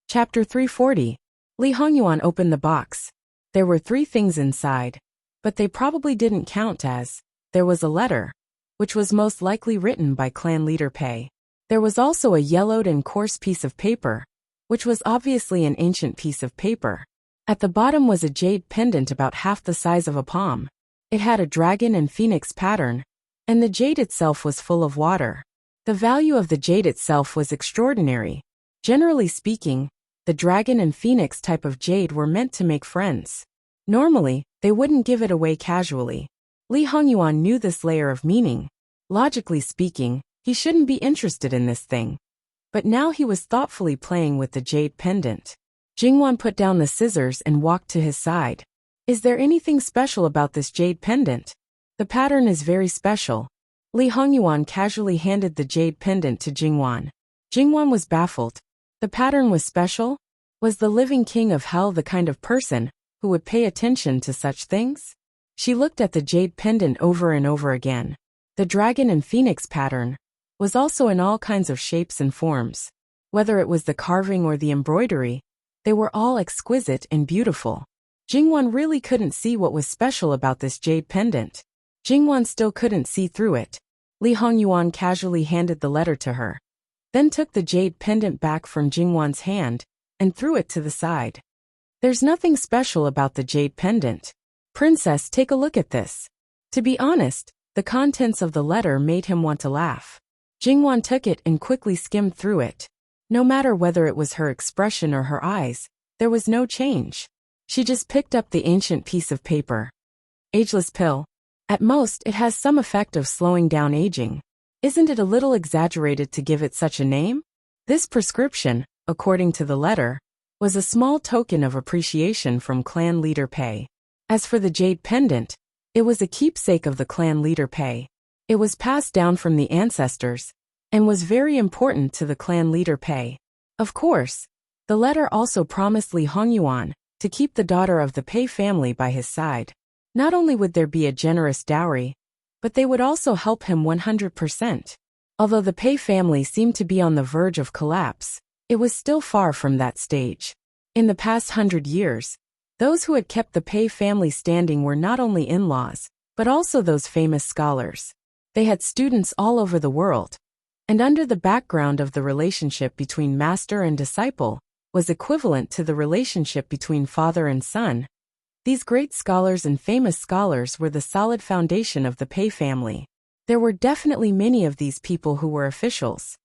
Chapter 340. Li Hongyuan opened the box. There were 3 things inside, but they probably didn't count as, there was a letter, which was most likely written by clan leader Pei. There was also a yellowed and coarse piece of paper, which was obviously an ancient piece of paper. At the bottom was a jade pendant about half the size of a palm. It had a dragon and phoenix pattern, and the jade itself was full of water. The value of the jade itself was extraordinary. Generally speaking, the dragon and phoenix type of jade were meant to make friends. Normally, they wouldn't give it away casually. Li Hongyuan knew this layer of meaning. Logically speaking, he shouldn't be interested in this thing. But now he was thoughtfully playing with the jade pendant. Jingwan put down the scissors and walked to his side. Is there anything special about this jade pendant? The pattern is very special. Li Hongyuan casually handed the jade pendant to Jingwan. Jingwan was baffled. The pattern was special? Was the living king of hell the kind of person who would pay attention to such things? She looked at the jade pendant over and over again. The dragon and phoenix pattern was also in all kinds of shapes and forms. Whether it was the carving or the embroidery, they were all exquisite and beautiful. Jingwan really couldn't see what was special about this jade pendant. Jingwan still couldn't see through it. Li Hongyuan casually handed the letter to her, then took the jade pendant back from Jingwan's hand, and threw it to the side. There's nothing special about the jade pendant. Princess, take a look at this. To be honest, the contents of the letter made him want to laugh. Jingwan took it and quickly skimmed through it. No matter whether it was her expression or her eyes, there was no change. She just picked up the ancient piece of paper. Ageless pill. At most, it has some effect of slowing down aging. Isn't it a little exaggerated to give it such a name? This prescription, according to the letter, was a small token of appreciation from clan leader Pei. As for the jade pendant, it was a keepsake of the clan leader Pei. It was passed down from the ancestors, and was very important to the clan leader Pei. Of course, the letter also promised Li Hongyuan to keep the daughter of the Pei family by his side. Not only would there be a generous dowry, but they would also help him 100%. Although the Pei family seemed to be on the verge of collapse, it was still far from that stage. In the past 100 years, those who had kept the Pei family standing were not only in-laws, but also those famous scholars. They had students all over the world, and under the background of the relationship between master and disciple was equivalent to the relationship between father and son. These great scholars and famous scholars were the solid foundation of the Pei family. There were definitely many of these people who were officials.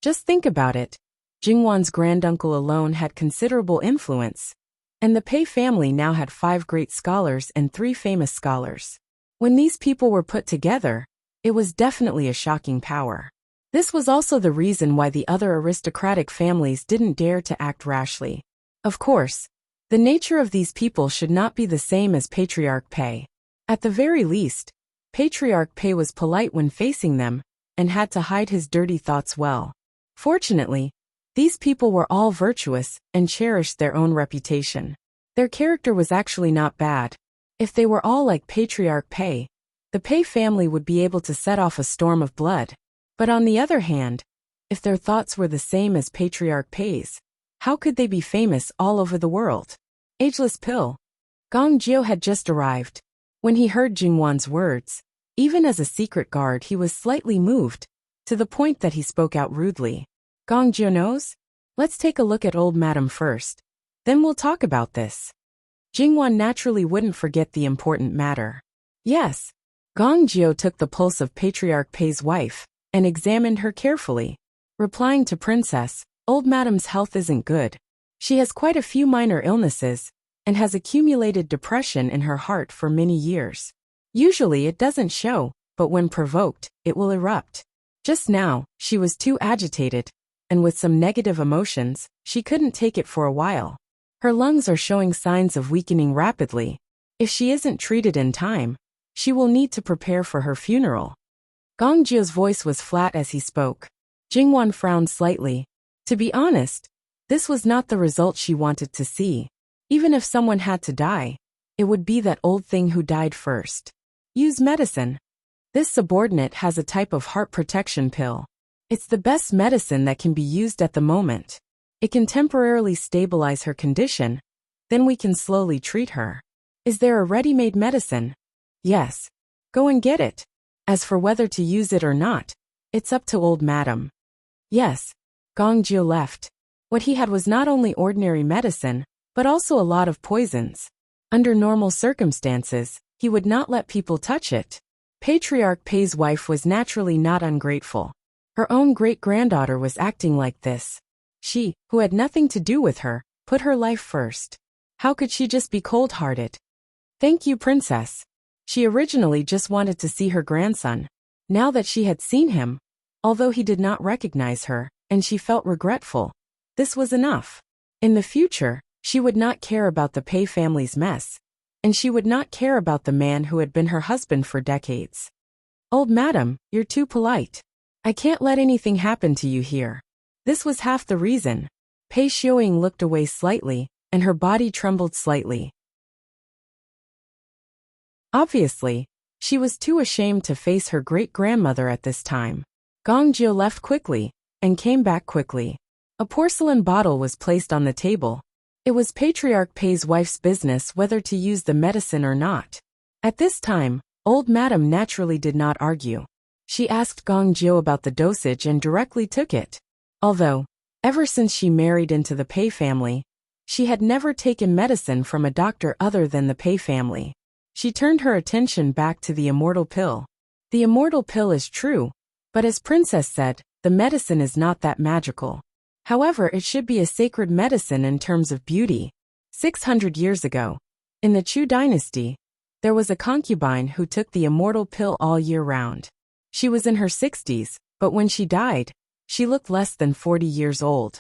Just think about it. Jingwan's granduncle alone had considerable influence, and the Pei family now had 5 great scholars and 3 famous scholars. When these people were put together, it was definitely a shocking power. This was also the reason why the other aristocratic families didn't dare to act rashly. Of course, the nature of these people should not be the same as Patriarch Pei. At the very least, Patriarch Pei was polite when facing them, and had to hide his dirty thoughts well. Fortunately, these people were all virtuous and cherished their own reputation. Their character was actually not bad. If they were all like Patriarch Pei, the Pei family would be able to set off a storm of blood. But on the other hand, if their thoughts were the same as Patriarch Pei's, how could they be famous all over the world? Ageless Pill. Gong Jiu had just arrived. When he heard Jingwan's words, even as a secret guard he was slightly moved, to the point that he spoke out rudely. Gong Jiu knows? Let's take a look at old madam first. Then we'll talk about this. Jingwan naturally wouldn't forget the important matter. Yes. Gong Jiu took the pulse of Patriarch Pei's wife, and examined her carefully. Replying to Princess, old madam's health isn't good. She has quite a few minor illnesses, and has accumulated depression in her heart for many years. Usually it doesn't show, but when provoked, it will erupt. Just now, she was too agitated, and with some negative emotions, she couldn't take it for a while. Her lungs are showing signs of weakening rapidly. If she isn't treated in time, she will need to prepare for her funeral. Gong Jiu's voice was flat as he spoke. Jingwan frowned slightly. To be honest, this was not the result she wanted to see. Even if someone had to die, it would be that old thing who died first. Use medicine. This subordinate has a type of heart protection pill. It's the best medicine that can be used at the moment. It can temporarily stabilize her condition, then we can slowly treat her. Is there a ready-made medicine? Yes. Go and get it. As for whether to use it or not, it's up to old madam. Yes. Gong Jiu left. What he had was not only ordinary medicine, but also a lot of poisons. Under normal circumstances, he would not let people touch it. Patriarch Pei's wife was naturally not ungrateful. Her own great-granddaughter was acting like this. She, who had nothing to do with her, put her life first. How could she just be cold-hearted? Thank you, Princess. She originally just wanted to see her grandson. Now that she had seen him, although he did not recognize her, and she felt regretful, this was enough. In the future, she would not care about the Pei family's mess, and she would not care about the man who had been her husband for decades. Old madam, you're too polite. I can't let anything happen to you here. This was half the reason. Pei Xiuying looked away slightly, and her body trembled slightly. Obviously, she was too ashamed to face her great-grandmother at this time. Gong Jiu left quickly, and came back quickly. A porcelain bottle was placed on the table. It was Patriarch Pei's wife's business whether to use the medicine or not. At this time, old madam naturally did not argue. She asked Gong Jiu about the dosage and directly took it. Although, ever since she married into the Pei family, she had never taken medicine from a doctor other than the Pei family. She turned her attention back to the immortal pill. The immortal pill is true, but as Princess said, the medicine is not that magical. However, it should be a sacred medicine in terms of beauty. 600 years ago, in the Chu dynasty, there was a concubine who took the immortal pill all year round. She was in her 60s, but when she died, she looked less than 40 years old.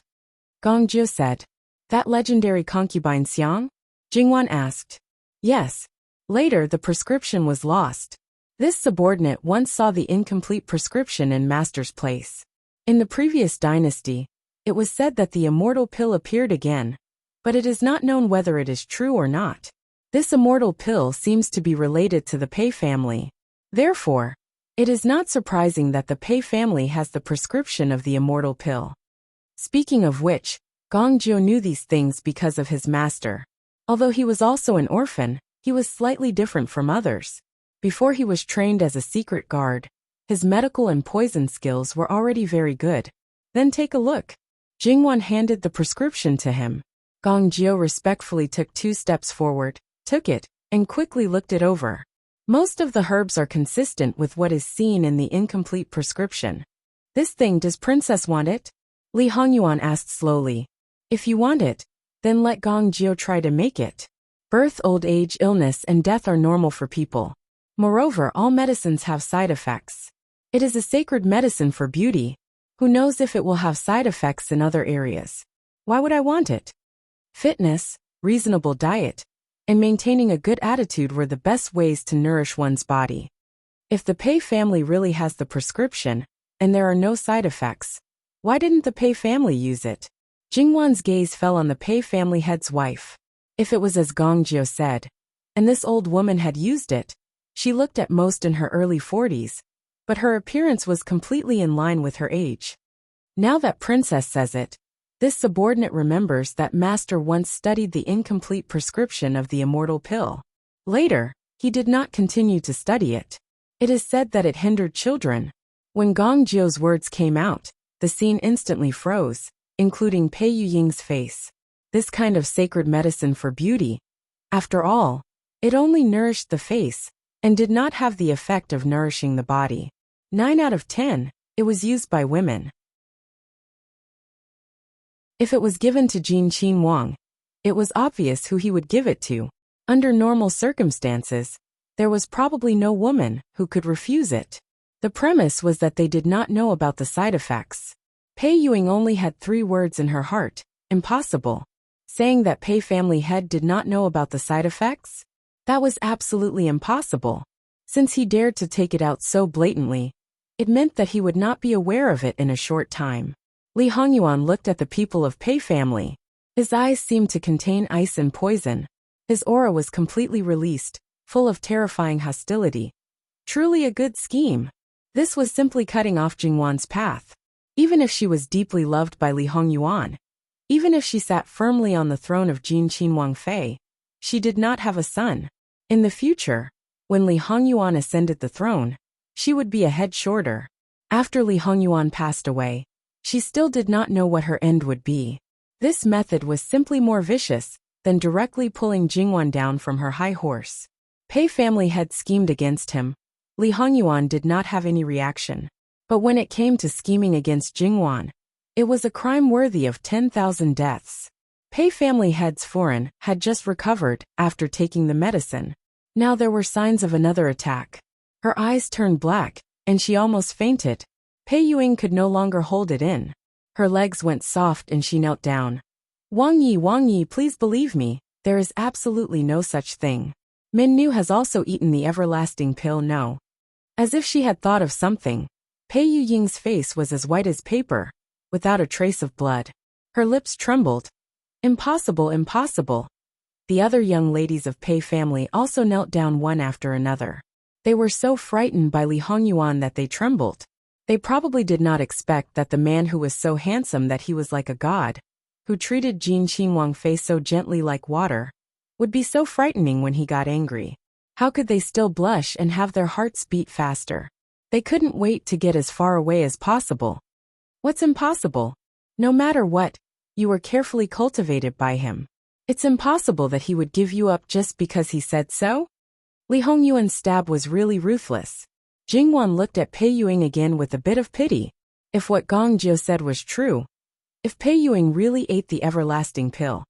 Gong Jiu said, "That legendary concubine Xiang?" Jingwan asked. Yes. Later the prescription was lost. This subordinate once saw the incomplete prescription in master's place. In the previous dynasty, it was said that the immortal pill appeared again, but it is not known whether it is true or not. This immortal pill seems to be related to the Pei family. Therefore, it is not surprising that the Pei family has the prescription of the immortal pill. Speaking of which, Gong Jiu knew these things because of his master. Although he was also an orphan, he was slightly different from others. Before he was trained as a secret guard, his medical and poison skills were already very good. Then take a look. Jingwan handed the prescription to him. Gong Jiu respectfully took 2 steps forward, took it, and quickly looked it over. Most of the herbs are consistent with what is seen in the incomplete prescription. This thing, does Princess want it? Li Hongyuan asked slowly. If you want it, then let Gong Jiu try to make it. Birth, old age, illness, and death are normal for people. Moreover, all medicines have side effects. It is a sacred medicine for beauty. Who knows if it will have side effects in other areas? Why would I want it? Fitness, reasonable diet, and maintaining a good attitude were the best ways to nourish one's body. If the Pei family really has the prescription, and there are no side effects, why didn't the Pei family use it? Jingwan's gaze fell on the Pei family head's wife. If it was as Gong Jiu said, and this old woman had used it, she looked at most in her early 40s, but her appearance was completely in line with her age. Now that Princess says it, this subordinate remembers that Master once studied the incomplete prescription of the immortal pill. Later, he did not continue to study it. It is said that it hindered children. When Gong Jiu's words came out, the scene instantly froze, including Pei Yuying's face. This kind of sacred medicine for beauty. After all, it only nourished the face, and did not have the effect of nourishing the body. 9 out of 10, it was used by women. If it was given to Jin Qin Wang, it was obvious who he would give it to. Under normal circumstances, there was probably no woman who could refuse it. The premise was that they did not know about the side effects. Pei Yuying only had 3 words in her heart: impossible. Saying that Pei family head did not know about the side effects? That was absolutely impossible. Since he dared to take it out so blatantly, it meant that he would not be aware of it in a short time. Li Hongyuan looked at the people of Pei family. His eyes seemed to contain ice and poison. His aura was completely released, full of terrifying hostility. Truly a good scheme. This was simply cutting off Jingwan's path. Even if she was deeply loved by Li Hongyuan, even if she sat firmly on the throne of Jin Qin Wang Fei, she did not have a son. In the future, when Li Hongyuan ascended the throne, she would be a head shorter. After Li Hongyuan passed away, she still did not know what her end would be. This method was simply more vicious than directly pulling Jingwan down from her high horse. Pei family had schemed against him. Li Hongyuan did not have any reaction. But when it came to scheming against Jingwan, it was a crime worthy of 10,000 deaths. Pei family head's foreign had just recovered after taking the medicine. Now there were signs of another attack. Her eyes turned black, and she almost fainted. Pei Yuying could no longer hold it in. Her legs went soft and she knelt down. Wang Yi, please believe me, there is absolutely no such thing. Min Nu has also eaten the everlasting pill. No. As if she had thought of something, Pei Yuying's face was as white as paper, without a trace of blood. Her lips trembled. Impossible, impossible. The other young ladies of Pei family also knelt down one after another. They were so frightened by Li Hongyuan that they trembled. They probably did not expect that the man who was so handsome that he was like a god, who treated Jin Qin Wang Fei so gently like water, would be so frightening when he got angry. How could they still blush and have their hearts beat faster? They couldn't wait to get as far away as possible. What's impossible? No matter what, you were carefully cultivated by him. It's impossible that he would give you up just because he said so? Li Hongyuan's stab was really ruthless. Jingwan looked at Pei Yuying again with a bit of pity. If what Gong Jiu said was true, if Pei Yuying really ate the everlasting pill,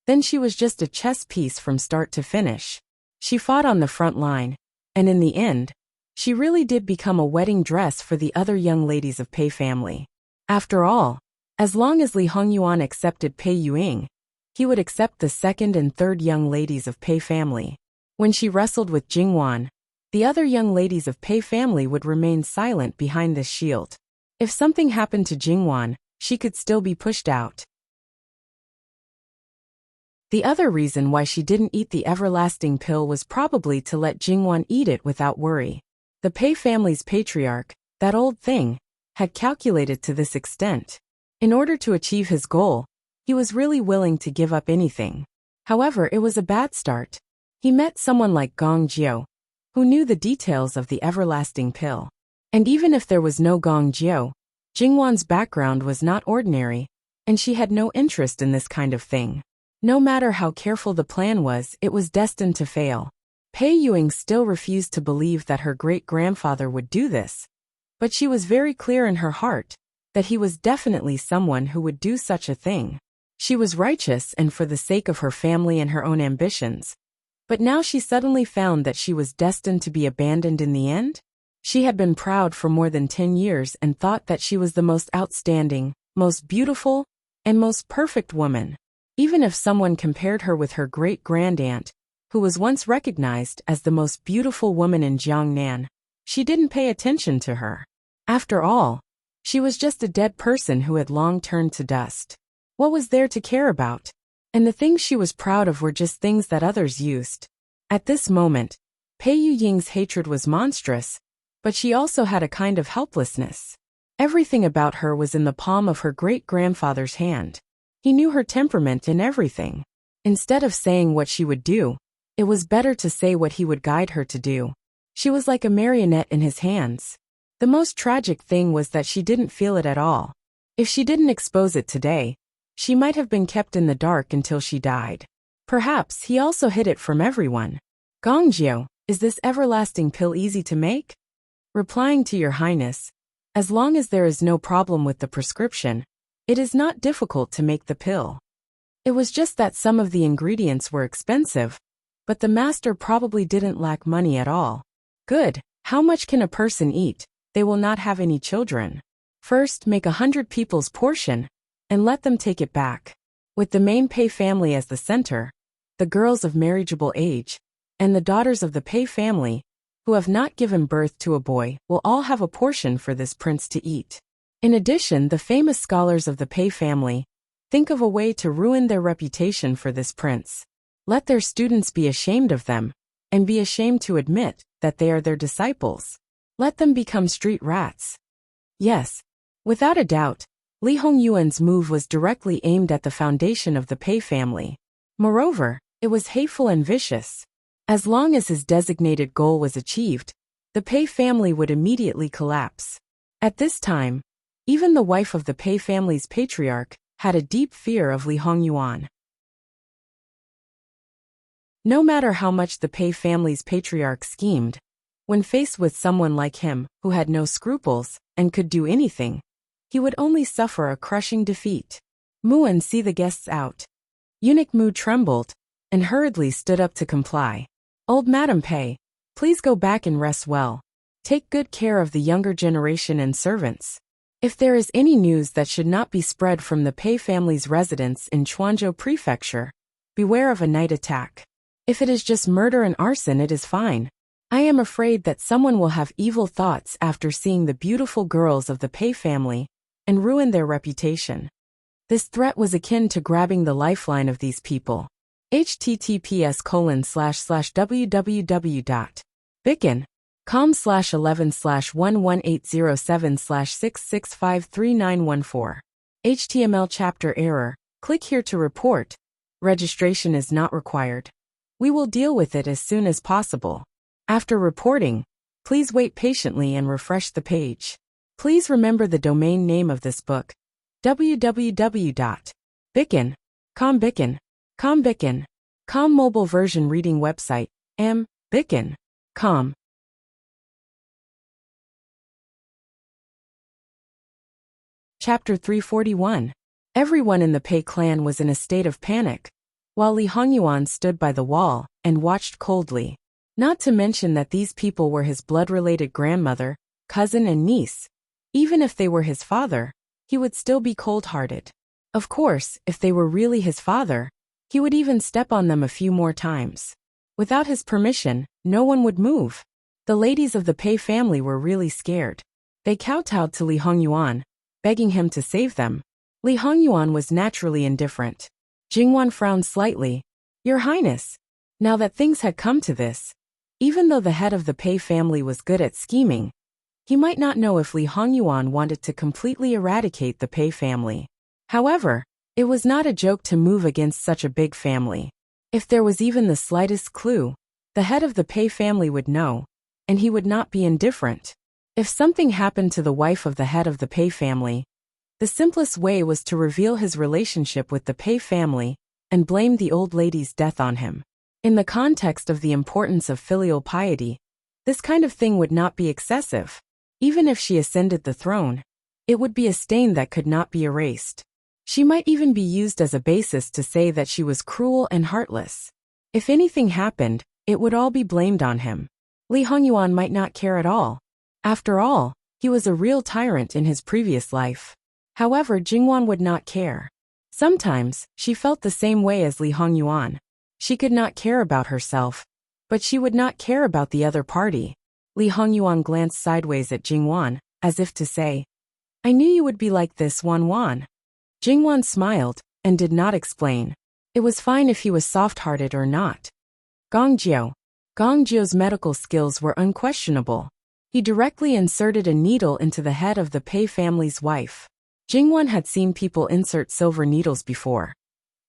then she was just a chess piece from start to finish. She fought on the front line, and in the end, she really did become a wedding dress for the other young ladies of Pei family. After all, as long as Li Hongyuan accepted Pei Yuying, he would accept the second and third young ladies of Pei family. When she wrestled with Jingwan, the other young ladies of Pei family would remain silent behind this shield. If something happened to Jingwan, she could still be pushed out. The other reason why she didn't eat the everlasting pill was probably to let Jingwan eat it without worry. The Pei family's patriarch, that old thing, had calculated to this extent. In order to achieve his goal, he was really willing to give up anything. However, it was a bad start. He met someone like Gong Jiu, who knew the details of the everlasting pill. And even if there was no Gong Jiu, Jingwan's background was not ordinary, and she had no interest in this kind of thing. No matter how careful the plan was, it was destined to fail. Pei Yuing still refused to believe that her great-grandfather would do this, but she was very clear in her heart that he was definitely someone who would do such a thing. She was righteous and for the sake of her family and her own ambitions. But now she suddenly found that she was destined to be abandoned in the end? She had been proud for more than 10 years and thought that she was the most outstanding, most beautiful, and most perfect woman. Even if someone compared her with her great-grandaunt, who was once recognized as the most beautiful woman in Jiangnan, she didn't pay attention to her. After all, she was just a dead person who had long turned to dust. What was there to care about? And the things she was proud of were just things that others used. At this moment, Pei Yuying's hatred was monstrous, but she also had a kind of helplessness. Everything about her was in the palm of her great-grandfather's hand. He knew her temperament and everything. Instead of saying what she would do, it was better to say what he would guide her to do. She was like a marionette in his hands. The most tragic thing was that she didn't feel it at all. If she didn't expose it today, she might have been kept in the dark until she died. Perhaps he also hid it from everyone. Gongjiu, is this everlasting pill easy to make? Replying to your highness, as long as there is no problem with the prescription, it is not difficult to make the pill. It was just that some of the ingredients were expensive, but the master probably didn't lack money at all. Good, how much can a person eat? They will not have any children. First, make 100 people's portion, and let them take it back. With the main Pei family as the center, the girls of marriageable age, and the daughters of the Pei family, who have not given birth to a boy, will all have a portion for this prince to eat. In addition, the famous scholars of the Pei family think of a way to ruin their reputation for this prince. Let their students be ashamed of them, and be ashamed to admit that they are their disciples. Let them become street rats. Yes, without a doubt, Li Hongyuan's move was directly aimed at the foundation of the Pei family. Moreover, it was hateful and vicious. As long as his designated goal was achieved, the Pei family would immediately collapse. At this time, even the wife of the Pei family's patriarch had a deep fear of Li Hongyuan. No matter how much the Pei family's patriarch schemed, when faced with someone like him, who had no scruples, and could do anything, he would only suffer a crushing defeat. Muan see the guests out. Eunuch Mu trembled, and hurriedly stood up to comply. Old Madam Pei, please go back and rest well. Take good care of the younger generation and servants. If there is any news that should not be spread from the Pei family's residence in Chuanzhou Prefecture, beware of a night attack. If it is just murder and arson, it is fine. I am afraid that someone will have evil thoughts after seeing the beautiful girls of the Pei family, and ruin their reputation. This threat was akin to grabbing the lifeline of these people. https://www.bicon.com/11/11807/6653914. HTML chapter error. Click here to report. Registration is not required. We will deal with it as soon as possible. After reporting, please wait patiently and refresh the page. Please remember the domain name of this book: www.bicon.com. Bicon.com mobile version reading website, Bicon.com. Chapter 341. Everyone in the Pei clan was in a state of panic, while Li Hongyuan stood by the wall and watched coldly. Not to mention that these people were his blood-related grandmother, cousin and niece. Even if they were his father, he would still be cold-hearted. Of course, if they were really his father, he would even step on them a few more times. Without his permission, no one would move. The ladies of the Pei family were really scared. They kowtowed to Li Hongyuan, begging him to save them. Li Hongyuan was naturally indifferent. Jingwan frowned slightly. Your Highness, now that things had come to this, even though the head of the Pei family was good at scheming, he might not know if Li Hongyuan wanted to completely eradicate the Pei family. However, it was not a joke to move against such a big family. If there was even the slightest clue, the head of the Pei family would know, and he would not be indifferent. If something happened to the wife of the head of the Pei family, the simplest way was to reveal his relationship with the Pei family and blame the old lady's death on him. In the context of the importance of filial piety, this kind of thing would not be excessive. Even if she ascended the throne, it would be a stain that could not be erased. She might even be used as a basis to say that she was cruel and heartless. If anything happened, it would all be blamed on him. Li Hongyuan might not care at all. After all, he was a real tyrant in his previous life. However, Jingwan would not care. Sometimes, she felt the same way as Li Hongyuan. She could not care about herself, but she would not care about the other party. Li Hongyuan glanced sideways at Jingwan, as if to say, I knew you would be like this, Wan. Jingwan smiled, and did not explain. It was fine if he was soft-hearted or not. Gongjiu's medical skills were unquestionable. He directly inserted a needle into the head of the Pei family's wife. Jingwan had seen people insert silver needles before,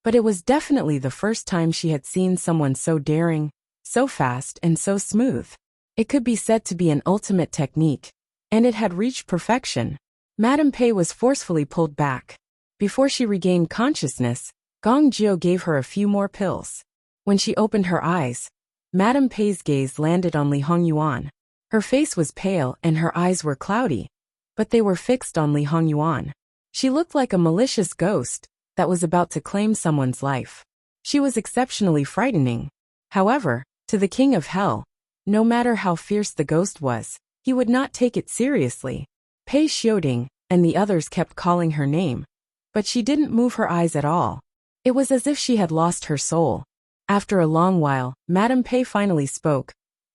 but it was definitely the first time she had seen someone so daring, so fast, and so smooth. It could be said to be an ultimate technique, and it had reached perfection. Madame Pei was forcefully pulled back. Before she regained consciousness, Gongjiu gave her a few more pills. When she opened her eyes, Madame Pei's gaze landed on Li Hongyuan. Her face was pale and her eyes were cloudy, but they were fixed on Li Hongyuan. She looked like a malicious ghost that was about to claim someone's life. She was exceptionally frightening. However, to the King of Hell, no matter how fierce the ghost was, he would not take it seriously. Pei Xiuding and the others kept calling her name, but she didn't move her eyes at all. It was as if she had lost her soul. After a long while, Madame Pei finally spoke.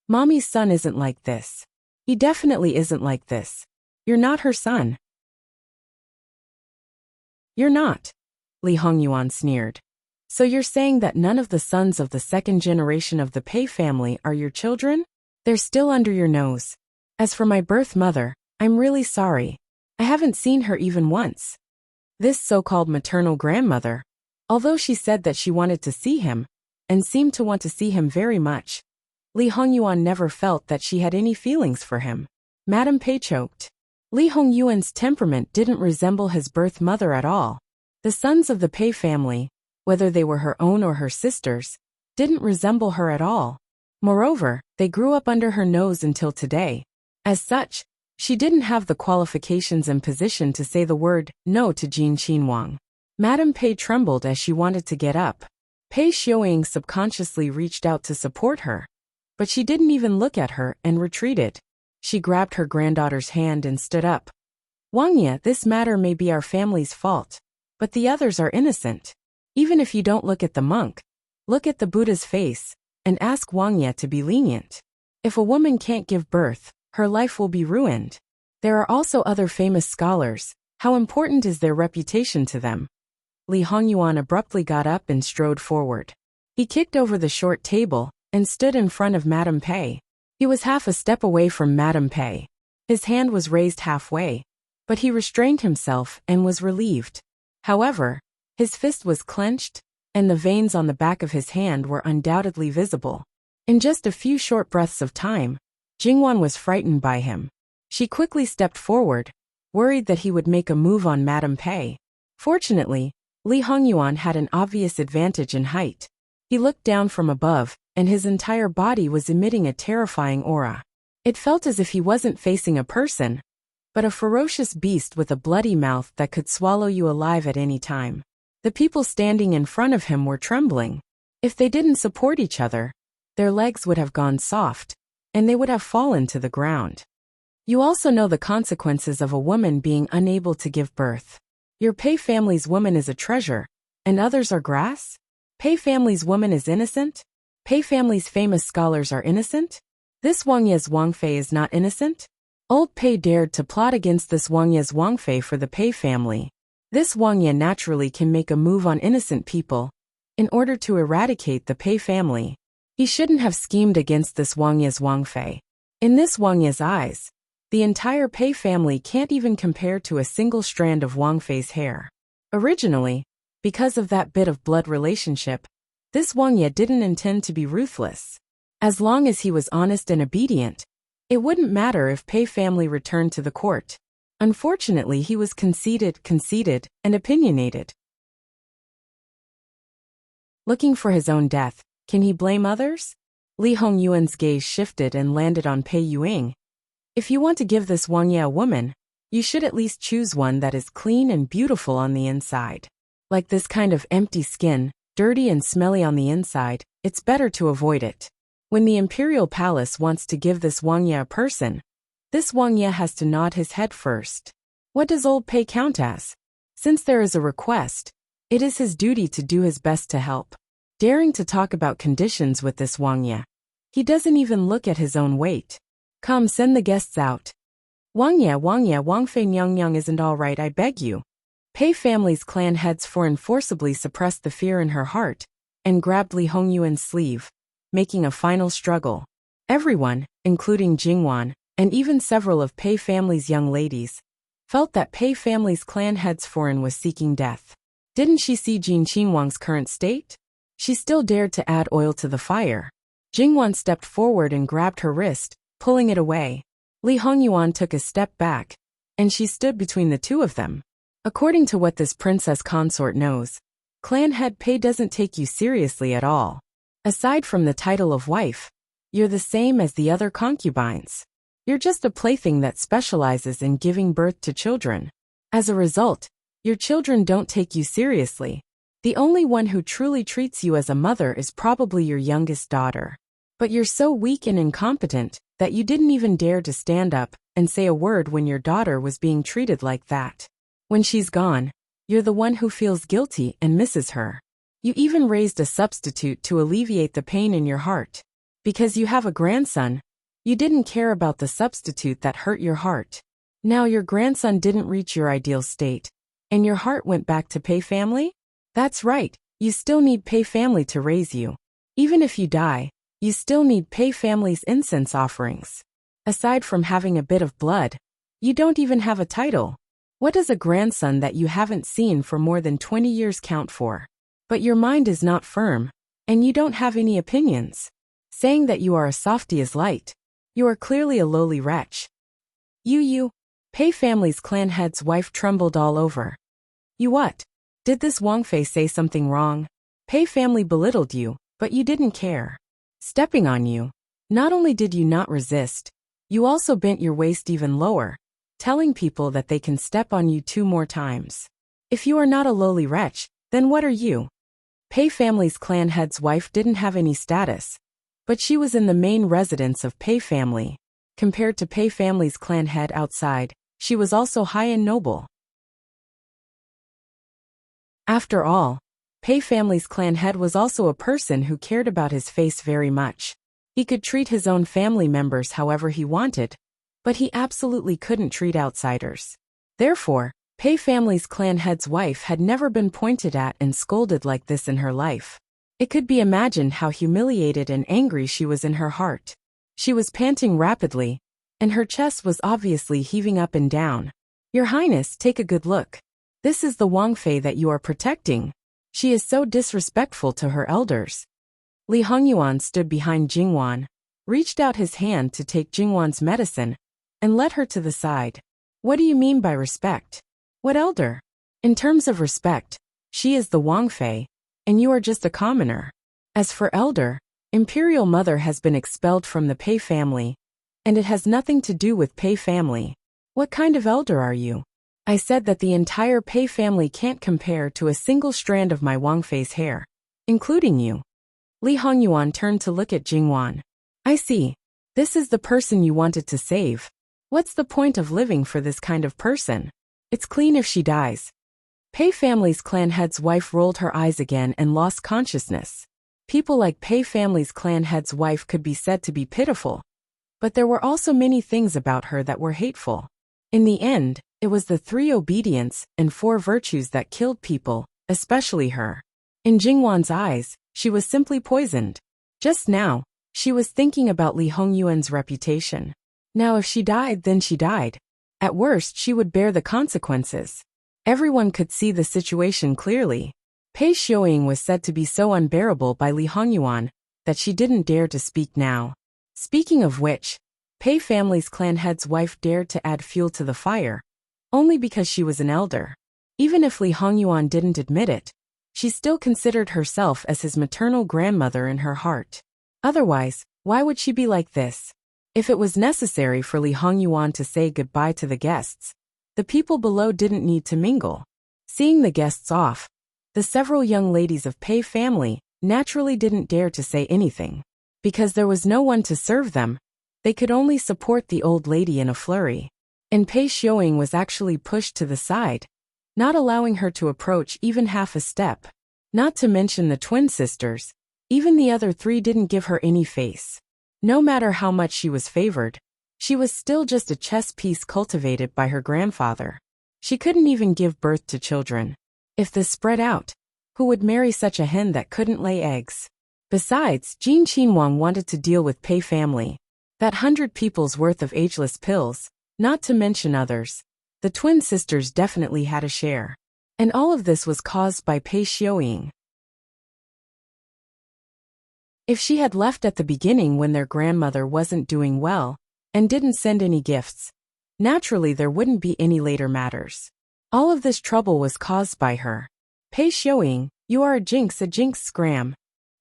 Mommy's son isn't like this. He definitely isn't like this. You're not her son. You're not. Li Hongyuan sneered. So you're saying that none of the sons of the second generation of the Pei family are your children? They're still under your nose. As for my birth mother, I'm really sorry. I haven't seen her even once. This so-called maternal grandmother, although she said that she wanted to see him, and seemed to want to see him very much, Li Hongyuan never felt that she had any feelings for him. Madame Pei choked. Li Hongyuan's temperament didn't resemble his birth mother at all. The sons of the Pei family, whether they were her own or her sister's, didn't resemble her at all. Moreover, they grew up under her nose until today. As such, she didn't have the qualifications and position to say the word no to Jin Qinhuang. Madame Pei trembled as she wanted to get up. Pei Xiuying subconsciously reached out to support her, but she didn't even look at her and retreated. She grabbed her granddaughter's hand and stood up. Wangya, this matter may be our family's fault, but the others are innocent. Even if you don't look at the monk, look at the Buddha's face, and ask Wangya to be lenient. If a woman can't give birth, her life will be ruined. There are also other famous scholars. How important is their reputation to them? Li Hongyuan abruptly got up and strode forward. He kicked over the short table and stood in front of Madame Pei. He was half a step away from Madame Pei. His hand was raised halfway, but he restrained himself and was relieved. However, his fist was clenched, and the veins on the back of his hand were undoubtedly visible. In just a few short breaths of time, Jingwan was frightened by him. She quickly stepped forward, worried that he would make a move on Madame Pei. Fortunately, Li Hongyuan had an obvious advantage in height. He looked down from above, and his entire body was emitting a terrifying aura. It felt as if he wasn't facing a person, but a ferocious beast with a bloody mouth that could swallow you alive at any time. The people standing in front of him were trembling. If they didn't support each other, their legs would have gone soft, and they would have fallen to the ground. You also know the consequences of a woman being unable to give birth. Your Pei family's woman is a treasure, and others are grass? Pei family's woman is innocent? Pei family's famous scholars are innocent? This Wang Ye's Wang Fei is not innocent? Old Pei dared to plot against this Wang Ye's Wang Fei for the Pei family. This Wang Ye naturally can make a move on innocent people in order to eradicate the Pei family. He shouldn't have schemed against this Wang Ye's Wang Fei. In this Wang Ye's eyes, the entire Pei family can't even compare to a single strand of Wang Fei's hair. Originally, because of that bit of blood relationship, this Wang Ye didn't intend to be ruthless. As long as he was honest and obedient, it wouldn't matter if Pei family returned to the court. Unfortunately, he was conceited, and opinionated. Looking for his own death, can he blame others? Li Hongyuan's gaze shifted and landed on Pei Yuing. If you want to give this Wang Ye a woman, you should at least choose one that is clean and beautiful on the inside. Like this kind of empty skin, dirty and smelly on the inside, it's better to avoid it. When the imperial palace wants to give this Wang Ye a person, this Wang Ye has to nod his head first. What does old Pei count as? Since there is a request, it is his duty to do his best to help. Daring to talk about conditions with this Wang Ye, he doesn't even look at his own weight. Come, send the guests out. Wang Ye, Wang Fei Nyang isn't all right, I beg you. Pei family's clan heads forcibly suppressed the fear in her heart and grabbed Li Hongyuan's sleeve, making a final struggle. Everyone, including Jingwan, and even several of Pei family's young ladies, felt that Pei family's clan head's foreign was seeking death. Didn't she see Jin Qinhuang's current state? She still dared to add oil to the fire. Jingwan stepped forward and grabbed her wrist, pulling it away. Li Hongyuan took a step back, and she stood between the two of them. According to what this princess consort knows, clan head Pei doesn't take you seriously at all. Aside from the title of wife, you're the same as the other concubines. You're just a plaything that specializes in giving birth to children. As a result, your children don't take you seriously. The only one who truly treats you as a mother is probably your youngest daughter. But you're so weak and incompetent that you didn't even dare to stand up and say a word when your daughter was being treated like that. When she's gone, you're the one who feels guilty and misses her. You even raised a substitute to alleviate the pain in your heart. Because you have a grandson, you didn't care about the substitute that hurt your heart. Now your grandson didn't reach your ideal state, and your heart went back to Pei family? That's right, you still need Pei family to raise you. Even if you die, you still need Pei family's incense offerings. Aside from having a bit of blood, you don't even have a title. What does a grandson that you haven't seen for more than 20 years count for? But your mind is not firm, and you don't have any opinions. Saying that you are a softy is light. You are clearly a lowly wretch. You. Pei family's clan head's wife trembled all over. You what? Did this Wang Fei say something wrong? Pei family belittled you, but you didn't care. Stepping on you. Not only did you not resist, you also bent your waist even lower, telling people that they can step on you 2 more times. If you are not a lowly wretch, then what are you? Pei family's clan head's wife didn't have any status, but she was in the main residence of Pei family. Compared to Pei family's clan head outside, she was also high and noble. After all, Pei family's clan head was also a person who cared about his face very much. He could treat his own family members however he wanted, but he absolutely couldn't treat outsiders. Therefore, Pei family's clan head's wife had never been pointed at and scolded like this in her life. It could be imagined how humiliated and angry she was in her heart. She was panting rapidly, and her chest was obviously heaving up and down. Your Highness, take a good look. This is the Wang Fei that you are protecting. She is so disrespectful to her elders. Li Hongyuan stood behind Jingwan, reached out his hand to take Jingwan's medicine, and led her to the side. What do you mean by respect? What elder? In terms of respect, she is the Wang Fei, and you are just a commoner. As for elder, Imperial Mother has been expelled from the Pei family, and it has nothing to do with Pei family. What kind of elder are you? I said that the entire Pei family can't compare to a single strand of my Wang Fei's hair, including you. Li Hongyuan turned to look at Jingwan. I see. This is the person you wanted to save. What's the point of living for this kind of person? It's clean if she dies. Pei family's clan head's wife rolled her eyes again and lost consciousness. People like Pei family's clan head's wife could be said to be pitiful. But there were also many things about her that were hateful. In the end, it was the 3 obedience and 4 virtues that killed people, especially her. In Jingwan's eyes, she was simply poisoned. Just now, she was thinking about Li Hongyuan's reputation. Now if she died, then she died. At worst, she would bear the consequences. Everyone could see the situation clearly. Pei Xiuying was said to be so unbearable by Li Hongyuan that she didn't dare to speak now. Speaking of which, Pei family's clan head's wife dared to add fuel to the fire, only because she was an elder. Even if Li Hongyuan didn't admit it, she still considered herself as his maternal grandmother in her heart. Otherwise, why would she be like this? If it was necessary for Li Hongyuan to say goodbye to the guests, the people below didn't need to mingle. Seeing the guests off, the several young ladies of Pei family naturally didn't dare to say anything. Because there was no one to serve them, they could only support the old lady in a flurry. And Pei Xiuying was actually pushed to the side, not allowing her to approach even half a step. Not to mention the twin sisters, even the other 3 didn't give her any face. No matter how much she was favored, she was still just a chess piece cultivated by her grandfather. She couldn't even give birth to children. If this spread out, who would marry such a hen that couldn't lay eggs? Besides, Jin Qinhuang wanted to deal with Pei family. That 100 people's worth of ageless pills, not to mention others. The twin sisters definitely had a share. And all of this was caused by Pei Xiuying. If she had left at the beginning when their grandmother wasn't doing well, and didn't send any gifts, naturally there wouldn't be any later matters. All of this trouble was caused by her. Pei Xiuying, you are a jinx scram.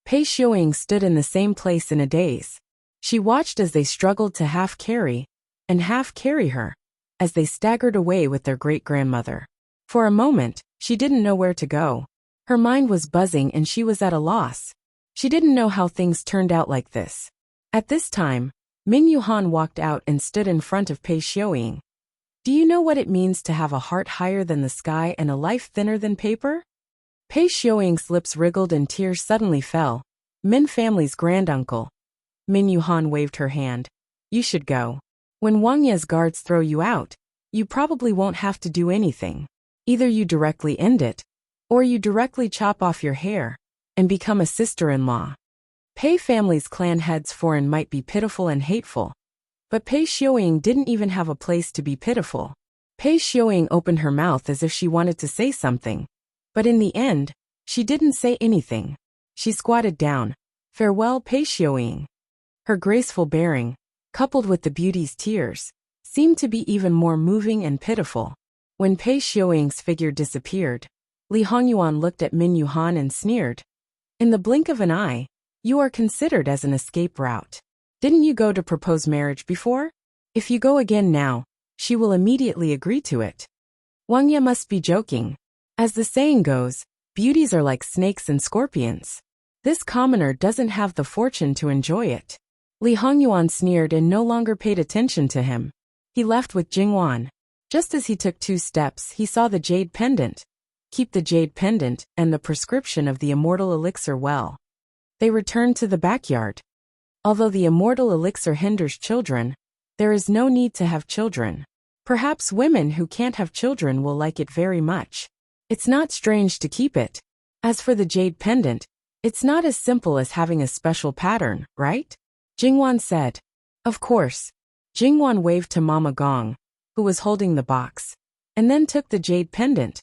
Pei Xiuying stood in the same place in a daze. She watched as they struggled to half carry her, as they staggered away with their great-grandmother. For a moment, she didn't know where to go. Her mind was buzzing and she was at a loss. She didn't know how things turned out like this. At this time, Min Yuhan walked out and stood in front of Pei Xiuying. Do you know what it means to have a heart higher than the sky and a life thinner than paper? Pei Xiuying's lips wriggled and tears suddenly fell. Min family's granduncle. Min Yuhan waved her hand. You should go. When Wang Ye's guards throw you out, you probably won't have to do anything. Either you directly end it, or you directly chop off your hair and become a sister-in-law. Pei family's clan heads foreign might be pitiful and hateful, but Pei Xiuying didn't even have a place to be pitiful. Pei Xiuying opened her mouth as if she wanted to say something, but in the end, she didn't say anything. She squatted down. Farewell, Pei Xiuying. Her graceful bearing, coupled with the beauty's tears, seemed to be even more moving and pitiful. When Pei Xiuying's figure disappeared, Li Hongyuan looked at Min Yuhan and sneered. In the blink of an eye, you are considered as an escape route. Didn't you go to propose marriage before? If you go again now, she will immediately agree to it. Wang Ye must be joking. As the saying goes, beauties are like snakes and scorpions. This commoner doesn't have the fortune to enjoy it. Li Hongyuan sneered and no longer paid attention to him. He left with Jingwan. Just as he took 2 steps, he saw the jade pendant. Keep the jade pendant and the prescription of the immortal elixir well. They returned to the backyard. Although the immortal elixir hinders children, there is no need to have children. Perhaps women who can't have children will like it very much. It's not strange to keep it. As for the jade pendant, it's not as simple as having a special pattern, right? Jingwan said. Of course. Jingwan waved to Mama Gong, who was holding the box, and then took the jade pendant.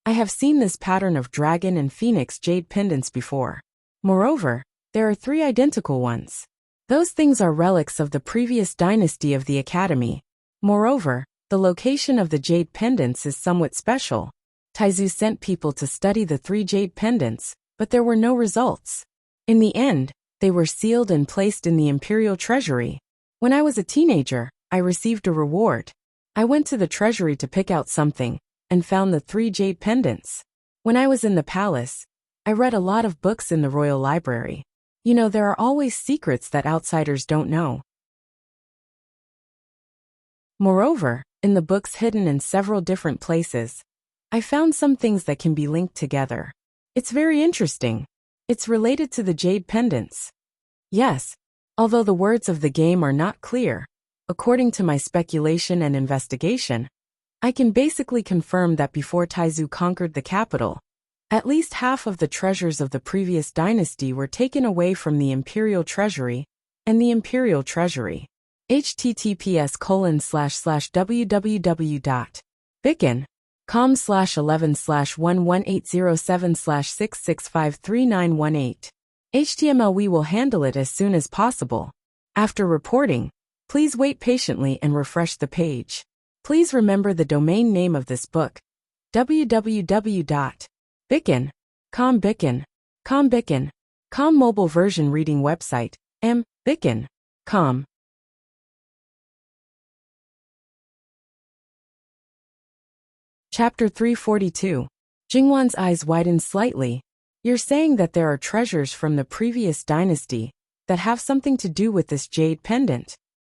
I have seen this pattern of dragon and phoenix jade pendants before. Moreover, there are 3 identical ones. Those things are relics of the previous dynasty of the academy. Moreover, the location of the jade pendants is somewhat special. Taizu sent people to study the 3 jade pendants, but there were no results. In the end, they were sealed and placed in the imperial treasury. When I was a teenager, I received a reward. I went to the treasury to pick out something, and found the 3 jade pendants. When I was in the palace, I read a lot of books in the royal library. You know, there are always secrets that outsiders don't know. Moreover, in the books hidden in several different places, I found some things that can be linked together. It's very interesting. It's related to the jade pendants. Yes, Although the words of the game are not clear, according to my speculation and investigation, I can basically confirm that before Taizu conquered the capital, at least half of the treasures of the previous dynasty were taken away from the imperial treasury, and the imperial treasury. https://www.bicken.com/11/11807/6653918. HTML. We will handle it as soon as possible. After reporting, please wait patiently and refresh the page. Please remember the domain name of this book: www.bicken.com. Bicken.com mobile version reading website, Bicken.com. Chapter 342. Jingwan's eyes widened slightly. You're saying that there are treasures from the previous dynasty that have something to do with this jade pendant?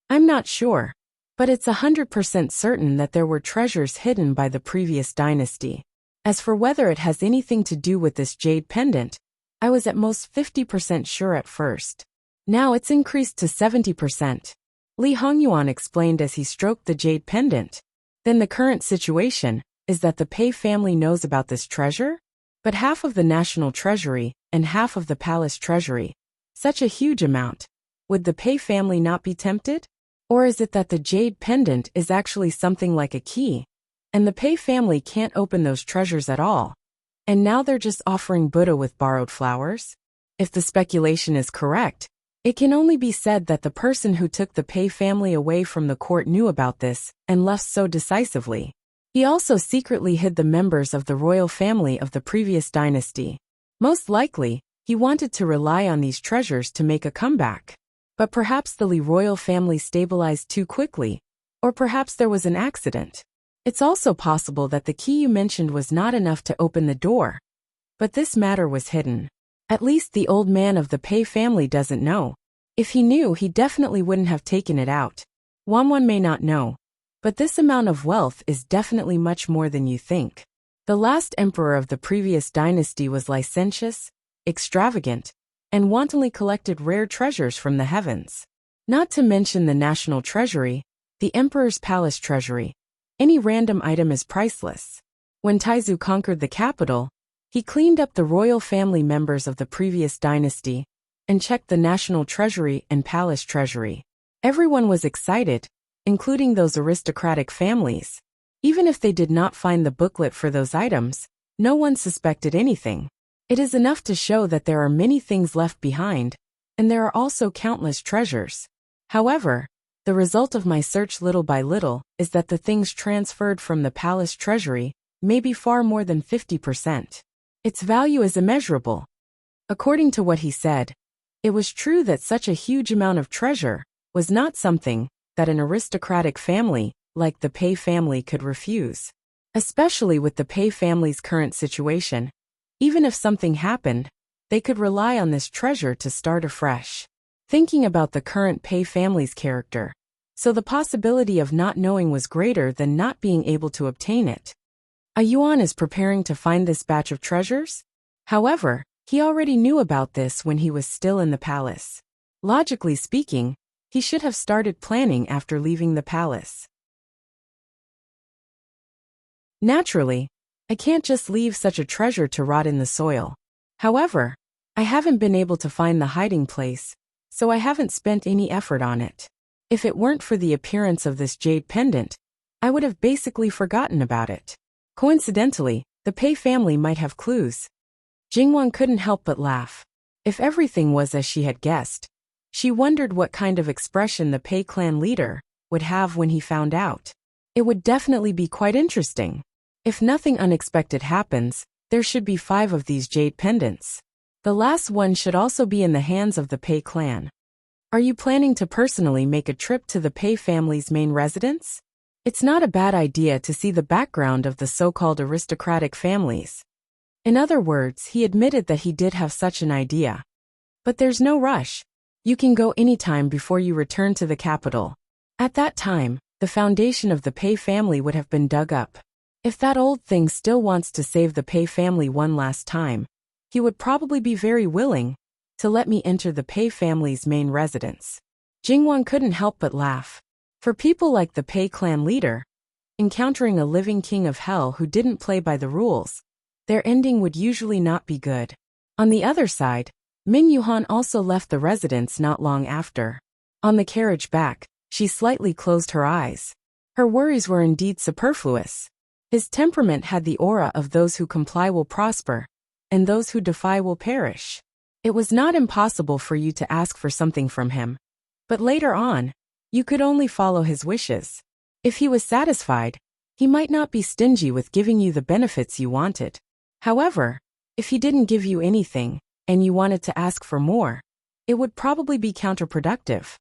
I'm not sure, but it's 100% certain that there were treasures hidden by the previous dynasty. As for whether it has anything to do with this jade pendant, I was at most 50% sure at first. Now it's increased to 70%. Li Hongyuan explained as he stroked the jade pendant. Then the current situation is that the Pei family knows about this treasure? But half of the national treasury and half of the palace treasury. Such a huge amount. Would the Pei family not be tempted? Or is it that the jade pendant is actually something like a key, and the Pei family can't open those treasures at all? And now they're just offering Buddha with borrowed flowers? If the speculation is correct, it can only be said that the person who took the Pei family away from the court knew about this and left so decisively. He also secretly hid the members of the royal family of the previous dynasty. Most likely, he wanted to rely on these treasures to make a comeback. But perhaps the Li royal family stabilized too quickly, or perhaps there was an accident. It's also possible that the key you mentioned was not enough to open the door. But this matter was hidden. At least the old man of the Pei family doesn't know. If he knew, he definitely wouldn't have taken it out. One may not know, but this amount of wealth is definitely much more than you think. The last emperor of the previous dynasty was licentious, extravagant, and wantonly collected rare treasures from the heavens. Not to mention the national treasury, the emperor's palace treasury. Any random item is priceless. When Taizu conquered the capital, he cleaned up the royal family members of the previous dynasty and checked the national treasury and palace treasury. Everyone was excited, including those aristocratic families. Even if they did not find the booklet for those items, no one suspected anything. It is enough to show that there are many things left behind, and there are also countless treasures. However, the result of my search little by little is that the things transferred from the palace treasury may be far more than 50%. Its value is immeasurable. According to what he said, it was true that such a huge amount of treasure was not something that an aristocratic family like the Pei family could refuse. Especially with the Pei family's current situation, even if something happened, they could rely on this treasure to start afresh. Thinking about the current Pei family's character, so the possibility of not knowing was greater than not being able to obtain it. A Yuan is preparing to find this batch of treasures? However, he already knew about this when he was still in the palace. Logically speaking, he should have started planning after leaving the palace. Naturally, I can't just leave such a treasure to rot in the soil. However, I haven't been able to find the hiding place, so I haven't spent any effort on it. If it weren't for the appearance of this jade pendant, I would have basically forgotten about it. Coincidentally, the Pei family might have clues. Jingwan couldn't help but laugh. If everything was as she had guessed, she wondered what kind of expression the Pei clan leader would have when he found out. It would definitely be quite interesting. If nothing unexpected happens, there should be 5 of these jade pendants. The last one should also be in the hands of the Pei clan. Are you planning to personally make a trip to the Pei family's main residence? It's not a bad idea to see the background of the so-called aristocratic families. In other words, he admitted that he did have such an idea. But there's no rush. You can go anytime before you return to the capital. At that time, the foundation of the Pei family would have been dug up. If that old thing still wants to save the Pei family one last time, he would probably be very willing to let me enter the Pei family's main residence. Jingwang couldn't help but laugh. For people like the Pei clan leader, encountering a living king of hell who didn't play by the rules, their ending would usually not be good. On the other side, Min Yuhan also left the residence not long after. On the carriage back, she slightly closed her eyes. Her worries were indeed superfluous. His temperament had the aura of those who comply will prosper, and those who defy will perish. It was not impossible for you to ask for something from him. But later on, you could only follow his wishes. If he was satisfied, he might not be stingy with giving you the benefits you wanted. However, if he didn't give you anything, and you wanted to ask for more, it would probably be counterproductive.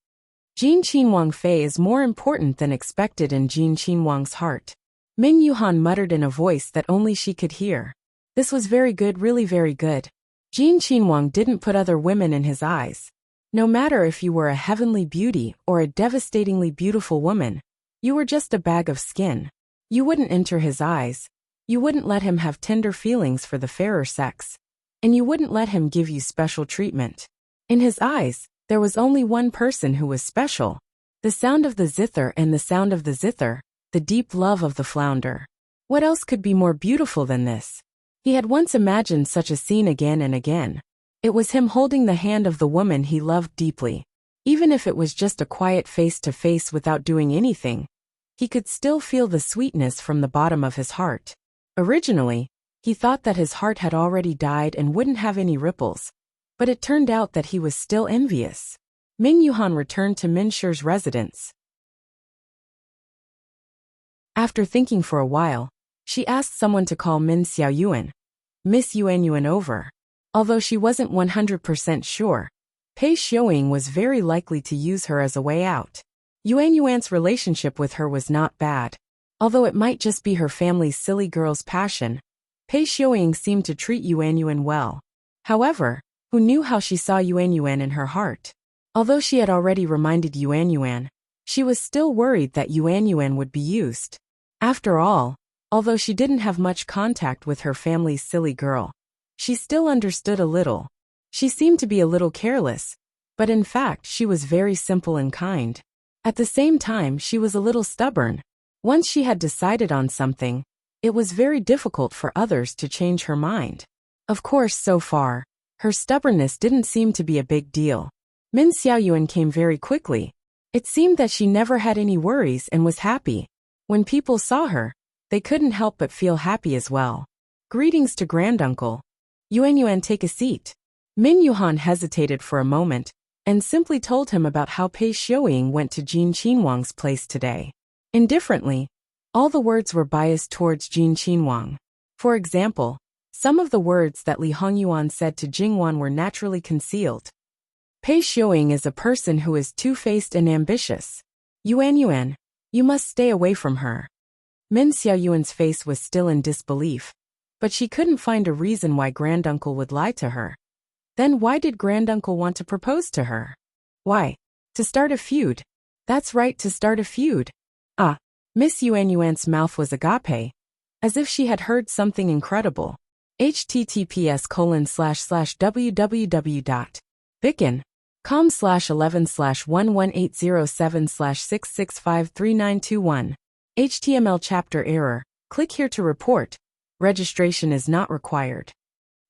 Jin Qinhuang Fei is more important than expected in Jin Qinhuang's heart. Min Yuhan muttered in a voice that only she could hear. This was very good, really very good. Jin Qinhuang didn't put other women in his eyes. No matter if you were a heavenly beauty or a devastatingly beautiful woman, you were just a bag of skin. You wouldn't enter his eyes. You wouldn't let him have tender feelings for the fairer sex. And you wouldn't let him give you special treatment. In his eyes, there was only one person who was special. The sound of the zither and the sound of the zither, the deep love of the flounder. What else could be more beautiful than this? He had once imagined such a scene again and again. It was him holding the hand of the woman he loved deeply. Even if it was just a quiet face-to-face without doing anything, he could still feel the sweetness from the bottom of his heart. Originally, he thought that his heart had already died and wouldn't have any ripples, but it turned out that he was still envious. Min Yuhan returned to Min Shi's residence. After thinking for a while, she asked someone to call Min Xiaoyuan, Miss Yuanyuan over. Although she wasn't 100% sure, Pei Xiuying was very likely to use her as a way out. Yuanyuan's relationship with her was not bad. Although it might just be her family's silly girl's passion, Pei Xiuying seemed to treat Yuanyuan well. However, who knew how she saw Yuanyuan in her heart? Although she had already reminded Yuanyuan, she was still worried that Yuanyuan would be used. After all, although she didn't have much contact with her family's silly girl, she still understood a little. She seemed to be a little careless, but in fact she was very simple and kind. At the same time, she was a little stubborn. Once she had decided on something, it was very difficult for others to change her mind. Of course, so far, her stubbornness didn't seem to be a big deal. Min Xiaoyuan came very quickly. It seemed that she never had any worries and was happy. When people saw her, they couldn't help but feel happy as well. Greetings to granduncle. Yuanyuan, take a seat. Min Yuhan hesitated for a moment, and simply told him about how Pei Xiuying went to Jin Qinhuang's place today. Indifferently, all the words were biased towards Jin Qinhuang. For example, some of the words that Li Hongyuan said to Jingwan were naturally concealed. Pei Xiuying is a person who is two-faced and ambitious. Yuanyuan, you must stay away from her. Min Xiaoyuan's face was still in disbelief, but she couldn't find a reason why granduncle would lie to her. Then why did granduncle want to propose to her? Why? To start a feud. That's right, to start a feud. Ah, Miss Yuanyuan's mouth was agape, as if she had heard something incredible. https://www.bicken.com/11/11807/6653921. HTML chapter error. Click here to report. Registration is not required.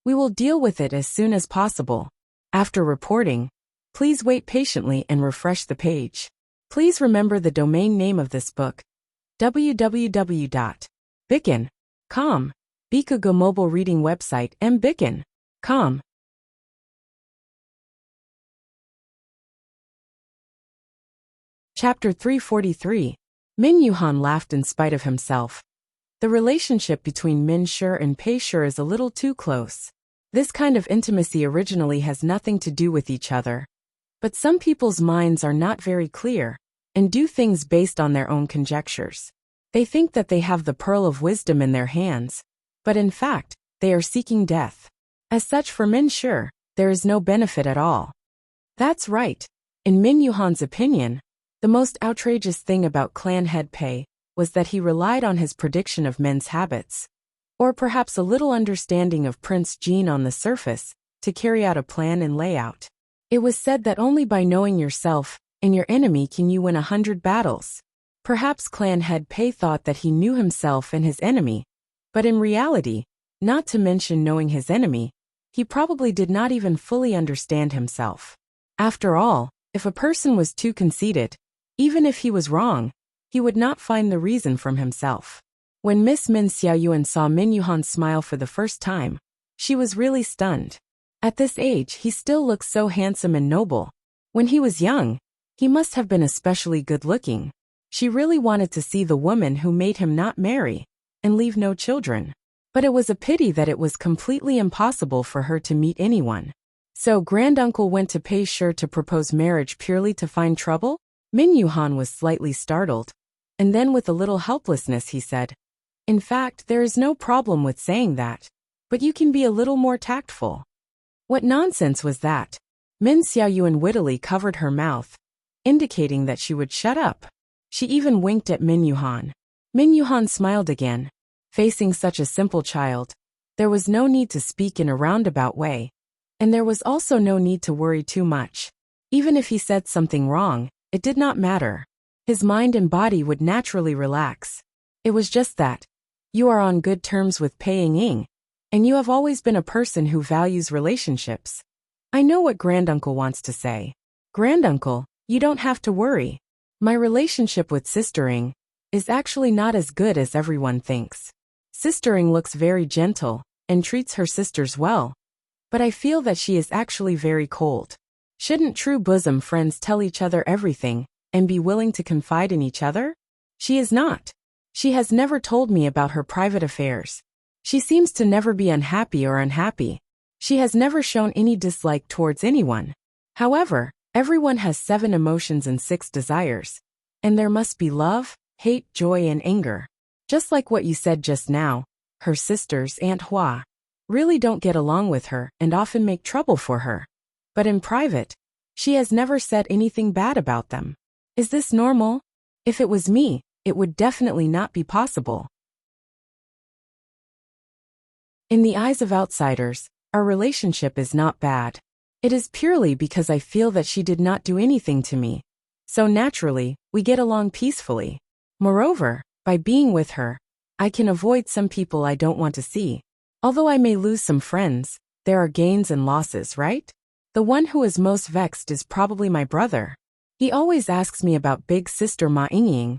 We will deal with it as soon as possible. After reporting, please wait patiently and refresh the page. Please remember the domain name of this book: www.bicken.com. Bikugo mobile reading website mbicken.com. Chapter 343. Min Yuhan laughed in spite of himself. The relationship between Min Shi and Pei Shi is a little too close. This kind of intimacy originally has nothing to do with each other. But some people's minds are not very clear, and do things based on their own conjectures. They think that they have the pearl of wisdom in their hands, but in fact, they are seeking death. As such, for Min Shi, there is no benefit at all. That's right. In Min Yuhan's opinion, the most outrageous thing about clan head Pei was that he relied on his prediction of men's habits, or perhaps a little understanding of Prince Jean on the surface, to carry out a plan and layout. It was said that only by knowing yourself and your enemy can you win 100 battles. Perhaps clan head Pei thought that he knew himself and his enemy, but in reality, not to mention knowing his enemy, he probably did not even fully understand himself. After all, if a person was too conceited, even if he was wrong, he would not find the reason from himself. When Miss Min Xiaoyuan saw Min Yuhan smile for the first time, she was really stunned. At this age, he still looks so handsome and noble. When he was young, he must have been especially good-looking. She really wanted to see the woman who made him not marry and leave no children. But it was a pity that it was completely impossible for her to meet anyone. So granduncle went to Pei Shi to propose marriage purely to find trouble? Min Yuhan was slightly startled, and then with a little helplessness he said, "In fact, there is no problem with saying that, but you can be a little more tactful." What nonsense was that? Min Xiaoyuan wittily covered her mouth, indicating that she would shut up. She even winked at Min Yuhan. Min Yuhan smiled again. Facing such a simple child, there was no need to speak in a roundabout way, and there was also no need to worry too much. Even if he said something wrong, it did not matter. His mind and body would naturally relax. It was just that. You are on good terms with Pei Ying, and you have always been a person who values relationships. I know what granduncle wants to say. Granduncle, you don't have to worry. My relationship with Sister Ying is actually not as good as everyone thinks. Sister Ying looks very gentle and treats her sisters well, but I feel that she is actually very cold. Shouldn't true bosom friends tell each other everything and be willing to confide in each other? She is not. She has never told me about her private affairs. She seems to never be unhappy or unhappy. She has never shown any dislike towards anyone. However, everyone has 7 emotions and 6 desires, and there must be love, hate, joy, and anger. Just like what you said just now, her sisters, Aunt Hua, really don't get along with her and often make trouble for her. But in private, she has never said anything bad about them. Is this normal? If it was me, it would definitely not be possible. In the eyes of outsiders, our relationship is not bad. It is purely because I feel that she did not do anything to me. So naturally, we get along peacefully. Moreover, by being with her, I can avoid some people I don't want to see. Although I may lose some friends, there are gains and losses, right? The one who is most vexed is probably my brother. He always asks me about big sister Ma Yingying,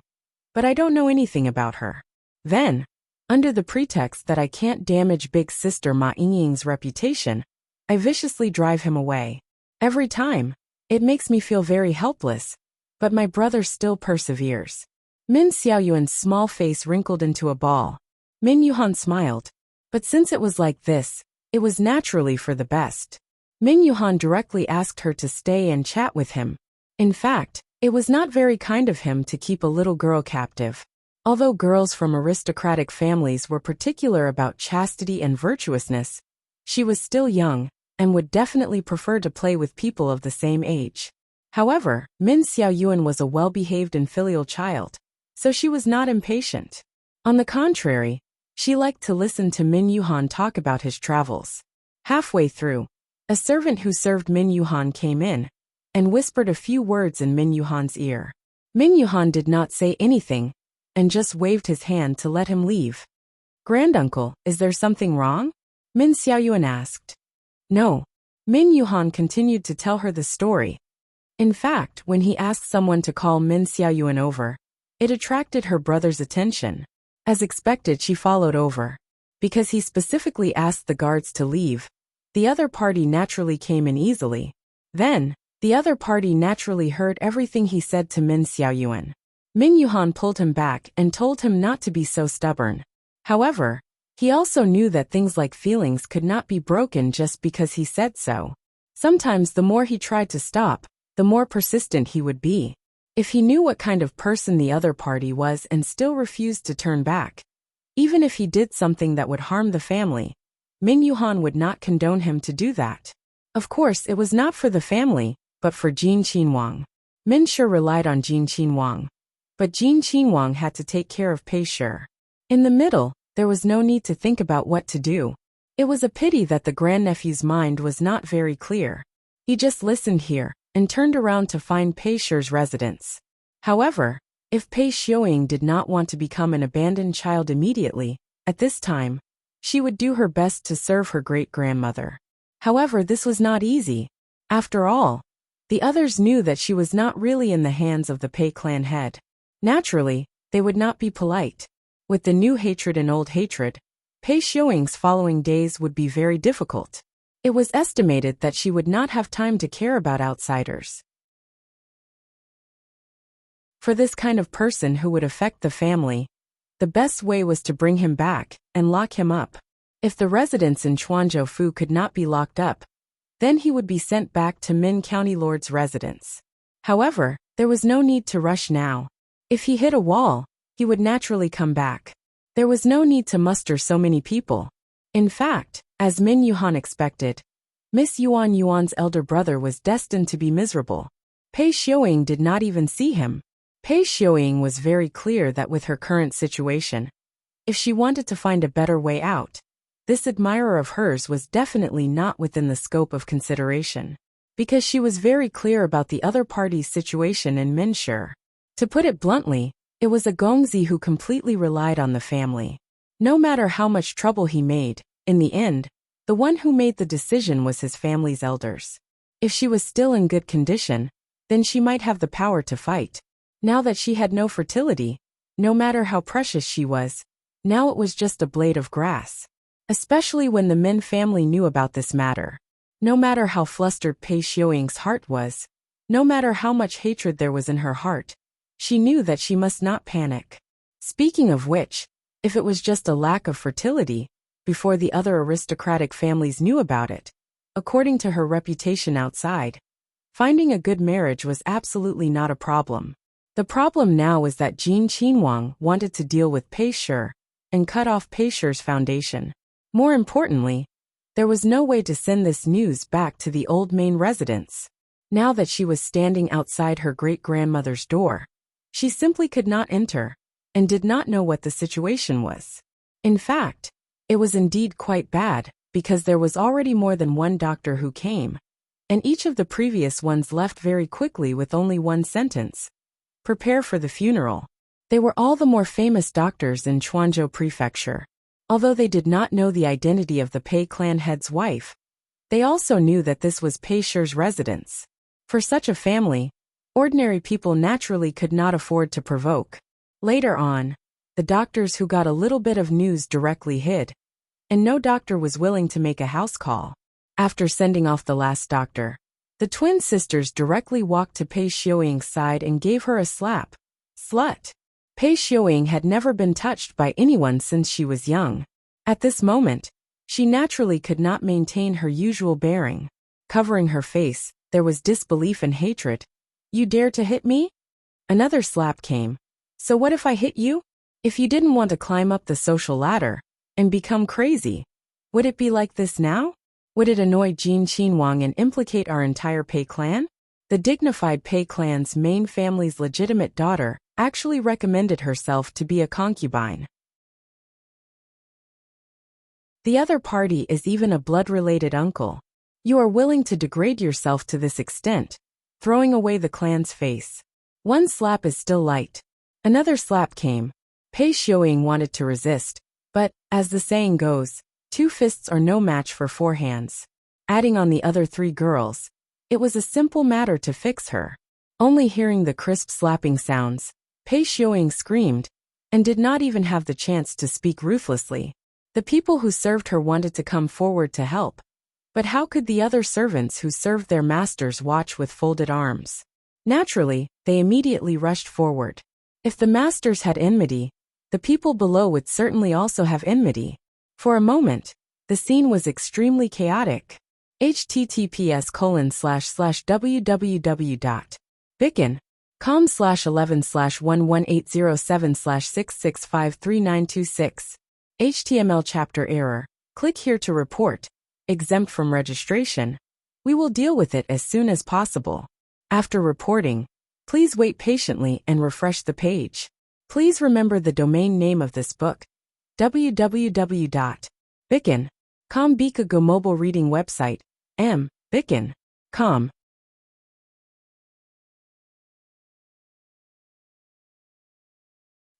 but I don't know anything about her. Then, under the pretext that I can't damage big sister Ma Yingying's reputation, I viciously drive him away. Every time, it makes me feel very helpless, but my brother still perseveres. Min Xiaoyuan's small face wrinkled into a ball. Min Yuhan smiled, but since it was like this, it was naturally for the best. Min Yuhan directly asked her to stay and chat with him. In fact, it was not very kind of him to keep a little girl captive. Although girls from aristocratic families were particular about chastity and virtuousness, she was still young and would definitely prefer to play with people of the same age. However, Min Xiaoyuan was a well-behaved and filial child, so she was not impatient. On the contrary, she liked to listen to Min Yuhan talk about his travels. Halfway through, a servant who served Min Yuhan came in and whispered a few words in Min Yuhan's ear. Min Yuhan did not say anything and just waved his hand to let him leave. "Granduncle, is there something wrong?" Min Xiaoyuan asked. No. Min Yuhan continued to tell her the story. In fact, when he asked someone to call Min Xiaoyuan over, it attracted her brother's attention. As expected, she followed over. Because he specifically asked the guards to leave, the other party naturally came in easily. Then, the other party naturally heard everything he said to Min Xiaoyuan. Min Yuhan pulled him back and told him not to be so stubborn. However, he also knew that things like feelings could not be broken just because he said so. Sometimes the more he tried to stop, the more persistent he would be. If he knew what kind of person the other party was and still refused to turn back, even if he did something that would harm the family, Min Yuhan would not condone him to do that. Of course, it was not for the family, but for Jin Qinhuang. Min Shi relied on Jin Qinhuang, but Jin Qinhuang had to take care of Pei Shi. In the middle, there was no need to think about what to do. It was a pity that the grandnephew's mind was not very clear. He just listened here, and turned around to find Pei Shi's residence. However, if Pei Xiuying did not want to become an abandoned child immediately, at this time, she would do her best to serve her great-grandmother. However, this was not easy. After all, the others knew that she was not really in the hands of the Pei clan head. Naturally, they would not be polite. With the new hatred and old hatred, Pei Xiuying's following days would be very difficult. It was estimated that she would not have time to care about outsiders. For this kind of person who would affect the family, the best way was to bring him back and lock him up. If the residence in Chuanzhou could not be locked up, then he would be sent back to Min County Lord's residence. However, there was no need to rush now. If he hit a wall, he would naturally come back. There was no need to muster so many people. In fact, as Min Yuhan expected, Miss Yuan's elder brother was destined to be miserable. Pei Xiuying did not even see him. Pei Xiuying was very clear that with her current situation, if she wanted to find a better way out, this admirer of hers was definitely not within the scope of consideration, because she was very clear about the other party's situation in Minshi. To put it bluntly, it was a Gongzi who completely relied on the family. No matter how much trouble he made, in the end, the one who made the decision was his family's elders. If she was still in good condition, then she might have the power to fight. Now that she had no fertility, no matter how precious she was, now it was just a blade of grass. Especially when the Min family knew about this matter. No matter how flustered Pei Xiuying's heart was, no matter how much hatred there was in her heart, she knew that she must not panic. Speaking of which, if it was just a lack of fertility, before the other aristocratic families knew about it, according to her reputation outside, finding a good marriage was absolutely not a problem. The problem now was that Jin Qinhuang wanted to deal with Pei Shi and cut off Pei Shi's foundation. More importantly, there was no way to send this news back to the old main residence. Now that she was standing outside her great-grandmother's door, she simply could not enter, and did not know what the situation was. In fact, it was indeed quite bad, because there was already more than one doctor who came, and each of the previous ones left very quickly with only one sentence: prepare for the funeral. They were all the more famous doctors in Chuanzhou Prefecture. Although they did not know the identity of the Pei clan head's wife, they also knew that this was Pei Shi's residence. For such a family, ordinary people naturally could not afford to provoke. Later on, the doctors who got a little bit of news directly hid, and no doctor was willing to make a house call. After sending off the last doctor, the twin sisters directly walked to Pei Xiuying's side and gave her a slap. Slut! Pei Xiuying had never been touched by anyone since she was young. At this moment, she naturally could not maintain her usual bearing. Covering her face, there was disbelief and hatred. You dare to hit me? Another slap came. So what if I hit you? If you didn't want to climb up the social ladder and become crazy, would it be like this now? Would it annoy Jin Qinhuang and implicate our entire Pei clan? The dignified Pei clan's main family's legitimate daughter actually recommended herself to be a concubine. The other party is even a blood-related uncle. You are willing to degrade yourself to this extent, throwing away the clan's face. One slap is still light. Another slap came. Pei Xiuying wanted to resist, but, as the saying goes, 2 fists are no match for 4 hands. Adding on the other 3 girls, it was a simple matter to fix her. Only hearing the crisp slapping sounds, Pei Xiuying screamed, and did not even have the chance to speak ruthlessly. The people who served her wanted to come forward to help, but how could the other servants who served their masters watch with folded arms? Naturally, they immediately rushed forward. If the masters had enmity, the people below would certainly also have enmity. For a moment, the scene was extremely chaotic. https://www.bicon.com/11/11807/6653926 HTML chapter error. Click here to report. Exempt from registration. We will deal with it as soon as possible. After reporting, please wait patiently and refresh the page. Please remember the domain name of this book: www.bicon.com. Bika Go mobile reading website, Beacon. Com.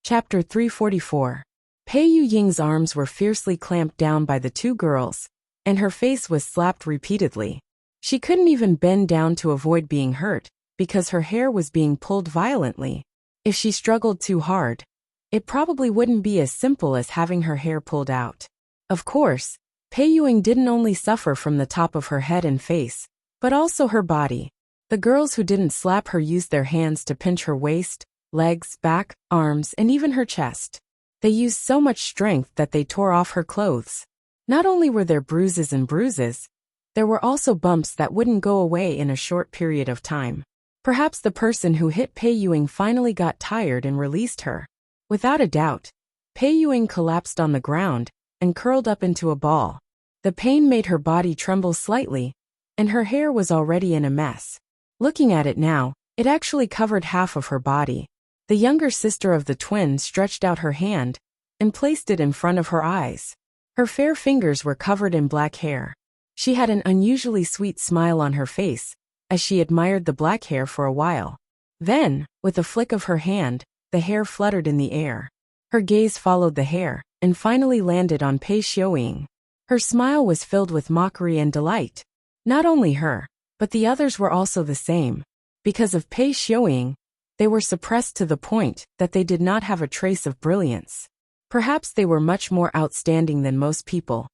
Chapter 344. Pei Yu-ying's arms were fiercely clamped down by the two girls, and her face was slapped repeatedly. She couldn't even bend down to avoid being hurt, because her hair was being pulled violently. If she struggled too hard, it probably wouldn't be as simple as having her hair pulled out. Of course, Pei Yuying didn't only suffer from the top of her head and face, but also her body. The girls who didn't slap her used their hands to pinch her waist, legs, back, arms, and even her chest. They used so much strength that they tore off her clothes. Not only were there bruises and bruises, there were also bumps that wouldn't go away in a short period of time. Perhaps the person who hit Pei Yuying finally got tired and released her. Without a doubt, Pei Yuying collapsed on the ground and curled up into a ball. The pain made her body tremble slightly, and her hair was already in a mess. Looking at it now, it actually covered half of her body. The younger sister of the twin stretched out her hand and placed it in front of her eyes. Her fair fingers were covered in black hair. She had an unusually sweet smile on her face as she admired the black hair for a while. Then, with a flick of her hand, the hair fluttered in the air. Her gaze followed the hair and finally landed on Pei Xiuying. Her smile was filled with mockery and delight. Not only her, but the others were also the same. Because of Pei Xiuying, they were suppressed to the point that they did not have a trace of brilliance. Perhaps they were much more outstanding than most people.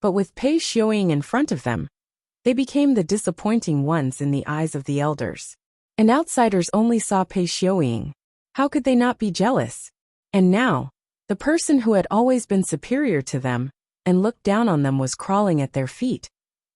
But with Pei Xiuying in front of them, they became the disappointing ones in the eyes of the elders. And outsiders only saw Pei Xiuying. How could they not be jealous? And now, the person who had always been superior to them and looked down on them was crawling at their feet,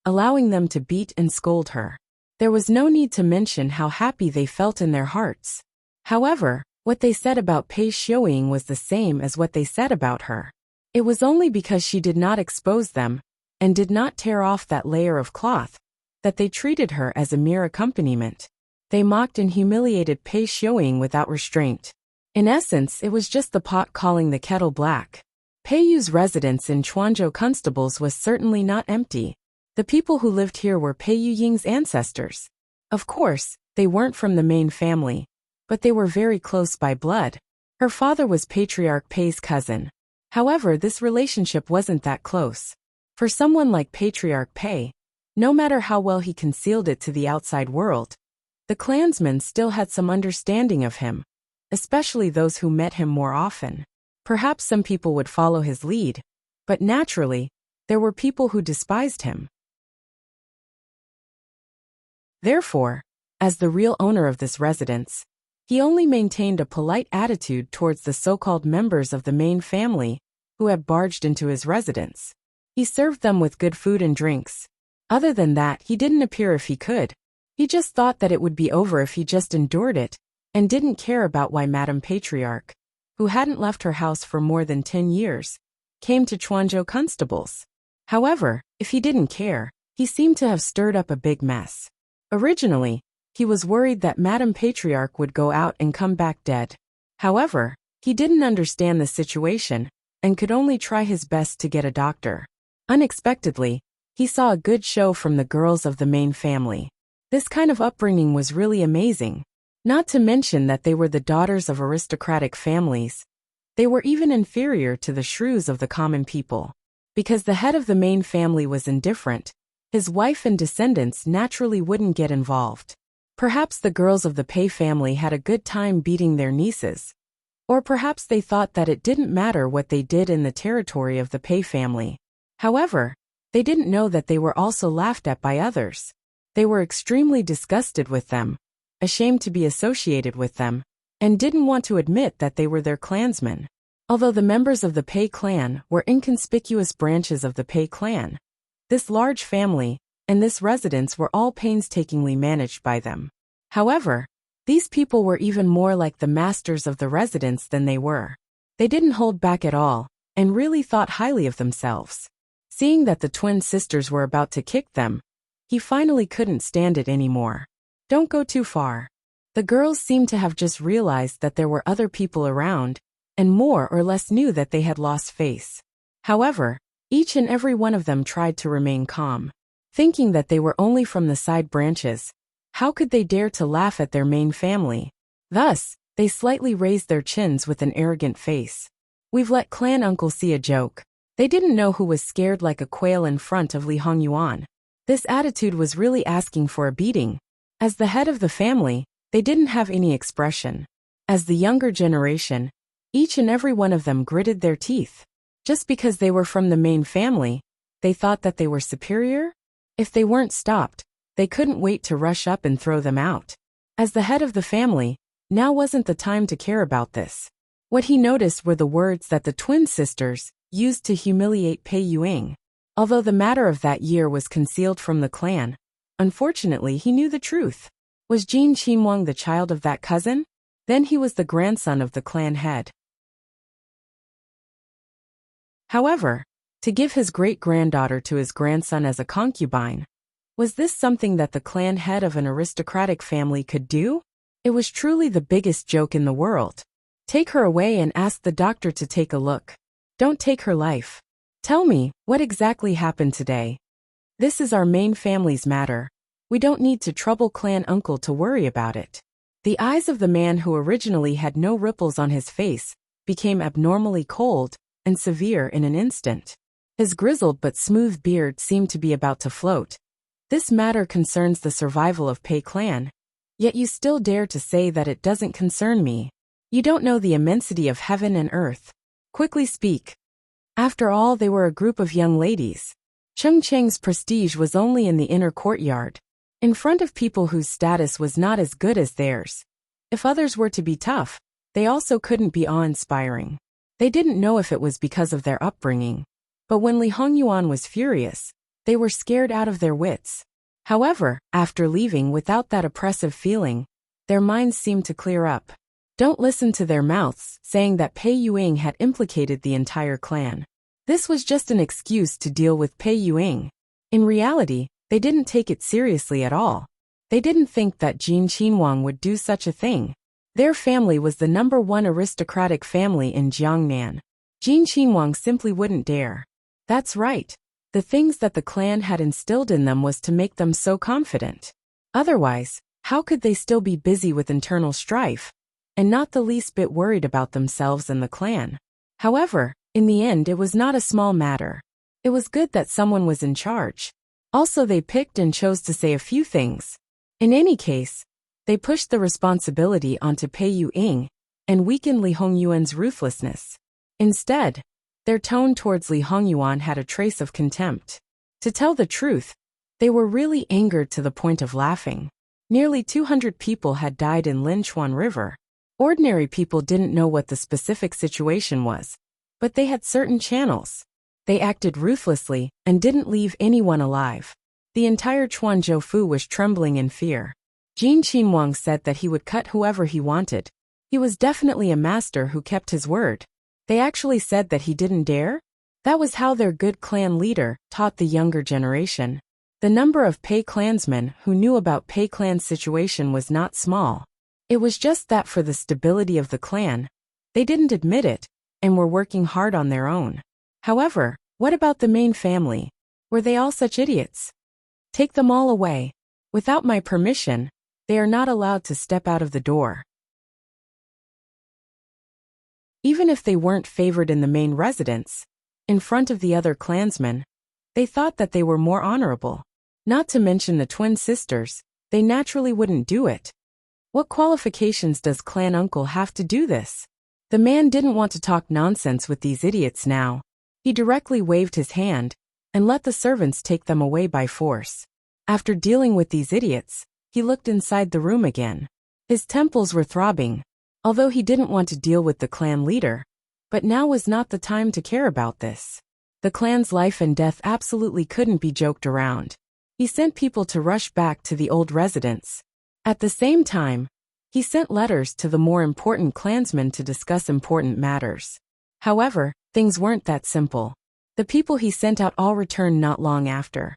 allowing them to beat and scold her. There was no need to mention how happy they felt in their hearts. However, what they said about Pei Xiuying was the same as what they said about her. It was only because she did not expose them and did not tear off that layer of cloth that they treated her as a mere accompaniment. They mocked and humiliated Pei Xiuying without restraint. In essence, it was just the pot calling the kettle black. Pei Yu's residence in Chuanzhou Constables was certainly not empty. The people who lived here were Pei Yuying's ancestors. Of course, they weren't from the main family, but they were very close by blood. Her father was Patriarch Pei's cousin. However, this relationship wasn't that close. For someone like Patriarch Pei, no matter how well he concealed it to the outside world, the clansmen still had some understanding of him, especially those who met him more often. Perhaps some people would follow his lead, but naturally, there were people who despised him. Therefore, as the real owner of this residence, he only maintained a polite attitude towards the so-called members of the main family who had barged into his residence. He served them with good food and drinks. Other than that, he didn't appear if he could. He just thought that it would be over if he just endured it, and didn't care about why Madame Patriarch, who hadn't left her house for more than 10 years, came to Chuanzhou Constables. However, if he didn't care, he seemed to have stirred up a big mess. Originally, he was worried that Madame Patriarch would go out and come back dead. However, he didn't understand the situation, and could only try his best to get a doctor. Unexpectedly, he saw a good show from the girls of the main family. This kind of upbringing was really amazing. Not to mention that they were the daughters of aristocratic families. They were even inferior to the shrews of the common people. Because the head of the main family was indifferent, his wife and descendants naturally wouldn't get involved. Perhaps the girls of the Pei family had a good time beating their nieces. Or perhaps they thought that it didn't matter what they did in the territory of the Pei family. However, they didn't know that they were also laughed at by others. They were extremely disgusted with them, ashamed to be associated with them, and didn't want to admit that they were their clansmen. Although the members of the Pei clan were inconspicuous branches of the Pei clan, this large family and this residence were all painstakingly managed by them. However, these people were even more like the masters of the residence than they were. They didn't hold back at all, and really thought highly of themselves. Seeing that the twin sisters were about to kick them, he finally couldn't stand it anymore. Don't go too far. The girls seemed to have just realized that there were other people around, and more or less knew that they had lost face. However, Each and every one of them tried to remain calm, thinking that they were only from the side branches. How could they dare to laugh at their main family? Thus, they slightly raised their chins with an arrogant face. We've let clan uncle see a joke. They didn't know who was scared like a quail in front of Li Hongyuan. This attitude was really asking for a beating. As the head of the family, they didn't have any expression. As the younger generation, each and every one of them gritted their teeth. Just because they were from the main family, they thought that they were superior? If they weren't stopped, they couldn't wait to rush up and throw them out. As the head of the family, now wasn't the time to care about this. What he noticed were the words that the twin sisters used to humiliate Pei Yuing. Although the matter of that year was concealed from the clan, unfortunately he knew the truth. Was Jin Qinhuang the child of that cousin? Then he was the grandson of the clan head. However, to give his great-granddaughter to his grandson as a concubine, was this something that the clan head of an aristocratic family could do? It was truly the biggest joke in the world. Take her away and ask the doctor to take a look. Don't take her life. Tell me, what exactly happened today? This is our main family's matter. We don't need to trouble clan uncle to worry about it. The eyes of the man who originally had no ripples on his face became abnormally cold and severe in an instant. His grizzled but smooth beard seemed to be about to float. This matter concerns the survival of Pei clan, yet you still dare to say that it doesn't concern me. You don't know the immensity of heaven and earth. Quickly speak. After all, they were a group of young ladies. Cheng Cheng's prestige was only in the inner courtyard, in front of people whose status was not as good as theirs. If others were to be tough, they also couldn't be awe-inspiring. They didn't know if it was because of their upbringing, but when Li Hongyuan was furious, they were scared out of their wits. However, after leaving without that oppressive feeling, their minds seemed to clear up. Don't listen to their mouths saying that Pei Yuing had implicated the entire clan. This was just an excuse to deal with Pei Yuing. In reality, they didn't take it seriously at all. They didn't think that Jin Qinhuang would do such a thing. Their family was the #1 aristocratic family in Jiangnan. Jin Qinhuang simply wouldn't dare. That's right. The things that the clan had instilled in them was to make them so confident. Otherwise, how could they still be busy with internal strife, and not the least bit worried about themselves and the clan? However, in the end it was not a small matter. It was good that someone was in charge. Also, they picked and chose to say a few things. In any case, they pushed the responsibility onto Pei Yuing and weakened Li Hongyuan's ruthlessness. Instead, their tone towards Li Hongyuan had a trace of contempt. To tell the truth, they were really angered to the point of laughing. Nearly 200 people had died in Linchuan River. Ordinary people didn't know what the specific situation was, but they had certain channels. They acted ruthlessly and didn't leave anyone alive. The entire Chuanzhou was trembling in fear. Jin Qinhuang said that he would cut whoever he wanted. He was definitely a master who kept his word. They actually said that he didn't dare? That was how their good clan leader taught the younger generation. The number of Pei clansmen who knew about Pei clan's situation was not small. It was just that for the stability of the clan, they didn't admit it, and were working hard on their own. However, what about the main family? Were they all such idiots? Take them all away. Without my permission, they are not allowed to step out of the door. Even if they weren't favored in the main residence, in front of the other clansmen, they thought that they were more honorable. Not to mention the twin sisters, they naturally wouldn't do it. What qualifications does clan uncle have to do this? The man didn't want to talk nonsense with these idiots now. He directly waved his hand and let the servants take them away by force. After dealing with these idiots, he looked inside the room again. His temples were throbbing, although he didn't want to deal with the clan leader, but now was not the time to care about this. The clan's life and death absolutely couldn't be joked around. He sent people to rush back to the old residence. At the same time, he sent letters to the more important clansmen to discuss important matters. However, things weren't that simple. The people he sent out all returned not long after.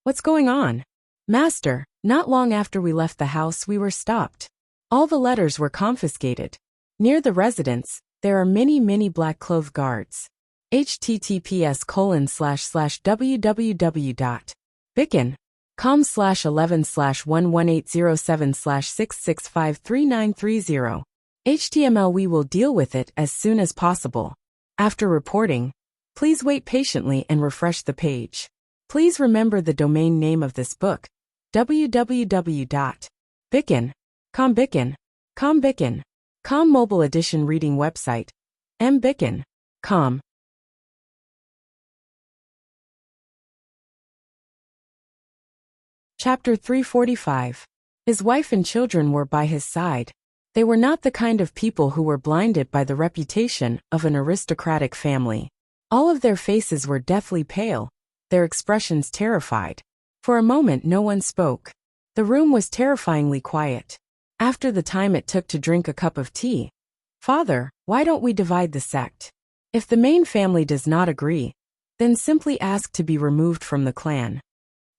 What's going on? Master, not long after we left the house we were stopped. All the letters were confiscated. Near the residence, there are many black-clothed guards. https://www.bicken.com/11/11807/6653930. HTML. We will deal with it as soon as possible. After reporting, please wait patiently and refresh the page. Please remember the domain name of this book, www.bicken.com. Bicken.com Mobile Edition Reading Website, mbicken.com. Chapter 345. His wife and children were by his side. They were not the kind of people who were blinded by the reputation of an aristocratic family. All of their faces were deathly pale, their expressions terrified. For a moment no one spoke. The room was terrifyingly quiet. After the time it took to drink a cup of tea, "Father, why don't we divide the sect? If the main family does not agree, then simply ask to be removed from the clan."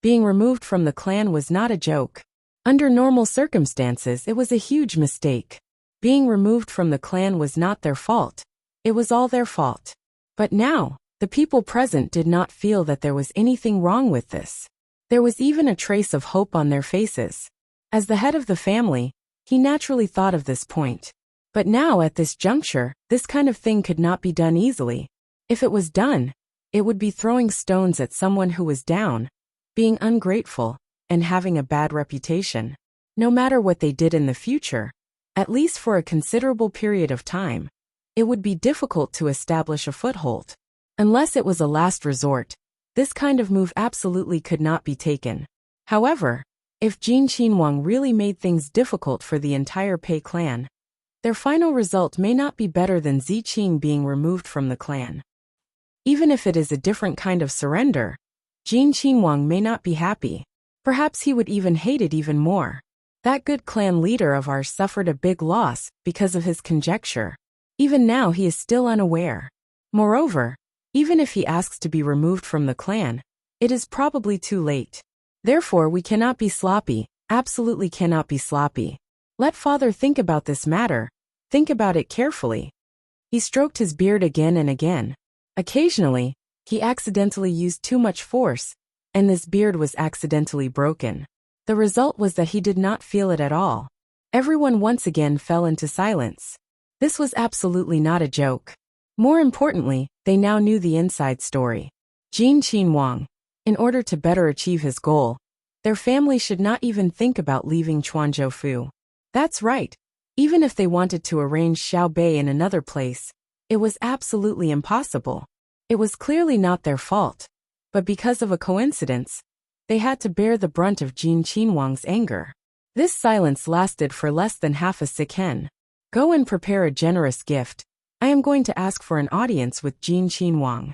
Being removed from the clan was not a joke. Under normal circumstances, it was a huge mistake. Being removed from the clan was not their fault. It was all their fault. But now, the people present did not feel that there was anything wrong with this. There was even a trace of hope on their faces. As the head of the family, he naturally thought of this point. But now at this juncture, this kind of thing could not be done easily. If it was done, it would be throwing stones at someone who was down, being ungrateful, and having a bad reputation. No matter what they did in the future, at least for a considerable period of time, it would be difficult to establish a foothold. Unless it was a last resort, this kind of move absolutely could not be taken. However, if Jin Qinhuang really made things difficult for the entire Pei clan, their final result may not be better than Ziqing being removed from the clan. Even if it is a different kind of surrender, Jin Qinhuang may not be happy. Perhaps he would even hate it even more. That good clan leader of ours suffered a big loss because of his conjecture. Even now he is still unaware. Moreover, even if he asks to be removed from the clan, it is probably too late. Therefore we cannot be sloppy, absolutely cannot be sloppy. Let father think about this matter, think about it carefully. He stroked his beard again and again. Occasionally, he accidentally used too much force, and this beard was accidentally broken. The result was that he did not feel it at all. Everyone once again fell into silence. This was absolutely not a joke. More importantly, they now knew the inside story. Jin Qinhuang, in order to better achieve his goal, their family should not even think about leaving Chuanzhou. That's right. Even if they wanted to arrange Xiao Bei in another place, it was absolutely impossible. It was clearly not their fault. But because of a coincidence, they had to bear the brunt of Jin Qinhuang's anger. This silence lasted for less than half a second. Go and prepare a generous gift. I am going to ask for an audience with Jin Qinhuang.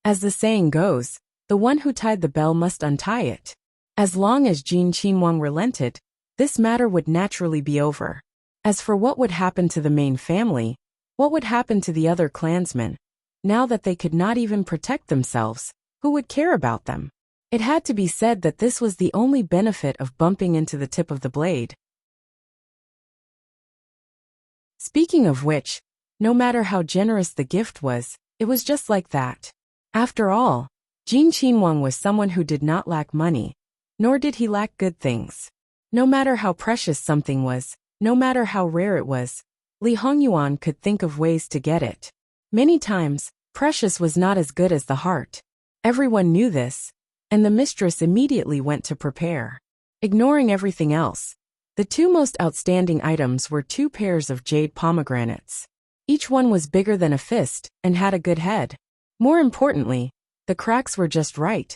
As the saying goes, the one who tied the bell must untie it. As long as Jin Qinhuang relented, this matter would naturally be over. As for what would happen to the main family, what would happen to the other clansmen, now that they could not even protect themselves, who would care about them? It had to be said that this was the only benefit of bumping into the tip of the blade. Speaking of which, no matter how generous the gift was, it was just like that. After all, Jin Qinhuang was someone who did not lack money, nor did he lack good things. No matter how precious something was, no matter how rare it was, Li Hongyuan could think of ways to get it. Many times, precious was not as good as the heart. Everyone knew this, and the mistress immediately went to prepare. Ignoring everything else, the two most outstanding items were 2 pairs of jade pomegranates. Each one was bigger than a fist and had a good head. More importantly, the cracks were just right,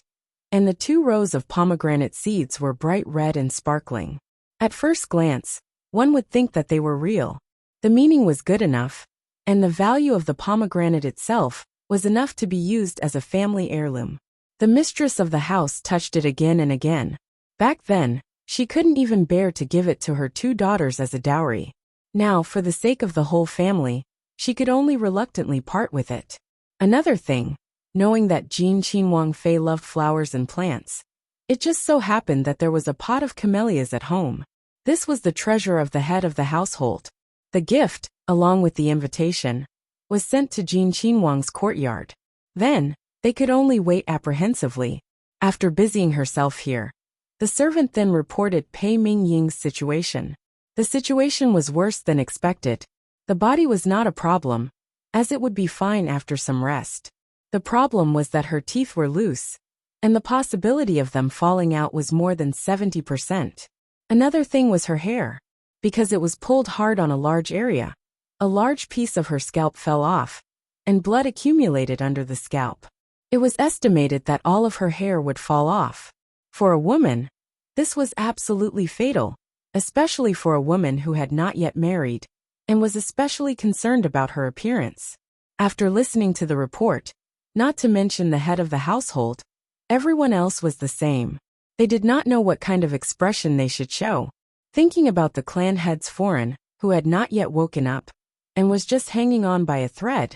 and the 2 rows of pomegranate seeds were bright red and sparkling. At first glance, one would think that they were real. The meaning was good enough, and the value of the pomegranate itself was enough to be used as a family heirloom. The mistress of the house touched it again and again. Back then, she couldn't even bear to give it to her 2 daughters as a dowry. Now, for the sake of the whole family, she could only reluctantly part with it. Another thing, knowing that Jin Qinhuang Fei loved flowers and plants, it just so happened that there was a pot of camellias at home. This was the treasure of the head of the household. The gift, along with the invitation, was sent to Jin Qinhuang's courtyard. Then, they could only wait apprehensively. After busying herself here, the servant then reported Pei Mingying's situation. The situation was worse than expected. The body was not a problem, as it would be fine after some rest. The problem was that her teeth were loose, and the possibility of them falling out was more than 70%. Another thing was her hair. Because it was pulled hard on a large area, a large piece of her scalp fell off, and blood accumulated under the scalp. It was estimated that all of her hair would fall off. For a woman, this was absolutely fatal, especially for a woman who had not yet married, and was especially concerned about her appearance. After listening to the report, not to mention the head of the household, everyone else was the same. They did not know what kind of expression they should show. Thinking about the clan head's foreign, who had not yet woken up, and was just hanging on by a thread,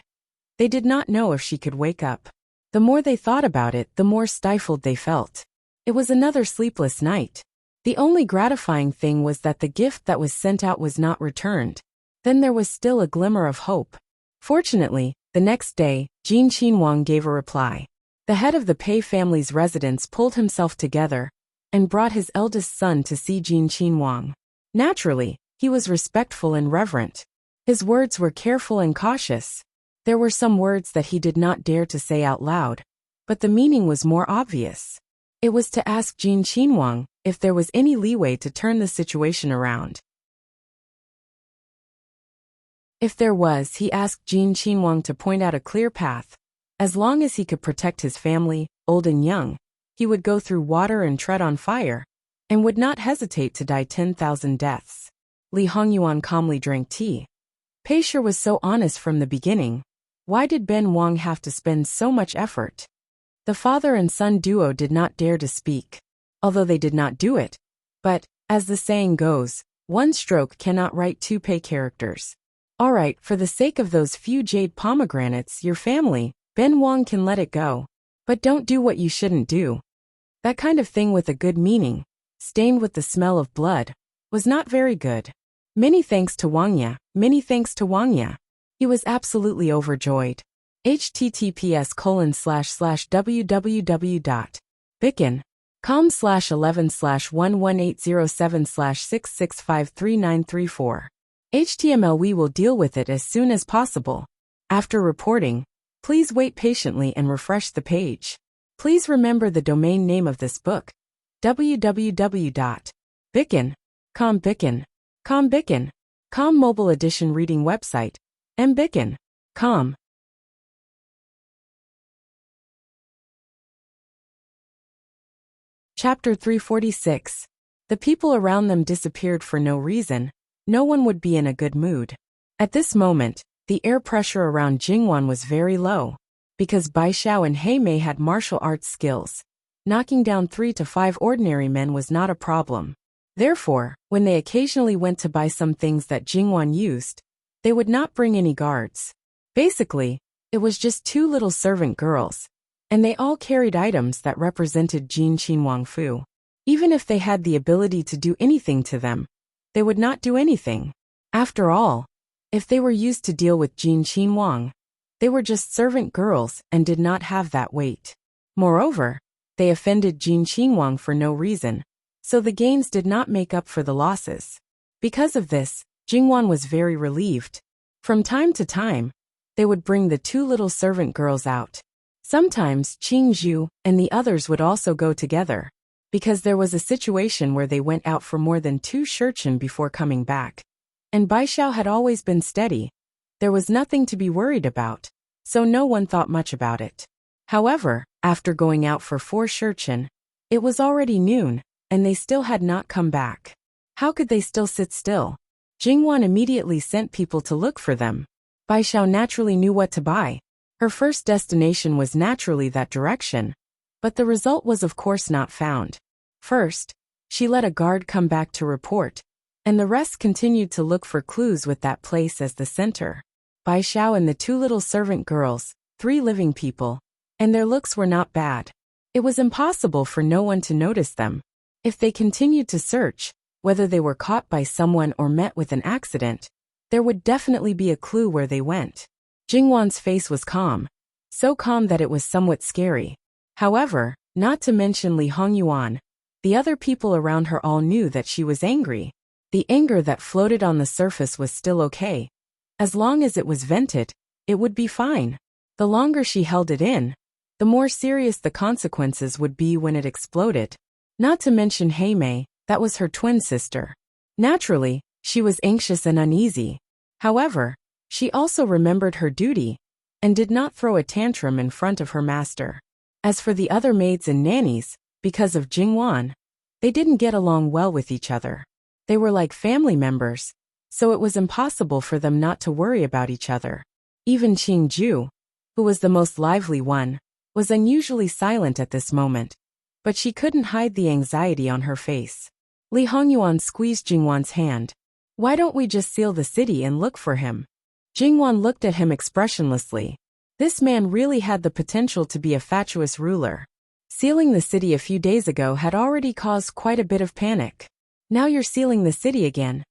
they did not know if she could wake up. The more they thought about it, the more stifled they felt. It was another sleepless night. The only gratifying thing was that the gift that was sent out was not returned. Then there was still a glimmer of hope. Fortunately, the next day, Jin Qinhuang gave a reply. The head of the Pei family's residence pulled himself together and brought his eldest son to see Jin Qinhuang. Naturally, he was respectful and reverent. His words were careful and cautious. There were some words that he did not dare to say out loud, but the meaning was more obvious. It was to ask Jin Qinhuang if there was any leeway to turn the situation around. If there was, he asked Jin Qinhuang to point out a clear path. As long as he could protect his family, old and young, he would go through water and tread on fire, and would not hesitate to die 10,000 deaths. Li Hongyuan calmly drank tea. Pei Shi was so honest from the beginning. Why did Ben Wang have to spend so much effort? The father and son duo did not dare to speak, although they did not do it. But, as the saying goes, one stroke cannot write two Pei characters. Alright, for the sake of those few jade pomegranates, your family, Ben Wang can let it go. But don't do what you shouldn't do. That kind of thing with a good meaning, stained with the smell of blood, was not very good. Many thanks to Wangya, many thanks to Wangya. He was absolutely overjoyed. https://www.bicken.com/11/11807/6653934. HTML. We will deal with it as soon as possible. After reporting, please wait patiently and refresh the page. Please remember the domain name of this book, www.bicken.com. Bicken.com mobile edition reading website, mbicken.com. Chapter 346. The people around them disappeared for no reason. No one would be in a good mood. At this moment, the air pressure around Jingwan was very low. Because Bai Xiao and He Mei had martial arts skills, knocking down 3 to 5 ordinary men was not a problem. Therefore, when they occasionally went to buy some things that Jingwan used, they would not bring any guards. Basically, it was just 2 little servant girls, and they all carried items that represented Jin Qinhuang Fu. Even if they had the ability to do anything to them, they would not do anything. After all, if they were used to deal with Jin Qinhuang, they were just servant girls and did not have that weight. Moreover, they offended Jin Qinhuang for no reason, so the gains did not make up for the losses. Because of this, Jingwan was very relieved. From time to time, they would bring the 2 little servant girls out. Sometimes Qing Zhu and the others would also go together, because there was a situation where they went out for more than 2 shurchen before coming back. And Bai Xiao had always been steady. There was nothing to be worried about, so no one thought much about it. However, after going out for 4 shurchen, it was already noon, and they still had not come back. How could they still sit still? Jingwan immediately sent people to look for them. Bai Xiao naturally knew what to buy. Her first destination was naturally that direction, but the result was of course not found. First, she let a guard come back to report, and the rest continued to look for clues with that place as the center. Bai Xiao and the 2 little servant girls, 3 living people, and their looks were not bad. It was impossible for no one to notice them. If they continued to search, whether they were caught by someone or met with an accident, there would definitely be a clue where they went. Jingwan's face was calm. so calm that it was somewhat scary. However, not to mention Li Hongyuan, the other people around her all knew that she was angry. The anger that floated on the surface was still okay. As long as it was vented, it would be fine. The longer she held it in, the more serious the consequences would be when it exploded. Not to mention Heimei, that was her twin sister. Naturally, she was anxious and uneasy. However, she also remembered her duty and did not throw a tantrum in front of her master. As for the other maids and nannies, because of Jingwan, they didn't get along well with each other. They were like family members, so it was impossible for them not to worry about each other. Even Qingju, who was the most lively one, was unusually silent at this moment, but she couldn't hide the anxiety on her face. Li Hongyuan squeezed Jingwan's hand. "Why don't we just seal the city and look for him?" Jingwan looked at him expressionlessly. This man really had the potential to be a fatuous ruler. Sealing the city a few days ago had already caused quite a bit of panic. Now you're sealing the city again.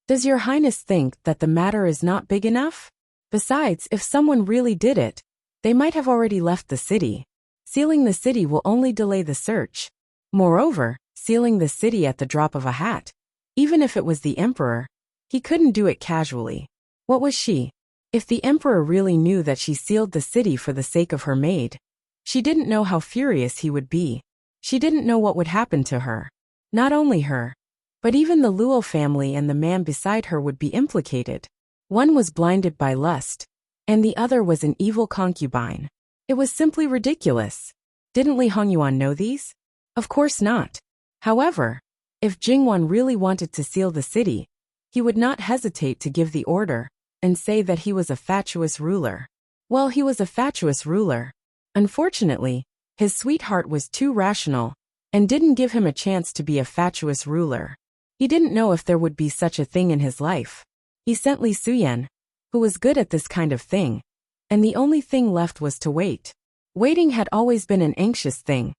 Does your highness think that the matter is not big enough? Besides, if someone really did it, they might have already left the city. Sealing the city will only delay the search. Moreover, sealing the city at the drop of a hat, even if it was the emperor, he couldn't do it casually. What was she? If the emperor really knew that she sealed the city for the sake of her maid, she didn't know how furious he would be. She didn't know what would happen to her. Not only her, but even the Luo family and the man beside her would be implicated. One was blinded by lust, and the other was an evil concubine. It was simply ridiculous. Didn't Li Hongyuan know these? Of course not. However, if Jingwan really wanted to seal the city, he would not hesitate to give the order and say that he was a fatuous ruler. Well, he was a fatuous ruler. Unfortunately, his sweetheart was too rational and didn't give him a chance to be a fatuous ruler. He didn't know if there would be such a thing in his life. He sent Li Suyen, who was good at this kind of thing, and the only thing left was to wait. Waiting had always been an anxious thing,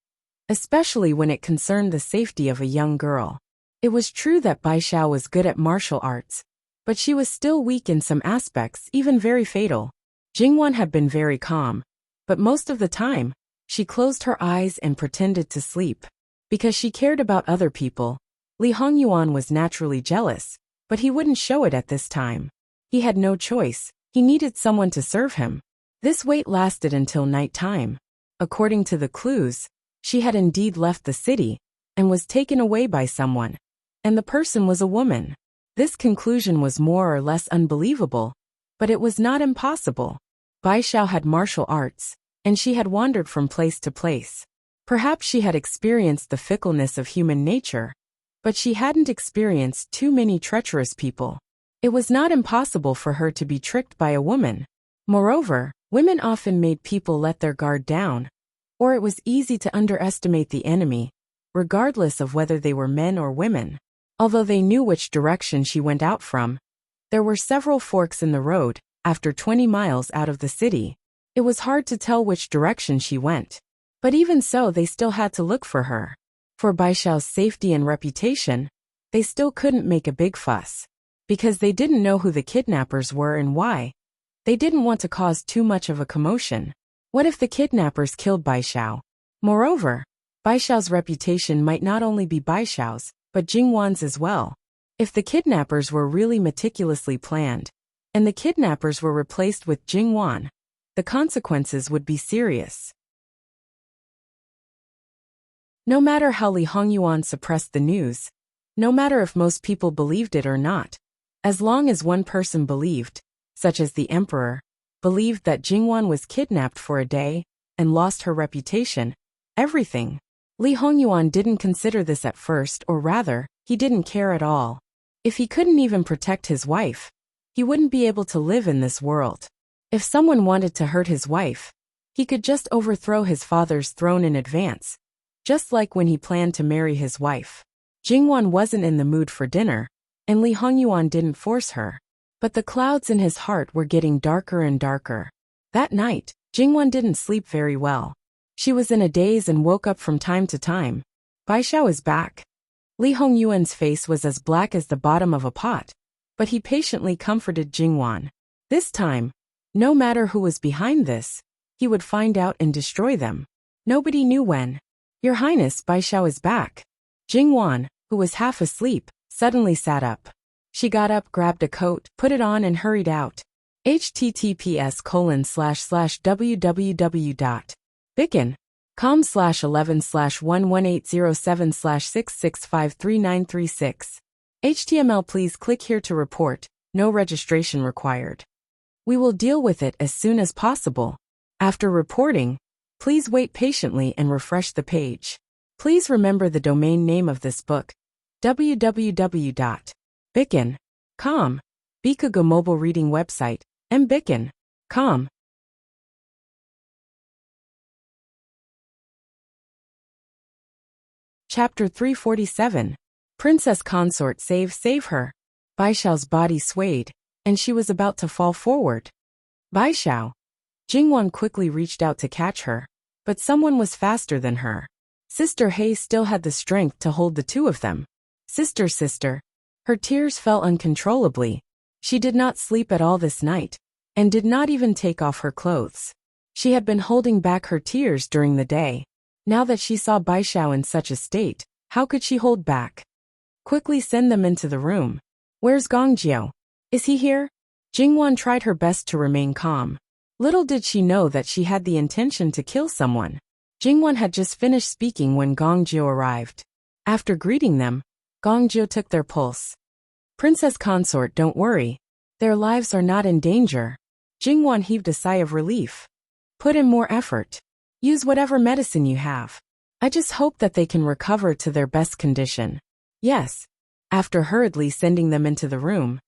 especially when it concerned the safety of a young girl. It was true that Bai Xiao was good at martial arts, but she was still weak in some aspects, even very fatal. Jingwan had been very calm, but most of the time, she closed her eyes and pretended to sleep. Because she cared about other people, Li Hongyuan was naturally jealous, but he wouldn't show it at this time. He had no choice, he needed someone to serve him. This wait lasted until night time. According to the clues, she had indeed left the city and was taken away by someone, and the person was a woman. This conclusion was more or less unbelievable, but it was not impossible. Bai Xiao had martial arts, and she had wandered from place to place. Perhaps she had experienced the fickleness of human nature, but she hadn't experienced too many treacherous people. It was not impossible for her to be tricked by a woman. Moreover, women often made people let their guard down, or it was easy to underestimate the enemy, regardless of whether they were men or women. Although they knew which direction she went out from, there were several forks in the road. After 20 miles out of the city, it was hard to tell which direction she went. But even so, they still had to look for her. For Bai Xiao's safety and reputation, they still couldn't make a big fuss. Because they didn't know who the kidnappers were and why. They didn't want to cause too much of a commotion. What if the kidnappers killed Bai Xiao? Moreover, Bai Xiao's reputation might not only be Bai Xiao's, but Jingwan's as well. If the kidnappers were really meticulously planned, and the kidnappers were replaced with Jingwan, the consequences would be serious. No matter how Li Hongyuan suppressed the news, no matter if most people believed it or not, as long as one person believed, such as the emperor, believed that Jingwan was kidnapped for a day and lost her reputation, everything. Li Hongyuan didn't consider this at first, or rather, he didn't care at all. If he couldn't even protect his wife, he wouldn't be able to live in this world. If someone wanted to hurt his wife, he could just overthrow his father's throne in advance, just like when he planned to marry his wife. Jingwan wasn't in the mood for dinner, and Li Hongyuan didn't force her. But the clouds in his heart were getting darker and darker. That night, Jingwan didn't sleep very well. She was in a daze and woke up from time to time. Bai Xiao is back. Li Hongyuan's face was as black as the bottom of a pot, but he patiently comforted Jingwan. This time, No matter who was behind this, he would find out and destroy them. Nobody knew when. Your Highness, Baishao is back. Jingwan, who was half asleep, suddenly sat up. She got up, grabbed a coat, put it on and hurried out. https://www.bicken.com/11/11807/6653936. HTML. Please click here to report. No registration required. We will deal with it as soon as possible. After reporting, please wait patiently and refresh the page. Please remember the domain name of this book: www.bicken.com. Bikugo mobile reading website, mbicken.com. Chapter 347. Princess Consort. Save her. Baishao's body swayed, and she was about to fall forward. Baishao. Jingwan quickly reached out to catch her, but someone was faster than her. Sister Hei still had the strength to hold the two of them. Sister. Her tears fell uncontrollably. She did not sleep at all this night, and did not even take off her clothes. She had been holding back her tears during the day. Now that she saw Baishao in such a state, how could she hold back? Quickly send them into the room. Where's Gongjiao? Is he here? Jingwan tried her best to remain calm. Little did she know that she had the intention to kill someone. Jingwan had just finished speaking when Gongjiao arrived. After greeting them, Gongjiao took their pulse. Princess Consort, don't worry. Their lives are not in danger. Jingwan heaved a sigh of relief. Put in more effort. Use whatever medicine you have. I just hope that they can recover to their best condition. Yes. After hurriedly sending them into the room,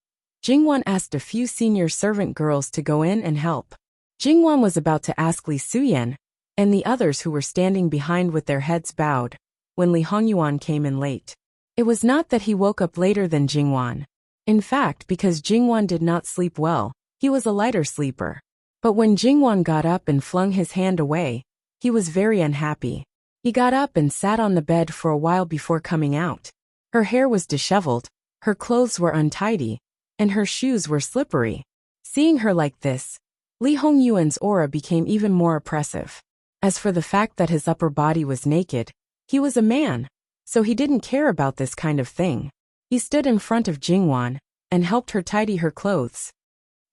Jingwan asked a few senior servant girls to go in and help. Jingwan was about to ask Li Suyen and the others who were standing behind with their heads bowed when Li Hongyuan came in late. It was not that he woke up later than Jingwan. In fact, because Jingwan did not sleep well, he was a lighter sleeper. But when Jingwan got up and flung his hand away, he was very unhappy. He got up and sat on the bed for a while before coming out. Her hair was disheveled, her clothes were untidy, and her shoes were slippery. Seeing her like this, Li Hongyuan's aura became even more oppressive. As for the fact that his upper body was naked, he was a man, so he didn't care about this kind of thing. He stood in front of Jingwan and helped her tidy her clothes.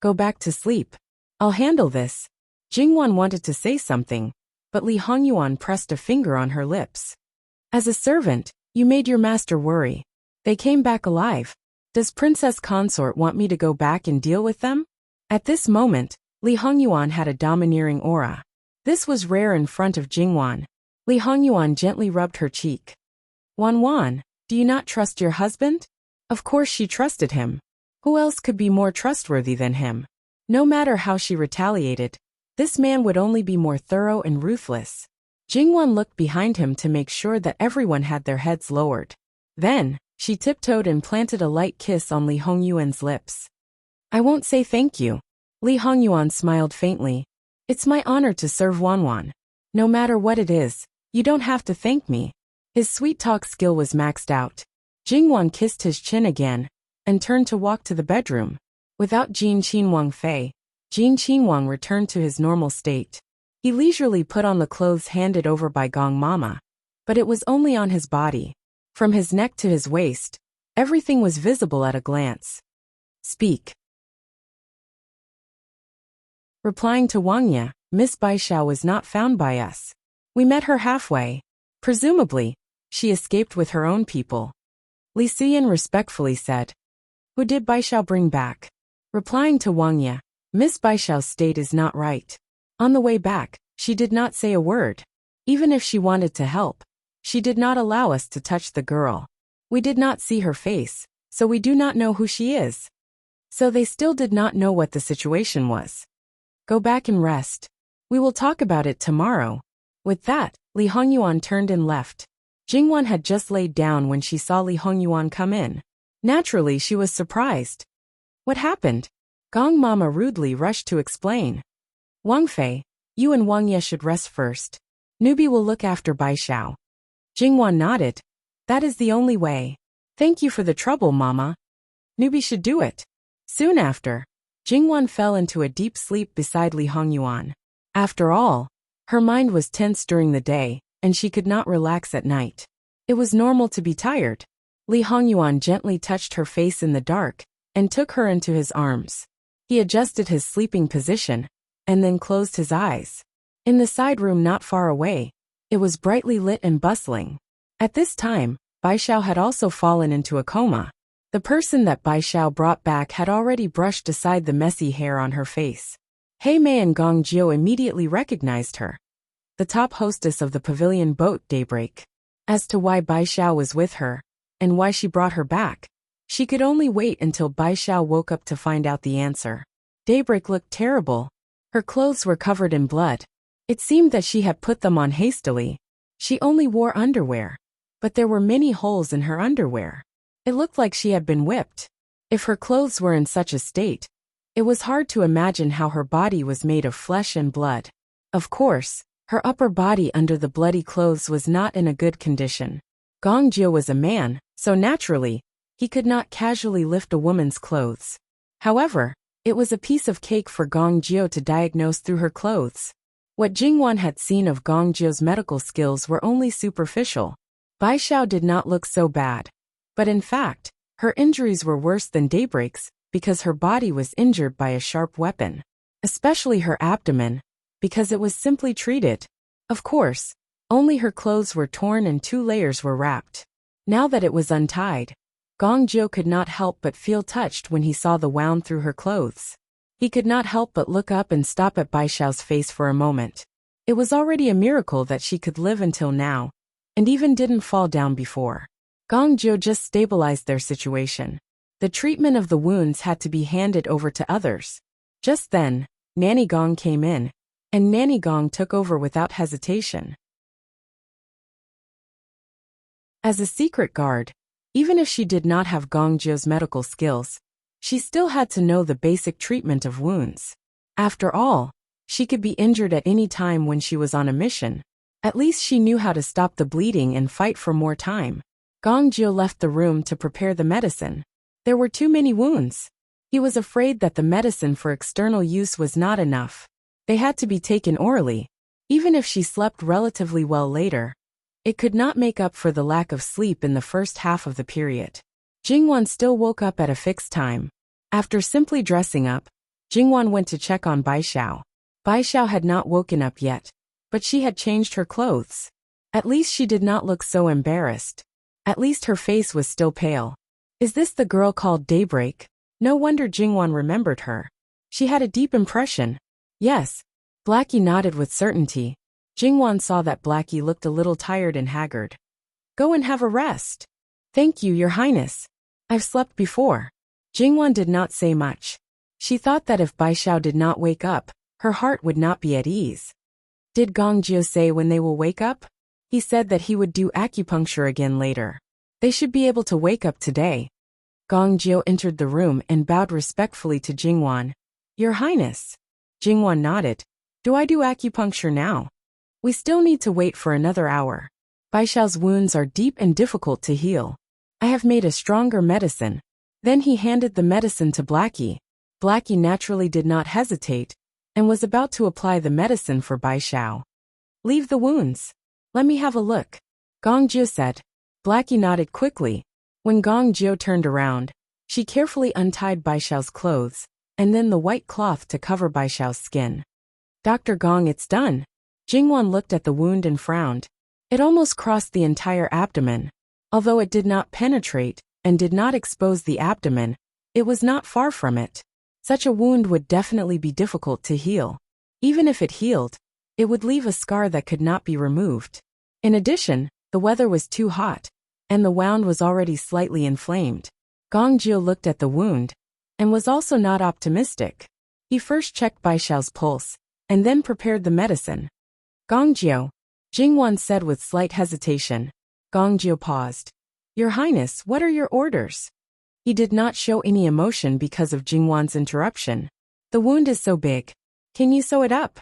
Go back to sleep. I'll handle this. Jingwan wanted to say something, but Li Hongyuan pressed a finger on her lips. As a servant, you made your master worry. They came back alive. Does Princess Consort want me to go back and deal with them? At this moment, Li Hongyuan had a domineering aura. This was rare in front of Jingwan. Li Hongyuan gently rubbed her cheek. Wan, do you not trust your husband? Of course she trusted him. Who else could be more trustworthy than him? No matter how she retaliated, this man would only be more thorough and ruthless. Jingwan looked behind him to make sure that everyone had their heads lowered. Then, she tiptoed and planted a light kiss on Li Hongyuan's lips. I won't say thank you. Li Hongyuan smiled faintly. It's my honor to serve Wanwan. No matter what it is, you don't have to thank me. His sweet talk skill was maxed out. Jingwan kissed his chin again and turned to walk to the bedroom. Without Jin Qinwang Fei, Jin Qinwang returned to his normal state. He leisurely put on the clothes handed over by Gong Mama, but it was only on his body. From his neck to his waist, everything was visible at a glance. Speak. Replying to Wang Ye, Miss Baishao was not found by us. We met her halfway. Presumably, she escaped with her own people. Li Suyen respectfully said. Who did Baishao bring back? Replying to Wang Ye, Miss Baishao's state is not right. On the way back, she did not say a word. Even if she wanted to help, she did not allow us to touch the girl. We did not see her face, so we do not know who she is. So they still did not know what the situation was. Go back and rest. We will talk about it tomorrow. With that, Li Hongyuan turned and left. Jingwan had just laid down when she saw Li Hongyuan come in. Naturally, she was surprised. What happened? Gong Mama rudely rushed to explain. Wang Fei, you and Wang Ye should rest first. Newbie will look after Baishao. Jingwan nodded. That is the only way. Thank you for the trouble, Mama. Newbie should do it. Soon after, Jingwan fell into a deep sleep beside Li Hongyuan. After all, her mind was tense during the day, and she could not relax at night. It was normal to be tired. Li Hongyuan gently touched her face in the dark and took her into his arms. He adjusted his sleeping position and then closed his eyes. In the side room not far away, it was brightly lit and bustling. At this time, Bai Xiao had also fallen into a coma. The person that Bai Xiao brought back had already brushed aside the messy hair on her face. Hei Mei and Gong Jiu immediately recognized her, the top hostess of the pavilion boat Daybreak. As to why Bai Xiao was with her, and why she brought her back, she could only wait until Bai Xiao woke up to find out the answer. Daybreak looked terrible. Her clothes were covered in blood. It seemed that she had put them on hastily. She only wore underwear, but there were many holes in her underwear. It looked like she had been whipped. If her clothes were in such a state, it was hard to imagine how her body was made of flesh and blood. Of course, her upper body under the bloody clothes was not in a good condition. Gong Jiu was a man, so naturally, he could not casually lift a woman's clothes. However, it was a piece of cake for Gong Jiu to diagnose through her clothes. What Jingwan had seen of Gong Jiu's medical skills were only superficial. Bai Xiao did not look so bad. But in fact, her injuries were worse than Daybreak's because her body was injured by a sharp weapon. Especially her abdomen, because it was simply treated. Of course, only her clothes were torn and 2 layers were wrapped. Now that it was untied, Gong Jiu could not help but feel touched when he saw the wound through her clothes. He could not help but look up and stop at Bai Xiao's face for a moment. It was already a miracle that she could live until now, and even didn't fall down before. Gong Jiu just stabilized their situation. The treatment of the wounds had to be handed over to others. Just then, Nanny Gong came in, and Nanny Gong took over without hesitation. As a secret guard, even if she did not have Gong Jiu's medical skills, she still had to know the basic treatment of wounds. After all, she could be injured at any time when she was on a mission. At least she knew how to stop the bleeding and fight for more time. Gong Jiu left the room to prepare the medicine. There were too many wounds. He was afraid that the medicine for external use was not enough. They had to be taken orally. Even if she slept relatively well later, it could not make up for the lack of sleep in the first half of the period. Jingwan still woke up at a fixed time. After simply dressing up, Jingwan went to check on Bai Xiao. Bai Xiao had not woken up yet, but she had changed her clothes. At least she did not look so embarrassed. At least her face was still pale. Is this the girl called Daybreak? No wonder Jingwan remembered her. She had a deep impression. Yes. Blackie nodded with certainty. Jingwan saw that Blackie looked a little tired and haggard. Go and have a rest. Thank you, Your Highness. I've slept before. Jingwan did not say much. She thought that if Bai Xiao did not wake up, her heart would not be at ease. Did Gong Jiu say when they will wake up? He said that he would do acupuncture again later. They should be able to wake up today. Gong Jiu entered the room and bowed respectfully to Jingwan. Your Highness. Jingwan nodded. Do I do acupuncture now? We still need to wait for another hour. Bai Xiao's wounds are deep and difficult to heal. I have made a stronger medicine. Then he handed the medicine to Blackie. Blackie naturally did not hesitate, and was about to apply the medicine for Bai Xiao. Leave the wounds. Let me have a look. Gong Jiu said. Blackie nodded quickly. When Gong Jiu turned around, she carefully untied Bai Xiao's clothes, and then the white cloth to cover Bai Xiao's skin. Dr. Gong, it's done. Jingwan looked at the wound and frowned. It almost crossed the entire abdomen. Although it did not penetrate, and did not expose the abdomen, it was not far from it. Such a wound would definitely be difficult to heal. Even if it healed, it would leave a scar that could not be removed. In addition, the weather was too hot, and the wound was already slightly inflamed. Gong Jiu looked at the wound, and was also not optimistic. He first checked Bai Xiao's pulse, and then prepared the medicine. Gong Jiu, Jingwan said with slight hesitation. Gong Jiu paused. Your Highness, what are your orders? He did not show any emotion because of Jingwan's interruption. The wound is so big. Can you sew it up?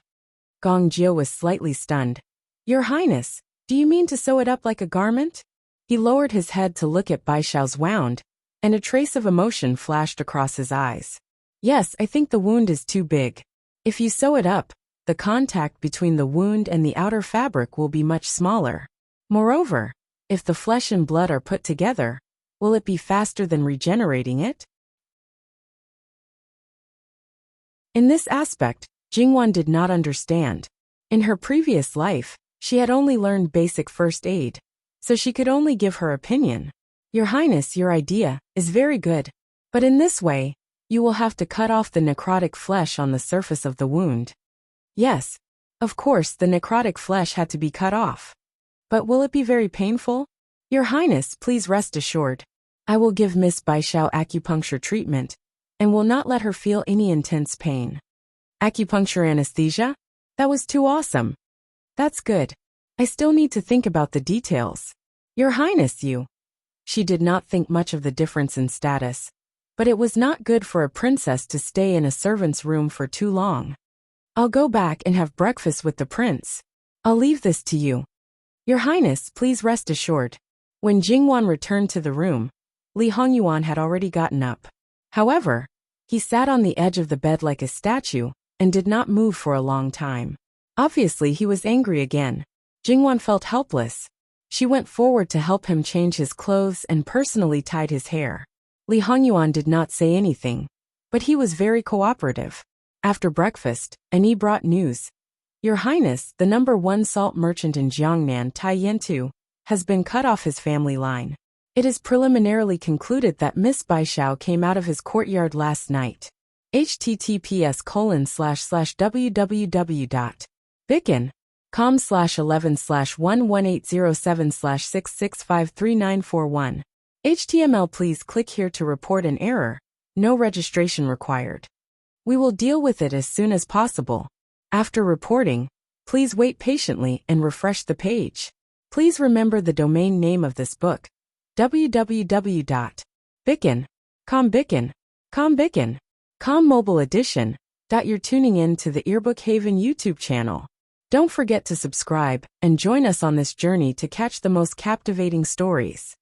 Gong Jiu was slightly stunned. Your Highness, do you mean to sew it up like a garment? He lowered his head to look at Bai Xiao's wound, and a trace of emotion flashed across his eyes. Yes, I think the wound is too big. If you sew it up, the contact between the wound and the outer fabric will be much smaller. Moreover, if the flesh and blood are put together, will it be faster than regenerating it? In this aspect, Jingwan did not understand. In her previous life, she had only learned basic first aid, so she could only give her opinion. Your Highness, your idea is very good, but in this way, you will have to cut off the necrotic flesh on the surface of the wound. Yes, of course the necrotic flesh had to be cut off. But will it be very painful? Your Highness, please rest assured. I will give Miss Baishao acupuncture treatment, and will not let her feel any intense pain. Acupuncture anesthesia? That was too awesome. That's good. I still need to think about the details. Your Highness, you. She did not think much of the difference in status, but it was not good for a princess to stay in a servant's room for too long. I'll go back and have breakfast with the prince. I'll leave this to you. Your Highness, please rest assured. When Jingwan returned to the room, Li Hongyuan had already gotten up. However, he sat on the edge of the bed like a statue and did not move for a long time. Obviously, he was angry again. Jingwan felt helpless. She went forward to help him change his clothes and personally tied his hair. Li Hongyuan did not say anything, but he was very cooperative. After breakfast, Annie brought news. Your Highness, the #1 salt merchant in Jiangnan, Tyrant, has been cut off his family line. It is preliminarily concluded that Miss Baishao came out of his courtyard last night. https://www.bicken.com/11/11807/6653941. HTML. Please click here to report an error. No registration required. We will deal with it as soon as possible. After reporting, please wait patiently and refresh the page. Please remember the domain name of this book. www.bicken.com mobile edition. You're tuning in to the Earbook Haven YouTube channel. Don't forget to subscribe and join us on this journey to catch the most captivating stories.